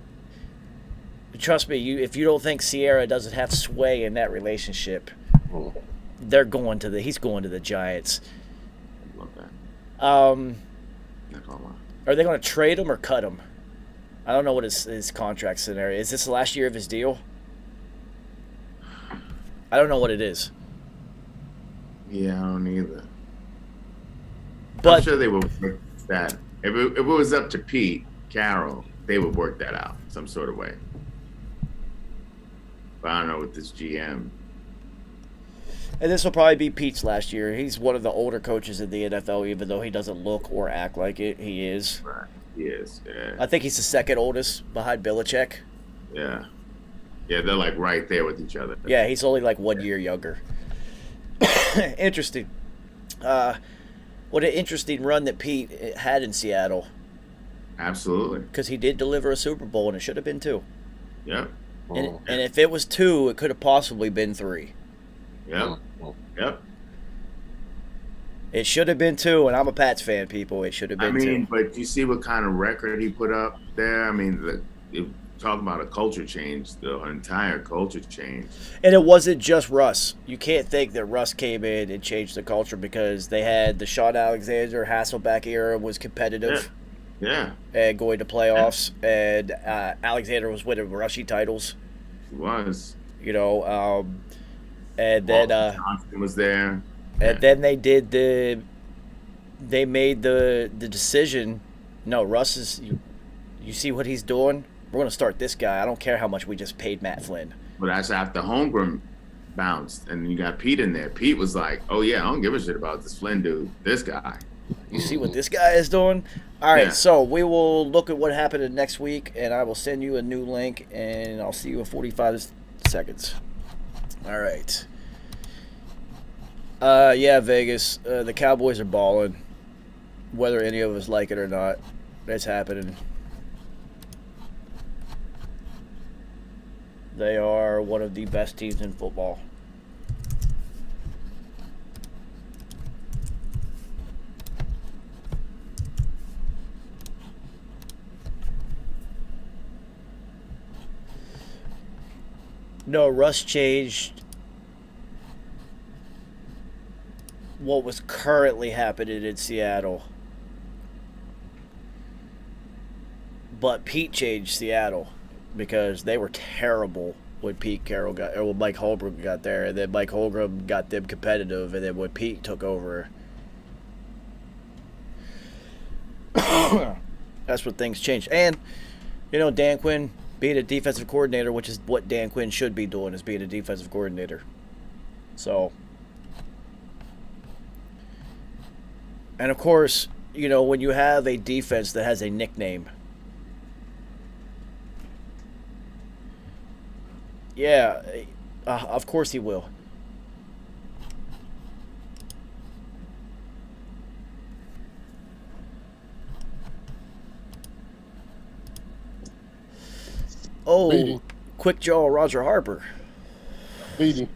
trust me, if you don't think Sierra doesn't have sway in that relationship, he's going to the Giants. I love that. Are they going to trade him or cut him? I don't know what his contract scenario is. This the last year of his deal? I don't know what it is. Yeah, I don't either. But I'm sure they would work that. If it was up to Pete Carroll, they would work that out some sort of way. But I don't know with this GM. And this will probably be Pete's last year. He's one of the older coaches in the NFL, even though he doesn't look or act like it. He is. Right. He is. Yeah. I think he's the second oldest behind Belichick. Yeah. Yeah, they're like right there with each other. Yeah, he's only like 1 year younger. Interesting. What an interesting run that Pete had in Seattle. Absolutely. Because he did deliver a Super Bowl, and it should have been 2. Yep. And if it was 2, it could have possibly been 3. Yep. Yep. It should have been 2, and I'm a Pats fan, people. It should have been 2. But you see what kind of record he put up there? I mean, talk about a culture change, the entire culture change. And it wasn't just Russ. You can't think that Russ came in and changed the culture, because they had the Sean Alexander, Hasselbeck era was competitive. Yeah. And going to playoffs. Yeah. And Alexander was winning rushing titles. He was. You know, and then Johnson was there. And then they made the decision. No, Russ is. You see what he's doing? We're gonna start this guy. I don't care how much we just paid Matt Flynn. But that's after Holmgren bounced, and you got Pete in there. Pete was like, "Oh yeah, I don't give a shit about this Flynn dude. This guy." You see what this guy is doing? All right, so we will look at what happened next week, and I will send you a new link, and I'll see you in 45 seconds. All right. Yeah, Vegas. The Cowboys are balling. Whether any of us like it or not, it's happening. They are one of the best teams in football. No, Russ changed what was currently happening in Seattle. But Pete changed Seattle because they were terrible when Pete Carroll got, or when Mike Holmgren got there, and then Mike Holmgren got them competitive, and then when Pete took over, that's when things changed. And, you know, Dan Quinn being a defensive coordinator, which is what Dan Quinn should be doing, is being a defensive coordinator. So, and of course, you know, when you have a defense that has a nickname, yeah, of course he will. Oh, Beating. quick jaw Roger Harper. Beating.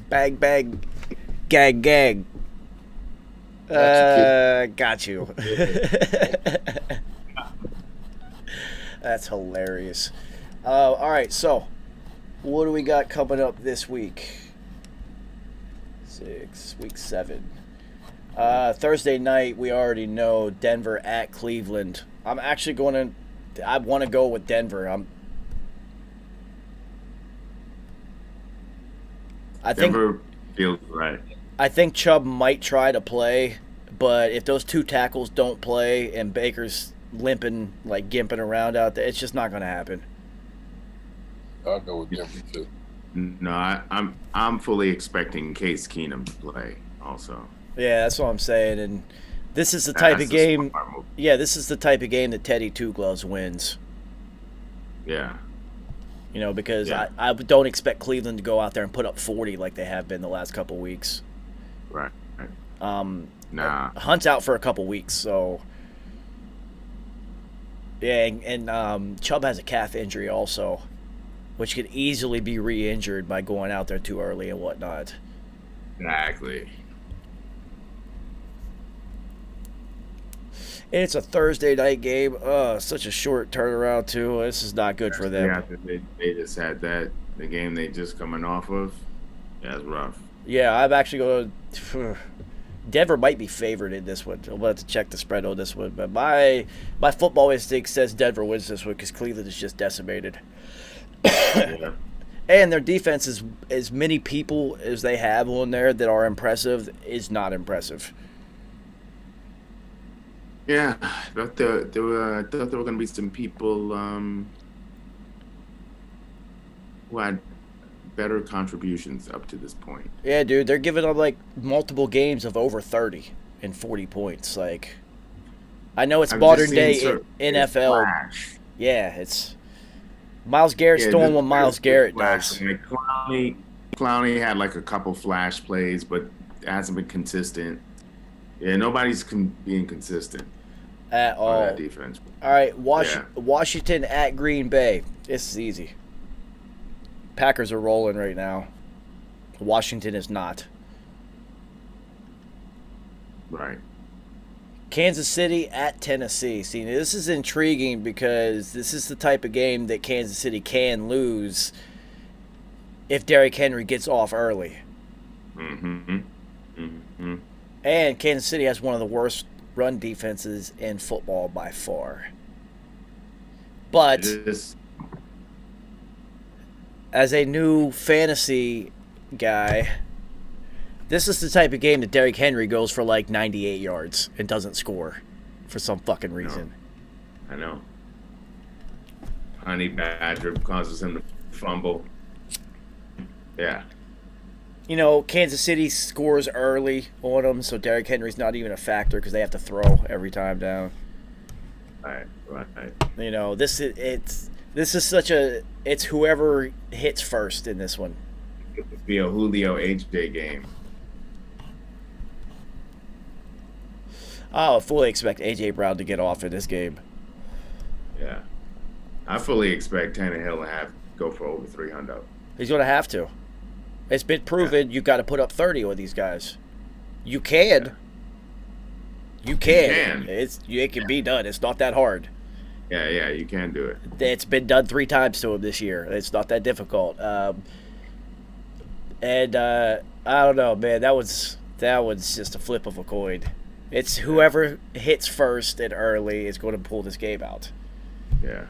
Bag, bag, gag, gag. Got you. That's hilarious. All right, so what do we got coming up this week? Week 7. Thursday night, we already know Denver at Cleveland. I want to go with Denver. Denver feels right. I think Chubb might try to play, but if those two tackles don't play and Baker's limping, like gimping around out there, it's just not going to happen. I'll go with Denver too. No, I'm fully expecting Case Keenum to play also. Yeah, that's what I'm saying. And this is the type of game. Yeah, this is the type of game that Teddy Two Gloves wins. Yeah. You know, because I don't expect Cleveland to go out there and put up 40 like they have been the last couple weeks. Right. Right. Nah. Hunt's out for a couple weeks, so. Yeah. Hunt's out for a couple weeks, so. Yeah. Yeah, and Chubb has a calf injury also, which could easily be re-injured by going out there too early and whatnot. Exactly. And it's a Thursday night game. Such a short turnaround too. This is not good for them. Yeah, they just had the game they just coming off of. Yeah, it's rough. Yeah, I'm actually going to. Denver might be favored in this one. I'll have to check the spread on this one. But my football instinct says Denver wins this one because Cleveland is just decimated. Yeah. And their defense is as many people as they have on there that are impressive is not impressive. Yeah, I thought there were going to be some people who had better contributions up to this point. Yeah, dude, they're giving up like multiple games of over 30 and 40 points. Like, I know it's modern day NFL. Flash. Yeah, it's Myles Garrett's doing what Myles Garrett does. I mean, Clowney had like a couple flash plays, but it hasn't been consistent. Yeah, nobody's being consistent At all. on that defense. All right, Washington at Green Bay. This is easy. Packers are rolling right now. Washington is not. Right. Kansas City at Tennessee. See, this is intriguing because this is the type of game that Kansas City can lose if Derrick Henry gets off early. Mm-hmm. Mm-hmm. And Kansas City has one of the worst run defenses in football by far. But as a new fantasy guy, this is the type of game that Derrick Henry goes for like 98 yards and doesn't score for some fucking reason. I know. Honey Badger causes him to fumble. Yeah. You know, Kansas City scores early on them, so Derrick Henry's not even a factor because they have to throw every time down. Right. You know, this is such a it's whoever hits first in this one. It would be a Julio HJ game. I fully expect A.J. Brown to get off in this game. Yeah. I fully expect Tannehill to go for over 300. He's going to have to. It's been proven you've got to put up 30 with these guys. You can. Yeah. You can. It can be done. It's not that hard. Yeah, you can do it. It's been done 3 times to him this year. It's not that difficult. I don't know, man. That was just a flip of a coin. It's whoever hits first and early is going to pull this game out. Yeah.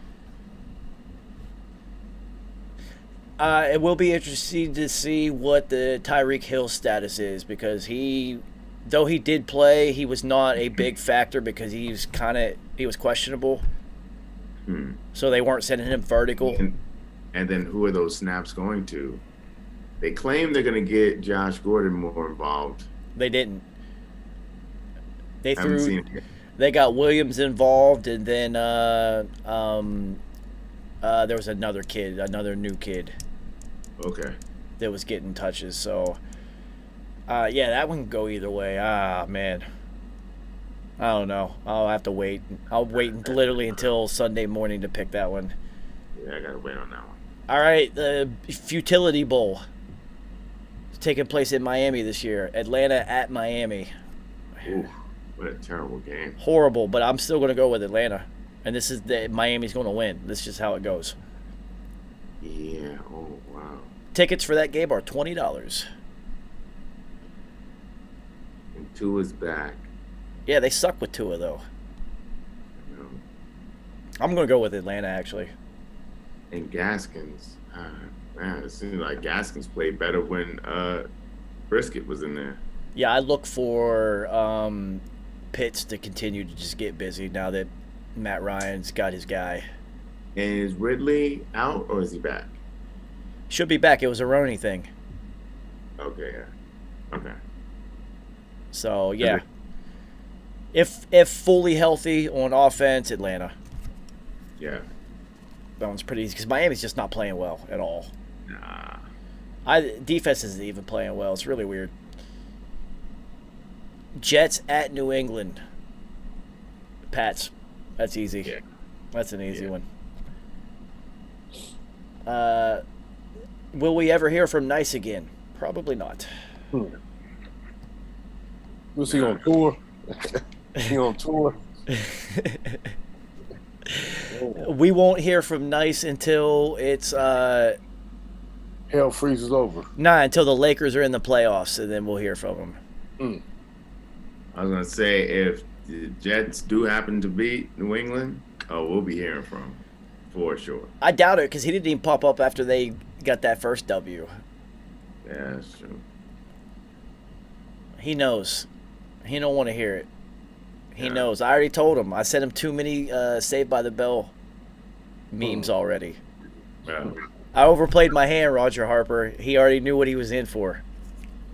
It will be interesting to see what the Tyreek Hill status is because though he did play, he was not a big factor because he was questionable. So they weren't sending him vertical. And then who are those snaps going to? They claim they're going to get Josh Gordon more involved. They didn't. They They got Williams involved, and then there was another new kid. Okay. That was getting touches. So, that one can go either way. Man. I don't know. I'll have to wait. I'll wait literally until Sunday morning to pick that one. Yeah, I got to wait on that one. All right, the Futility Bowl is taking place in Miami this year. Atlanta at Miami. Ooh, what a terrible game. Horrible, but I'm still going to go with Atlanta. And this is Miami's going to win. This is just how it goes. Yeah, oh, wow. Tickets for that game are $20. And Tua's back. Yeah, they suck with Tua, though. You know. I'm going to go with Atlanta, actually. And Gaskins. Man, it seems like Gaskins played better when Brisket was in there. Yeah, I look for Pitts to continue to just get busy now that Matt Ryan's got his guy. And is Ridley out or is he back? Should be back. It was a Roney thing. Okay, yeah. Okay. So, yeah. If fully healthy on offense, Atlanta. Yeah. That one's pretty easy because Miami's just not playing well at all. Nah. Defense isn't even playing well. It's really weird. Jets at New England. Pats. That's easy. That's an easy one. Will we ever hear from Nice again? Probably not. Was he on tour? He on tour? We won't hear from Nice until it's Hell freezes over. until the Lakers are in the playoffs, and then we'll hear from him. I was gonna say, if the Jets do happen to beat New England, we'll be hearing from him for sure. I doubt it because he didn't even pop up after they got that first W. Yeah, that's true. He knows. He don't want to hear it. He knows. I already told him. I sent him too many Saved by the Bell memes already. Yeah. I overplayed my hand, Roger Harper. He already knew what he was in for.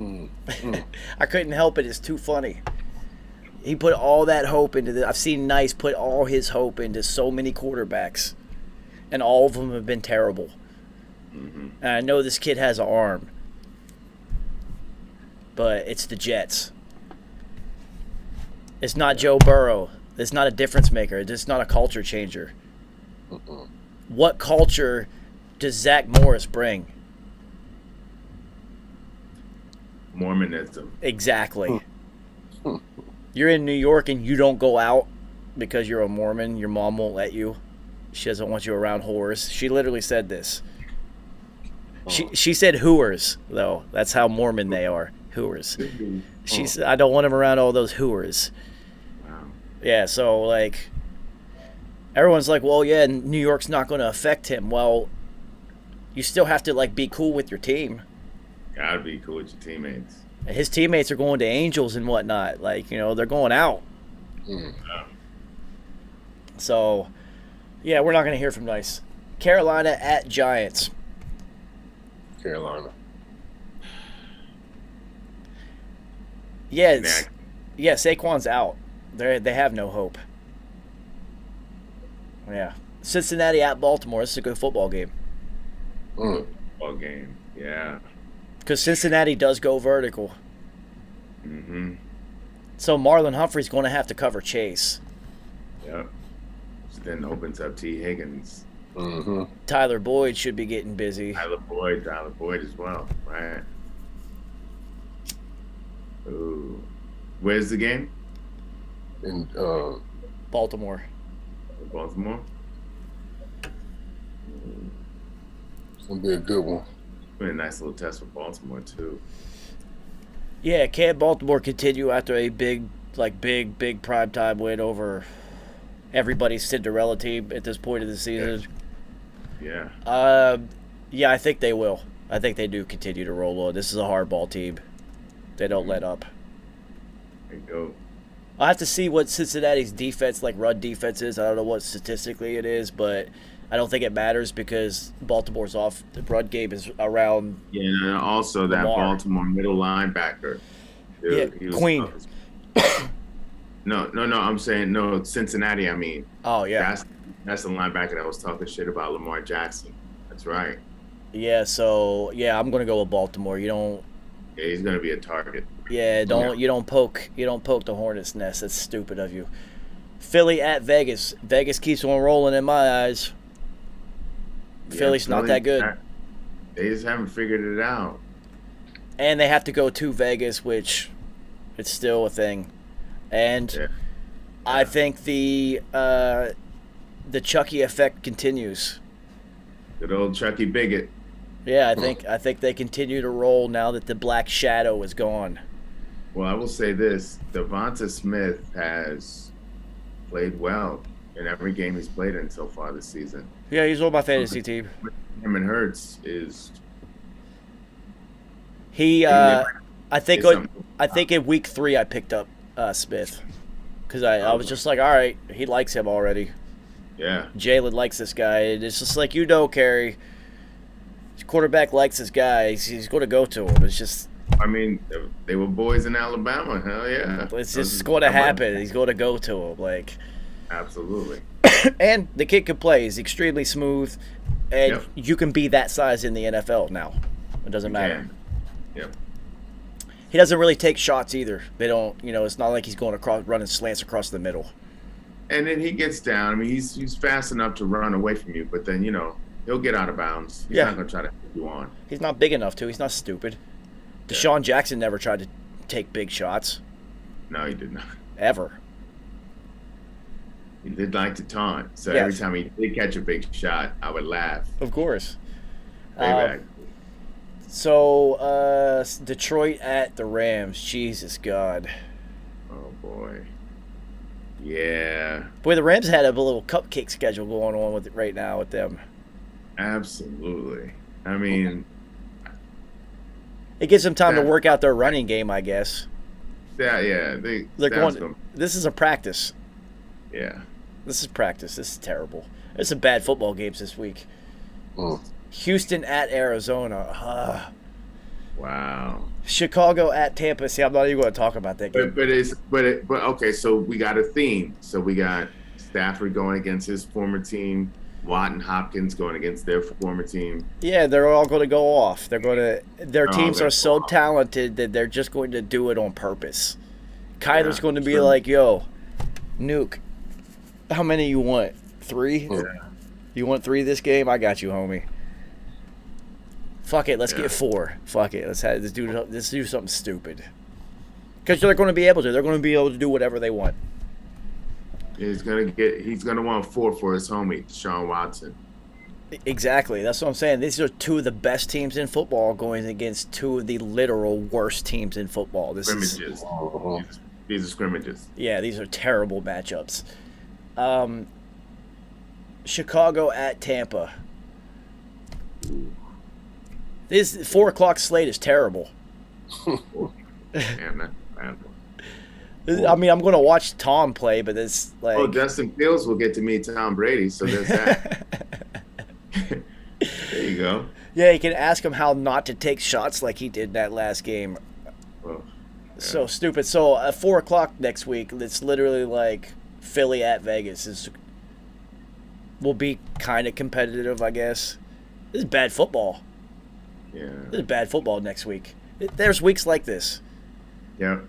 I couldn't help it. It's too funny. He put all that hope into this. I've seen Nice put all his hope into so many quarterbacks, and all of them have been terrible. And I know this kid has an arm, but it's the Jets. It's not Joe Burrow. It's not a difference maker. It's not a culture changer. What culture does Zach Morris bring? Mormonism. Exactly. You're in New York and you don't go out because you're a Mormon. Your mom won't let you. She doesn't want you around whores. She literally said this. She said hooers, though. That's how Mormon they are. Hooers. She said, I don't want him around all those hooers. Yeah, so, like, everyone's like, well, yeah, New York's not going to affect him. Well, you still have to, like, be cool with your team. Gotta be cool with your teammates. His teammates are going to Angels and whatnot. Like, you know, they're going out. So, yeah, we're not going to hear from Nice. Carolina at Giants. Carolina. Yeah, Saquon's out. They have no hope. Yeah. Cincinnati at Baltimore. This is a good football game. Football game, yeah. Because Cincinnati does go vertical. So Marlon Humphrey's going to have to cover Chase. Yep. So then opens up T. Higgins. Tyler Boyd should be getting busy. Tyler Boyd as well, right? Ooh. Where's the game? In Baltimore. Baltimore? it's gonna be a good one. Been a nice little test for Baltimore too. Yeah, can Baltimore continue after a big primetime win over everybody's Cinderella team at this point of the season? Yeah. Yeah, I think they will. I think they do continue to roll on. This is a hardball team. They don't let up. There you go. I'll have to see what Cincinnati's defense, like run defense, is. I don't know what statistically it is, but I don't think it matters because Baltimore's off. The run game is around. Yeah, and also that Lamar. Baltimore middle linebacker. Dude, Yeah, he was Queen. No, I'm saying no. Cincinnati. I mean. Oh yeah. That's the linebacker that was talking shit about Lamar Jackson. That's right. Yeah. So yeah, I'm gonna go with Baltimore. You don't. Yeah, he's gonna be a target. Yeah. You don't poke the hornet's nest. That's stupid of you. Philly at Vegas. Vegas keeps on rolling in my eyes. Yeah, Philly's not that good. They just haven't figured it out. And they have to go to Vegas, which it's still a thing. And Yeah. I think the Chucky effect continues. Good old Chucky Bigot. Yeah, I think they continue to roll now that the Black Shadow is gone. Well, I will say this: Davonte Smith has played well in every game he's played in so far this season. Yeah, he's on my fantasy team. Him and Hurts is. I think in week 3 I picked up Smith because I was just like, all right, he likes him already. Yeah. Jalen likes this guy. And it's just like, Carey. His quarterback likes this guy. He's going to go to him. It's just. I mean, they were boys in Alabama. Hell yeah. It's just going to happen. He's going to go to him. Like. Absolutely. And the kid can play. He's extremely smooth. And Yep. you can be that size in the NFL now. It doesn't matter. Yep. He doesn't really take shots either. They don't, it's not like he's going across, running slants across the middle. And then he gets down. I mean, he's fast enough to run away from you, but then, he'll get out of bounds. He's not going to try to put you on. He's not big enough to. He's not stupid. Deshaun Jackson never tried to take big shots. No, he did not. Ever. He did like to taunt. So every time he did catch a big shot, I would laugh. Of course. Payback. So, Detroit at the Rams. Jesus God. Oh, boy. Yeah. Boy, the Rams had a little cupcake schedule going on with it right now with them. Absolutely. I mean, it gives them time to work out their running game, I guess. Yeah. They're going. This is a practice. Yeah. This is practice. This is terrible. There's some bad football games this week. Houston at Arizona. Wow. Chicago at Tampa. See, I'm not even going to talk about that game. But okay. So we got a theme. So we got Stafford going against his former team. Watt and Hopkins going against their former team. Yeah, they're all going to go off. Their teams are so talented that they're just going to do it on purpose. Kyler's going to be like, yo, Nuke, how many you want? 3? Yeah. You want 3 this game? I got you, homie. Fuck it, let's get 4. Fuck it, let's do something stupid. Because they're going to be able to. They're going to be able to do whatever they want. He's gonna want 4 for his homie, Deshaun Watson. Exactly. That's what I'm saying. These are 2 of the best teams in football going against 2 of the literal worst teams in football. Scrimmages. These are scrimmages. Yeah, these are terrible matchups. Chicago at Tampa. This 4:00 slate is terrible. Damn, that's bad. I mean, I'm going to watch Tom play, but it's like... Oh, Justin Fields will get to meet Tom Brady, so there's that. There you go. Yeah, you can ask him how not to take shots like he did that last game. Oh, yeah. So stupid. So at 4:00 next week, it's literally like Philly at Vegas. Will be kind of competitive, I guess. This is bad football. Yeah. This is bad football next week. There's weeks like this. Yeah.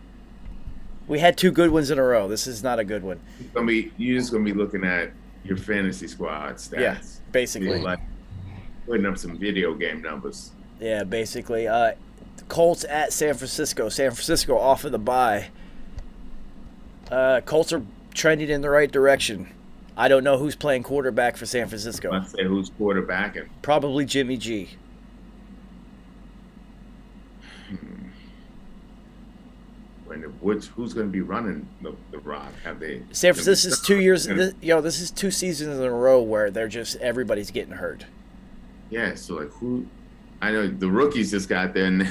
We had 2 good ones in a row. This is not a good one. You're just gonna be looking at your fantasy squad stats. Yeah, basically. You're like putting up some video game numbers. Yeah, basically. Colts at San Francisco. San Francisco off of the bye. Colts are trending in the right direction. I don't know who's playing quarterback for San Francisco. Let's say who's quarterbacking. Probably Jimmy G. Who's going to be running the rock? Have they? San Francisco's 2 years. This is 2 seasons in a row where everybody's getting hurt. Yeah. So like who? I know the rookies just got there, and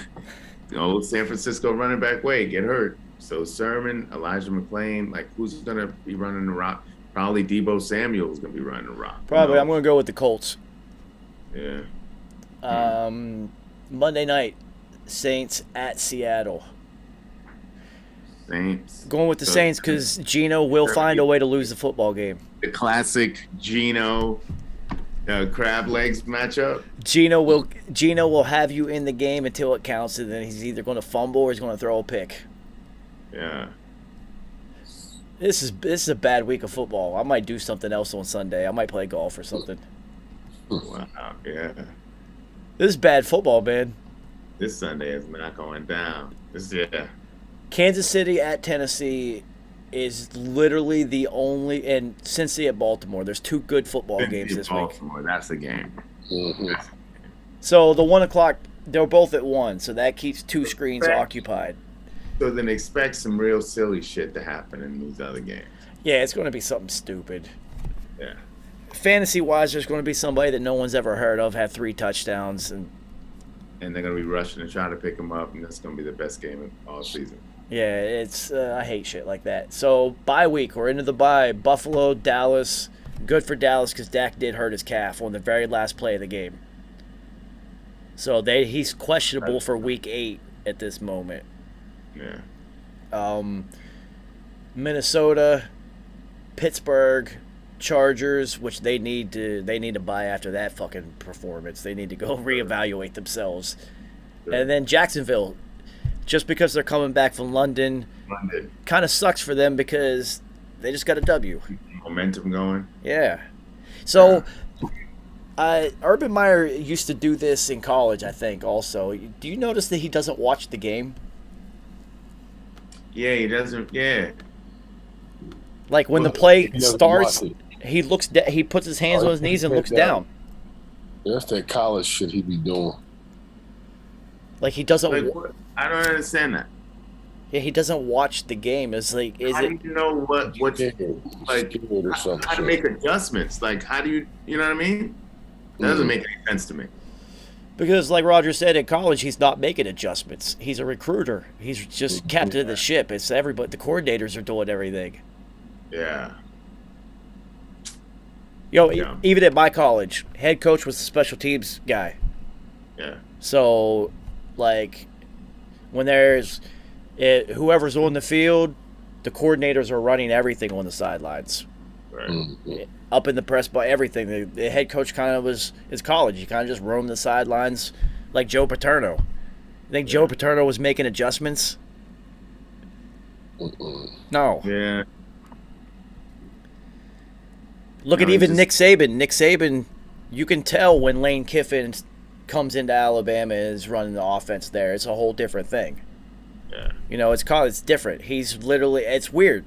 San Francisco running back Wade get hurt. So Sermon, Elijah McClain, like who's going to be running the rock? Probably Deebo Samuel is going to be running the rock. Probably. I'm going to go with the Colts. Yeah. Monday night, Saints at Seattle. Saints. Going with the Saints because Geno will find a way to lose the football game. The classic Geno crab legs matchup. Geno will have you in the game until it counts, and then he's either going to fumble or he's going to throw a pick. Yeah. This is a bad week of football. I might do something else on Sunday. I might play golf or something. Wow. Yeah. This is bad football, man. This Sunday is not going down. Kansas City at Tennessee is literally the only, and Cincy at Baltimore. There's 2 good football games this Baltimore, week. That's the game. Mm-hmm. So the 1:00, they're both at 1, so that keeps 2 screens occupied. So then expect some real silly shit to happen in these other games. Yeah, it's going to be something stupid. Yeah. Fantasy-wise, there's going to be somebody that no one's ever heard of have 3 touchdowns, and they're going to be rushing and trying to pick them up, and that's going to be the best game of all season. yeah, it's I hate shit like that. So bye week, we're into the bye. Buffalo, Dallas. Good for Dallas because Dak did hurt his calf on the very last play of the game. So he's questionable for week 8 at this moment. Yeah. Minnesota, Pittsburgh, Chargers, which they need to buy after that fucking performance. They need to go reevaluate themselves. Sure. And then Jacksonville, just because they're coming back from London. Kind of sucks for them because they just got a W. momentum going. Yeah. So, Urban Meyer used to do this in college, I think, also. Do you notice that he doesn't watch the game? Yeah, he doesn't. Yeah. Like, when the play starts, he looks. He puts his hands on his knees and looks down. That's that college shit he be doing. Like, he doesn't. I don't understand that. Yeah, he doesn't watch the game. It's like, how do you know what's like how to make adjustments? Like, how do you know what I mean? That doesn't make any sense to me. Because, like Rodgers said, in college, he's not making adjustments. He's a recruiter. He's just captain of the ship. It's everybody. The coordinators are doing everything. Yeah. Even at my college, head coach was the special teams guy. Yeah. So, like, when there's whoever's on the field, the coordinators are running everything on the sidelines. Right. Up in the press by everything. The head coach kind of is college. He kind of just roamed the sidelines like Joe Paterno. You think Joe Paterno was making adjustments? No. Yeah. Look at even Nick Saban. Nick Saban, you can tell when Lane Kiffin comes into Alabama and is running the offense there. It's a whole different thing. Yeah. It's different. He's literally, it's weird.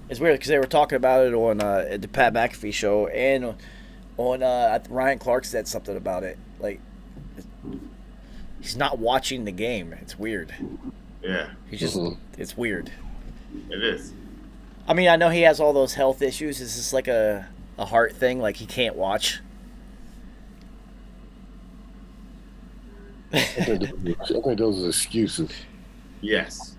It's weird because they were talking about it on the Pat McAfee show, and on Ryan Clark said something about it. Like, he's not watching the game. It's weird. Yeah. He's just, it's weird. It is. I mean, I know he has all those health issues. Is this like a heart thing? Like, he can't watch? I think those are excuses. Yes.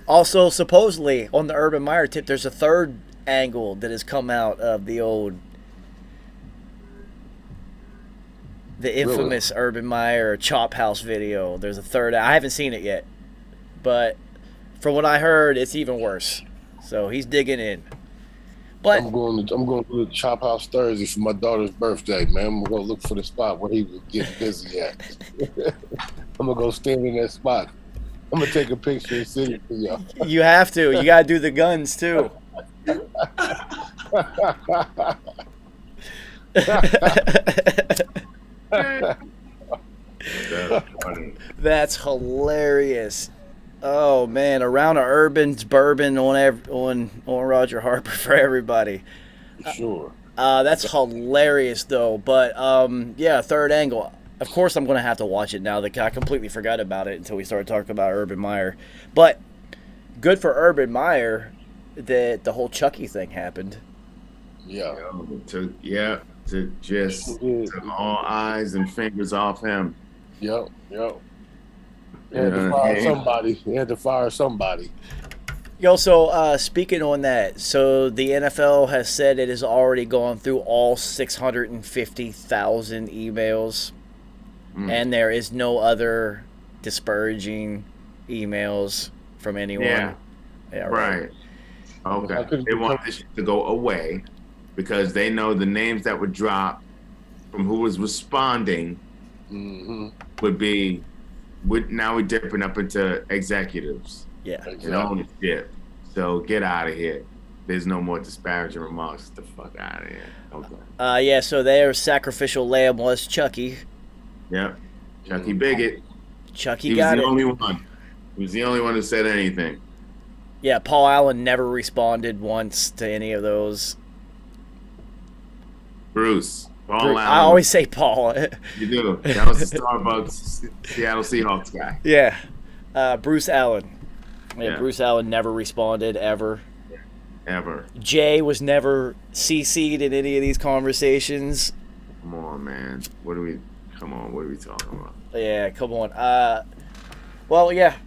Also, supposedly, on the Urban Meyer tip, there's a third angle that has come out of the infamous Urban Meyer Chop House video. There's a third. I haven't seen it yet, but from what I heard, it's even worse. So he's digging in. But I'm going to the Chop House Thursday for my daughter's birthday, man. I'm going to look for the spot where he was getting busy at. I'm going to go stand in that spot. I'm going to take a picture and send it to y'all. You have to. You got to do the guns, too. That's hilarious. Oh man, a round of Urban's bourbon on Roger Harper for everybody. Sure. That's hilarious though. But yeah, third angle. Of course, I'm gonna have to watch it now. I completely forgot about it until we started talking about Urban Meyer. But good for Urban Meyer that the whole Chucky thing happened. Yeah. To just took all eyes and fingers off him. Yep. He had to fire somebody. Yo, so speaking on that, so the NFL has said it has already gone through all 650,000 emails, and there is no other disparaging emails from anyone. Yeah right. Okay. They want this shit to go away because they know the names that would drop from who was responding now we're dipping up into executives. Yeah. And ownership. So get out of here. There's no more disparaging remarks. Get the fuck out of here. Okay. Yeah, so their sacrificial lamb was Chucky. Yep. Chucky Bigot. Chucky got it. He was the only one. He was the only one who said anything. Yeah, Paul Allen never responded once to any of those. Bruce. Paul Allen. I always say Paul. You do. That was the Starbucks Seattle Seahawks guy. Yeah. Bruce Allen. Yeah. Bruce Allen never responded ever. Ever. Jay was never CC'd in any of these conversations. Come on, man. What are we talking about? Yeah, come on. Well, yeah.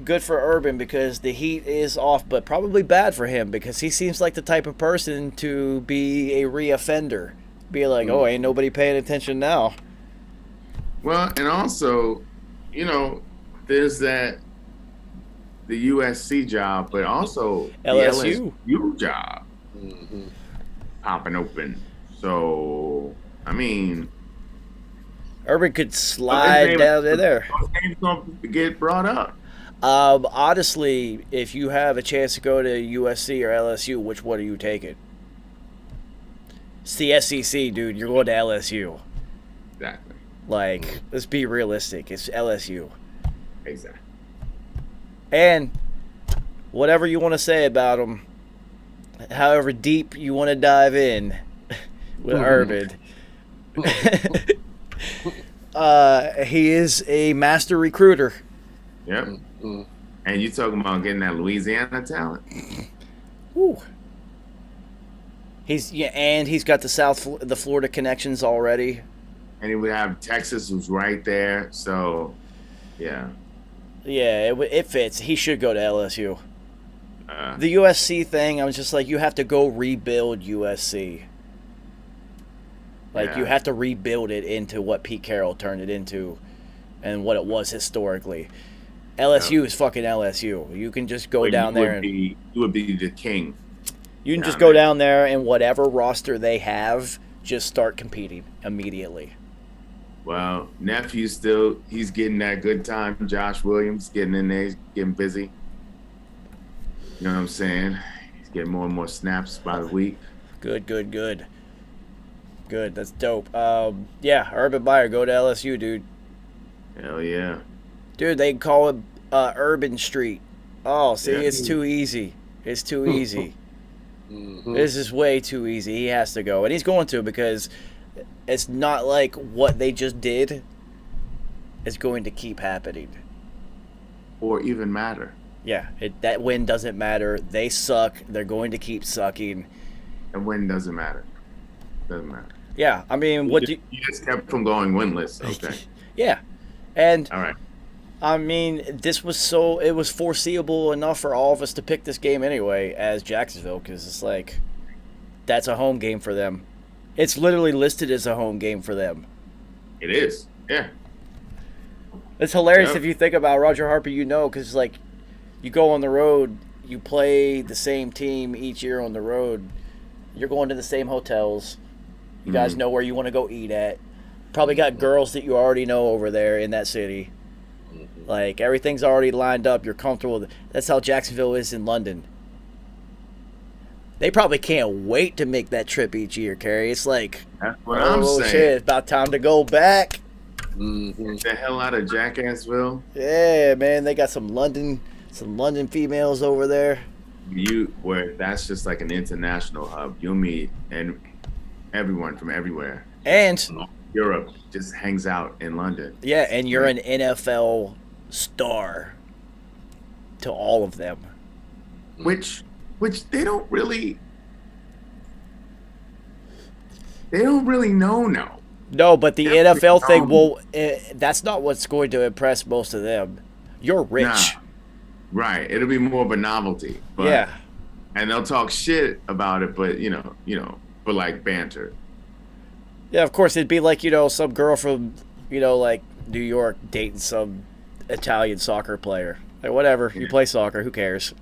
Good for Urban because the heat is off, but probably bad for him because he seems like the type of person to be a reoffender. Be like, oh, ain't nobody paying attention now. Well, and also, there's the USC job, but also LSU. the LSU job popping open. So, I mean, Urban could slide down in there. Those names going to get brought up. Honestly, if you have a chance to go to USC or LSU, which one are you taking? It's the SEC, dude. You're going to LSU. Exactly. Like, let's be realistic. It's LSU. Exactly. And whatever you want to say about them, however deep you want to dive in with Urban, he is a master recruiter. Yep. And you talking about getting that Louisiana talent? Woo. He's got the Florida connections already. And he would have Texas, who's right there. So, yeah. Yeah, it fits. He should go to LSU. The USC thing, I was just like, you have to go rebuild USC. Like, you have to rebuild it into what Pete Carroll turned it into and what it was historically. LSU is fucking LSU. You can just go down there. You would be the king. You can just go down there and whatever roster they have, just start competing immediately. Well, nephew he's getting that good time. Josh Williams getting in there, he's getting busy. You know what I'm saying? He's getting more and more snaps by the week. Good. That's dope. Yeah, Urban Meyer, go to LSU, dude. Hell yeah. Dude, they call it Urban Street. Oh, see, it's too easy. It's too easy. This is way too easy. He has to go. And he's going to because it's not like what they just did is going to keep happening. Or even matter. Yeah, that win doesn't matter. They suck. They're going to keep sucking. And win doesn't matter. Doesn't matter. Yeah, I mean, you just kept from going winless. Okay. Yeah. And all right. I mean, it was foreseeable enough for all of us to pick this game anyway as Jacksonville because it's like, that's a home game for them. It's literally listed as a home game for them. It is, yeah. It's hilarious if you think about Roger Harper, because like, you go on the road, you play the same team each year on the road, you're going to the same hotels, you guys know where you want to go eat at, probably got girls that you already know over there in that city. Like, everything's already lined up. You're comfortable. That's how Jacksonville is in London. They probably can't wait to make that trip each year, Kerry. It's like, that's what I'm saying. Shit, it's about time to go back. Get the hell out of Jackassville. Yeah, man. They got some London females over there. That's just like an international hub. You'll meet and everyone from everywhere. And Europe just hangs out in London. Yeah, and you're an NFL star to all of them. Which they don't really know now. No, but the NFL thing that's not what's going to impress most of them. You're rich. Nah. Right. It'll be more of a novelty. But, yeah. And they'll talk shit about it, but for like banter. Yeah, of course it'd be like, some girl from, like New York dating some Italian soccer player. Like, whatever. You play soccer, who cares?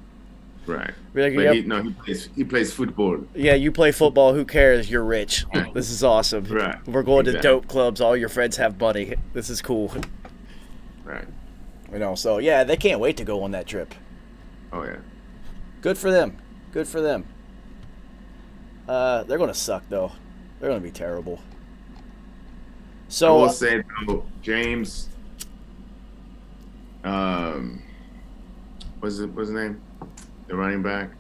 Right. Like, but he plays football. Yeah, you play football, who cares? You're rich. This is awesome. Right. We're going to dope clubs, all your friends have money. This is cool. Right. So yeah, they can't wait to go on that trip. Oh yeah. Good for them. They're going to suck though. They're going to be terrible. So I will say though, James what's his name? The running back?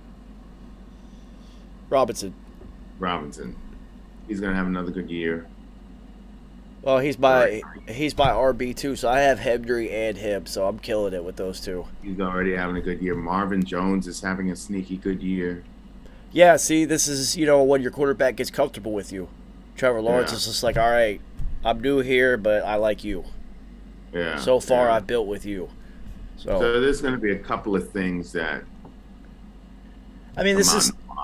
Robinson. He's gonna have another good year. Well, he's by RB too, so I have Hebdry and him, so I'm killing it with those two. He's already having a good year. Marvin Jones is having a sneaky good year. Yeah, see, this is, when your quarterback gets comfortable with you. Trevor Lawrence is just like, all right, I'm new here, but I like you. Yeah. So far, I've built with you. So there's going to be a couple of things that. I mean,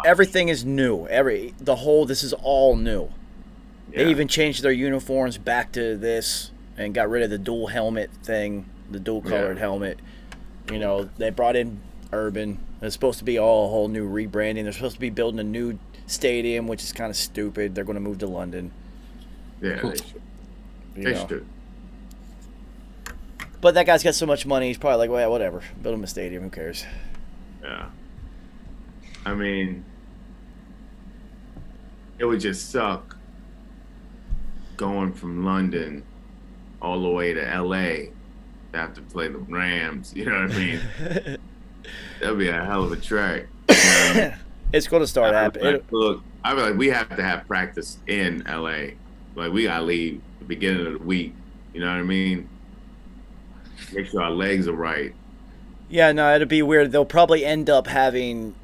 everything is new. This is all new. Yeah. They even changed their uniforms back to this and got rid of the dual helmet thing, the dual colored helmet. They brought in Urban. It's supposed to be a whole new rebranding. They're supposed to be building a new stadium, which is kind of stupid. They're going to move to London. Yeah, they should. They should. But that guy's got so much money, he's probably like, well, whatever. Build him a stadium. Who cares? Yeah. I mean, it would just suck going from London all the way to L.A. to have to play the Rams. You know what I mean? That'd be a hell of a trek. You know what I mean? It's going to start happening. Look, I feel like we have to have practice in L.A. Like, we got to leave the beginning of the week. You know what I mean? Make sure our legs are right. Yeah, no, it'd be weird. They'll probably end up having...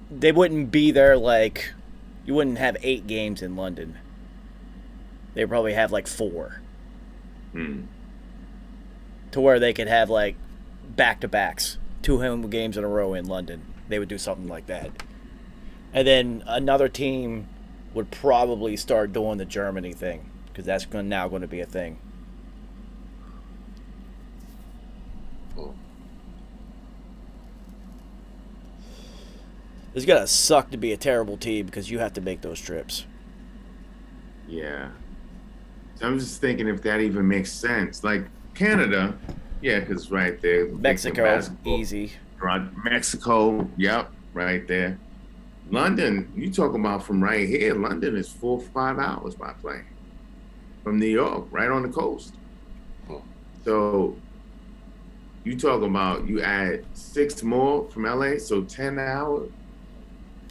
They wouldn't be there like... You wouldn't have 8 games in London. They'd probably have like 4. To where they could have like back-to-backs. 2 home games in a row in London. They would do something like that. And then another team would probably start doing the Germany thing. Because that's now going to be a thing. It's going to suck to be a terrible team because you have to make those trips. Yeah. So I'm just thinking if that even makes sense. Like, Canada, yeah, because right there. Mexico, easy. Mexico, yep, right there. London, you talking about from right here. London is 4 or 5 hours by plane. From New York, right on the coast. So you talking about you add 6 more from LA, so 10 hours?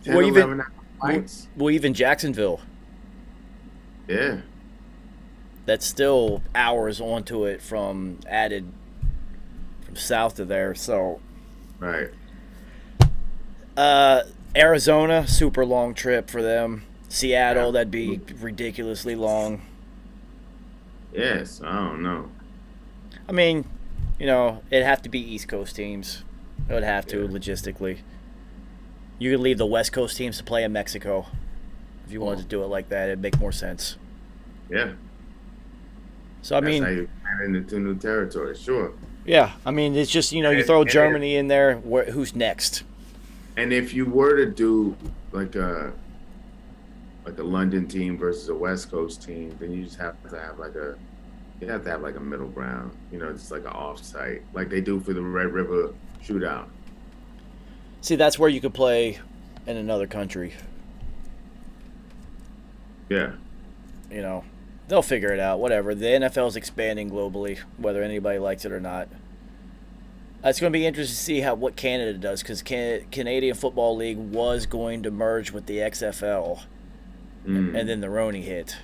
10, well, 11 hour flights? Well, even Jacksonville. Yeah. That's still hours onto it from south of there, so. Right. Arizona, super long trip for them. Seattle, that'd be ridiculously long. Yes, I don't know. I mean, it'd have to be East Coast teams. It would have to, logistically. You could leave the West Coast teams to play in Mexico. If you wanted to do it like that, it'd make more sense. Yeah. So, I mean... That's how you find into new territory, sure. Yeah, I mean, it's just, you throw Germany in there, who's next? And if you were to do, like a London team versus a West Coast team, then you just have to have like a middle ground, just like an off-site, like they do for the Red River Shootout. See, that's where you could play in another country. Yeah. They'll figure it out, whatever. The NFL's expanding globally, whether anybody likes it or not. It's going to be interesting to see what Canada does, because Canadian Football League was going to merge with the XFL, and then the Roni hit.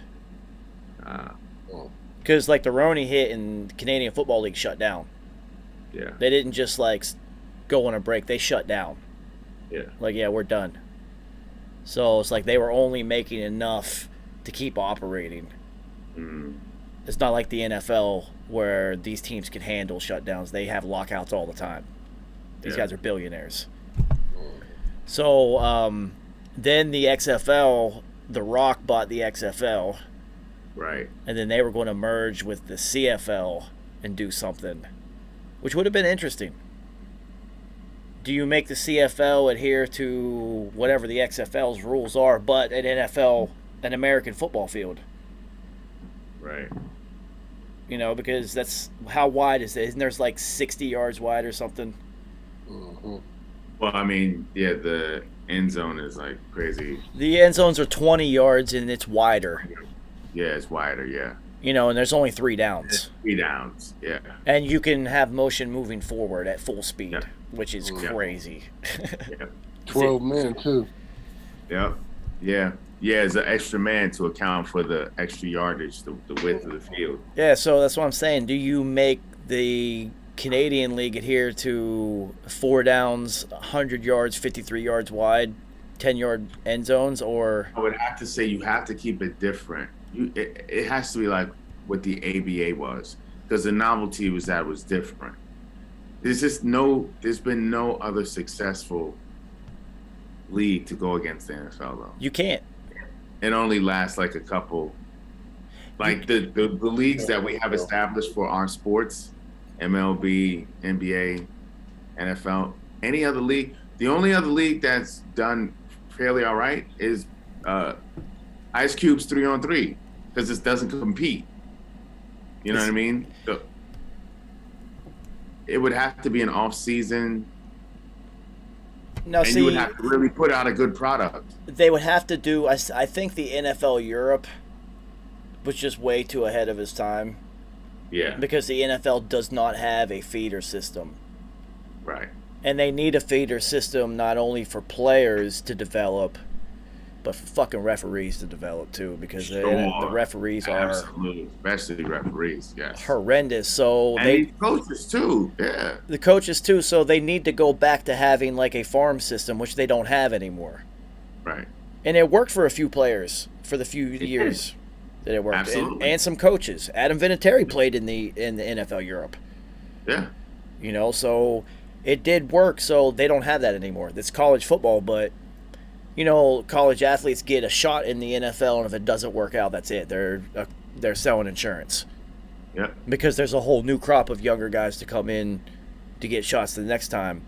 Because, the Roni hit and Canadian Football League shut down. Yeah. They didn't just, go on a break. They shut down. Yeah. We're done. So, it's like they were only making enough to keep operating. It's not like the NFL where these teams can handle shutdowns. They have lockouts all the time. These guys are billionaires. So then the XFL, The Rock bought the XFL. Right. And then they were going to merge with the CFL and do something, which would have been interesting. Do you make the CFL adhere to whatever the XFL's rules are, but an American football field? Right. Because that's how wide is it? Isn't there's 60 yards wide or something? Well, I mean, yeah, the end zone is crazy. The end zones are 20 yards and it's wider. Yeah, it's wider, yeah. And there's only 3 downs. 3 downs, yeah. And you can have motion moving forward at full speed, which is crazy. Yeah. 12 men, too. Yep. Yeah. Yeah, it's an extra man to account for the extra yardage, the width of the field. Yeah, so that's what I'm saying. Do you make the Canadian League adhere to 4 downs, 100 yards, 53 yards wide, 10-yard end zones, or? I would have to say you have to keep it different. It has to be like what the ABA was, because the novelty was different. There's been no other successful league to go against the NFL, though. You can't. It only lasts a couple. The leagues that we have established for our sports, MLB, NBA, NFL, any other league. The only other league that's done fairly all right is Ice Cube's 3-on-3, because it doesn't compete. You know what I mean? it would have to be an off season, Now, and see, you would have to really put out a good product. they would have to do. I think the NFL Europe was just way too ahead of its time Yeah, because the NFL does not have a feeder system. right. And they need a feeder system not only for players to develop, but for fucking referees to develop too, because the referees are Absolutely, especially referees. Yes, horrendous. So and these coaches too. Yeah, the coaches too. So they need to go back to having like a farm system, which they don't have anymore. right. And it worked for a few players for the few years that it worked, Absolutely. and some coaches. Adam Vinatieri played in the NFL Europe. Yeah, You know, so it did work. So they don't have that anymore. It's college football, but you know, college athletes get a shot in the NFL, and if it doesn't work out, that's it. They're selling insurance yeah. because there's a whole new crop of younger guys to come in to get shots the next time.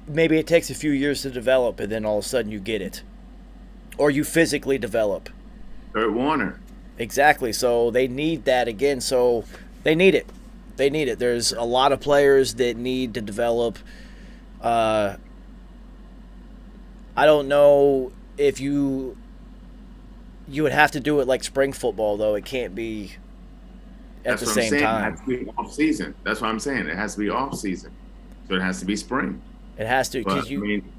Maybe it takes a few years to develop, and then all of a sudden you get it, or you physically develop. Kurt Warner. Exactly. So they need that again. So they need it. They need it. There's a lot of players that need to develop. I don't know if you would have to do it like spring football, though. It can't be at the same It time. has to be off season. That's what I'm saying. It has to be off season, so it has to be spring. It has to But because I mean,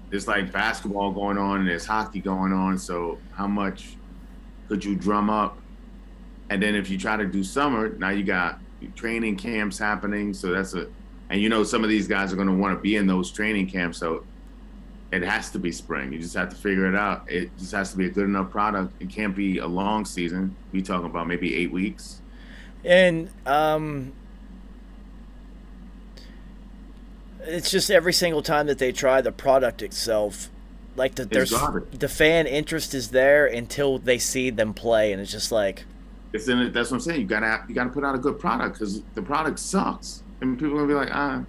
there's like basketball going on, and there's hockey going on. So how much could you drum up? And then if you try to do summer, now you got training camps happening. So and you know some of these guys are going to want to be in those training camps. So it has to be spring. You just have to figure it out. It just has to be a good enough product. It can't be a long season. We talking about maybe 8 weeks. And it's just every single time that they try the product itself, like the fan interest is there until they see them play, and it's just like That's what I'm saying. You gotta put out a good product because the product sucks, and people are gonna be like,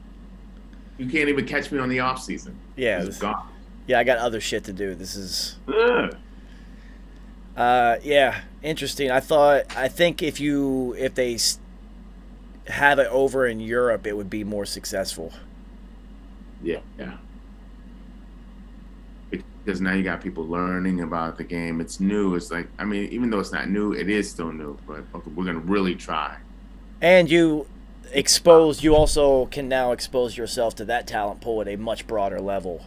you can't even catch me on the off season. yeah, It's gone. yeah, I got other shit to do. This is Ugh. yeah, interesting. I think if they have it over in Europe, it would be more successful. Yeah. Because now you got people learning about the game. It's new. It's like, I mean, even though it's not new, it is still new. But okay, we're gonna really try. And you also can now expose yourself to that talent pool at a much broader level.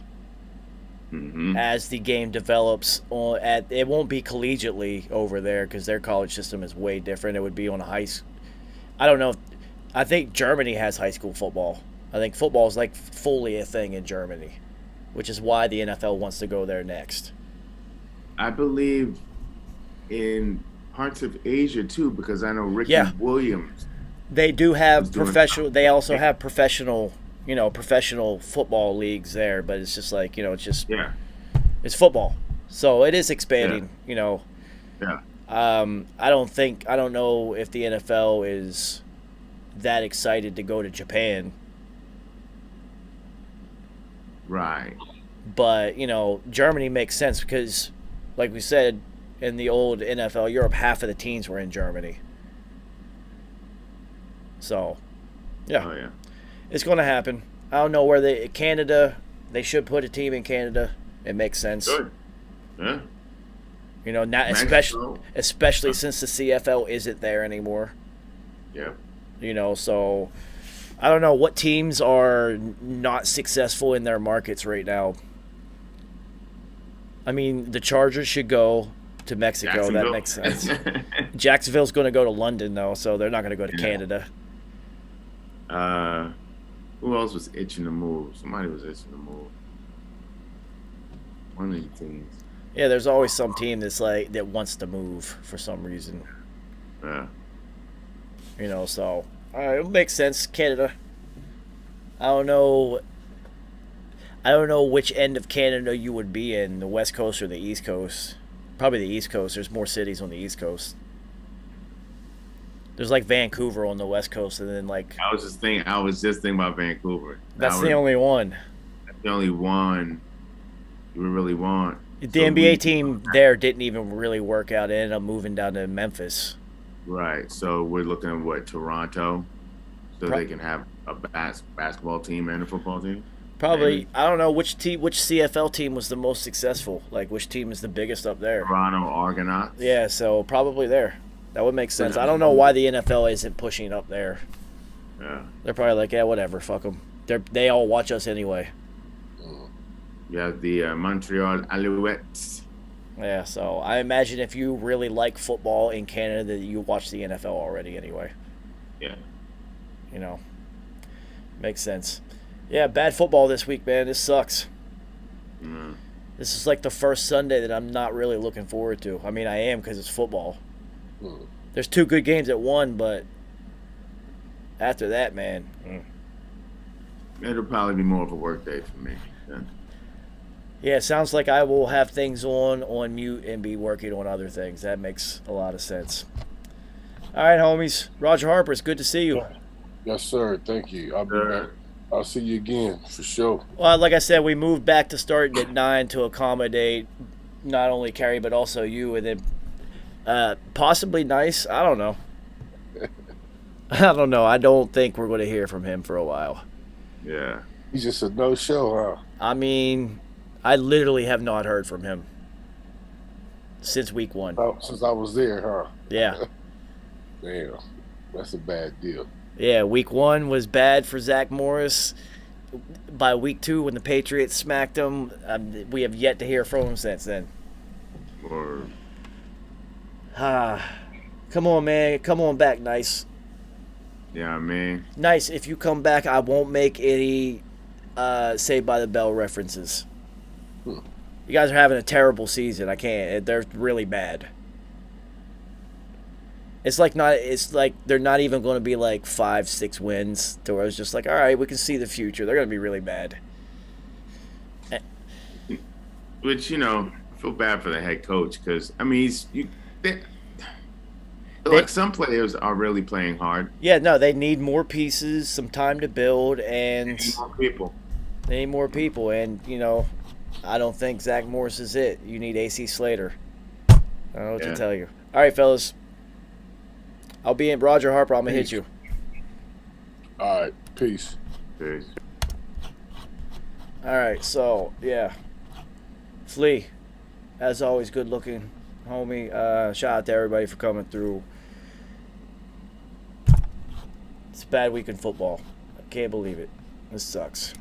Mm-hmm. As the game develops, it won't be collegiately over there because their college system is way different. It would be on I don't know. I think Germany has high school football. I think football is like fully a thing in Germany, which is why the NFL wants to go there next. I believe in parts of Asia too, because I know Ricky Williams. They do have professional. They also have professional football leagues there, but it's just like, it's football. So it is expanding, Yeah. I don't know if the NFL is that excited to go to Japan. Right. But, Germany makes sense because, like we said, in the old NFL Europe, half of the teams were in Germany. So, yeah. Oh, yeah. It's going to happen. I don't know where Canada, they should put a team in Canada. It makes sense. Good. Yeah. Not especially since the CFL isn't there anymore. Yeah. So I don't know what teams are not successful in their markets right now. I mean, the Chargers should go to Mexico. That makes sense. Jacksonville's going to go to London, though, so they're not going to go to Canada. Who else was itching to move? Somebody was itching to move. One of these teams. Yeah, there's always some team that wants to move for some reason. Yeah. So it makes sense. Canada. I don't know which end of Canada you would be in, the West Coast or the East Coast. Probably the East Coast. There's more cities on the East Coast. There's like Vancouver on the West Coast, and then like I was just thinking about Vancouver. That's the only one. That's the only one you really want. The NBA team there didn't even really work out. It ended up moving down to Memphis. Right. So we're looking at what, Toronto? so they can have a basketball team and a football team? Probably. Maybe. I don't know which CFL team was the most successful. Like, which team is the biggest up there? Toronto Argonauts. Yeah, so probably there. That would make sense. I don't know why the NFL isn't pushing up there. Yeah. They're probably like, yeah, whatever, fuck them. They all watch us anyway. You have the Montreal Alouettes. Yeah, so I imagine if you really like football in Canada, that you watch the NFL already anyway. Yeah. You know, makes sense. Yeah, bad football this week, man. This sucks. Mm. This is like the first Sunday that I'm not really looking forward to. I mean, I am because it's football. There's 2 good games at one, but after that, man. It'll probably be more of a work day for me. Yeah, it sounds like I will have things on mute and be working on other things. That makes a lot of sense. All right, homies. Roger Harper, it's good to see you. Yes, sir. Thank you. I'll be back. I'll see you again for sure. Well, like I said, we moved back to starting at 9 to accommodate not only Kerry but also you, and then possibly Nice. I don't know. I don't know. I don't think we're going to hear from him for a while. Yeah. He's just a no-show, huh? I mean, I literally have not heard from him since week 1. Oh, since I was there, huh? Yeah. Damn. That's a bad deal. Yeah, week 1 was bad for Zach Morris. By week 2, when the Patriots smacked him, we have yet to hear from him since then. Come on, man. Come on back, Nice. Yeah, I mean. Nice. If you come back, I won't make any Saved by the Bell references. You guys are having a terrible season. I can't. They're really bad. It's like they're not even going to be like 5-6 wins. To where it's just like, all right, we can see the future. They're going to be really bad. Which, I feel bad for the head coach because I mean some players are really playing hard. Yeah, no, they need more pieces, some time to build, and They need more people. They need more people, and I don't think Zach Morris is it. You need AC Slater. I don't know what to tell you. All right, fellas. I'll be in Roger Harper. I'm going to hit you. All right. Peace. Peace. All right, so, yeah. Flea, as always, good looking, homie. Shout out to everybody for coming through. It's a bad week in football. I can't believe it. This sucks.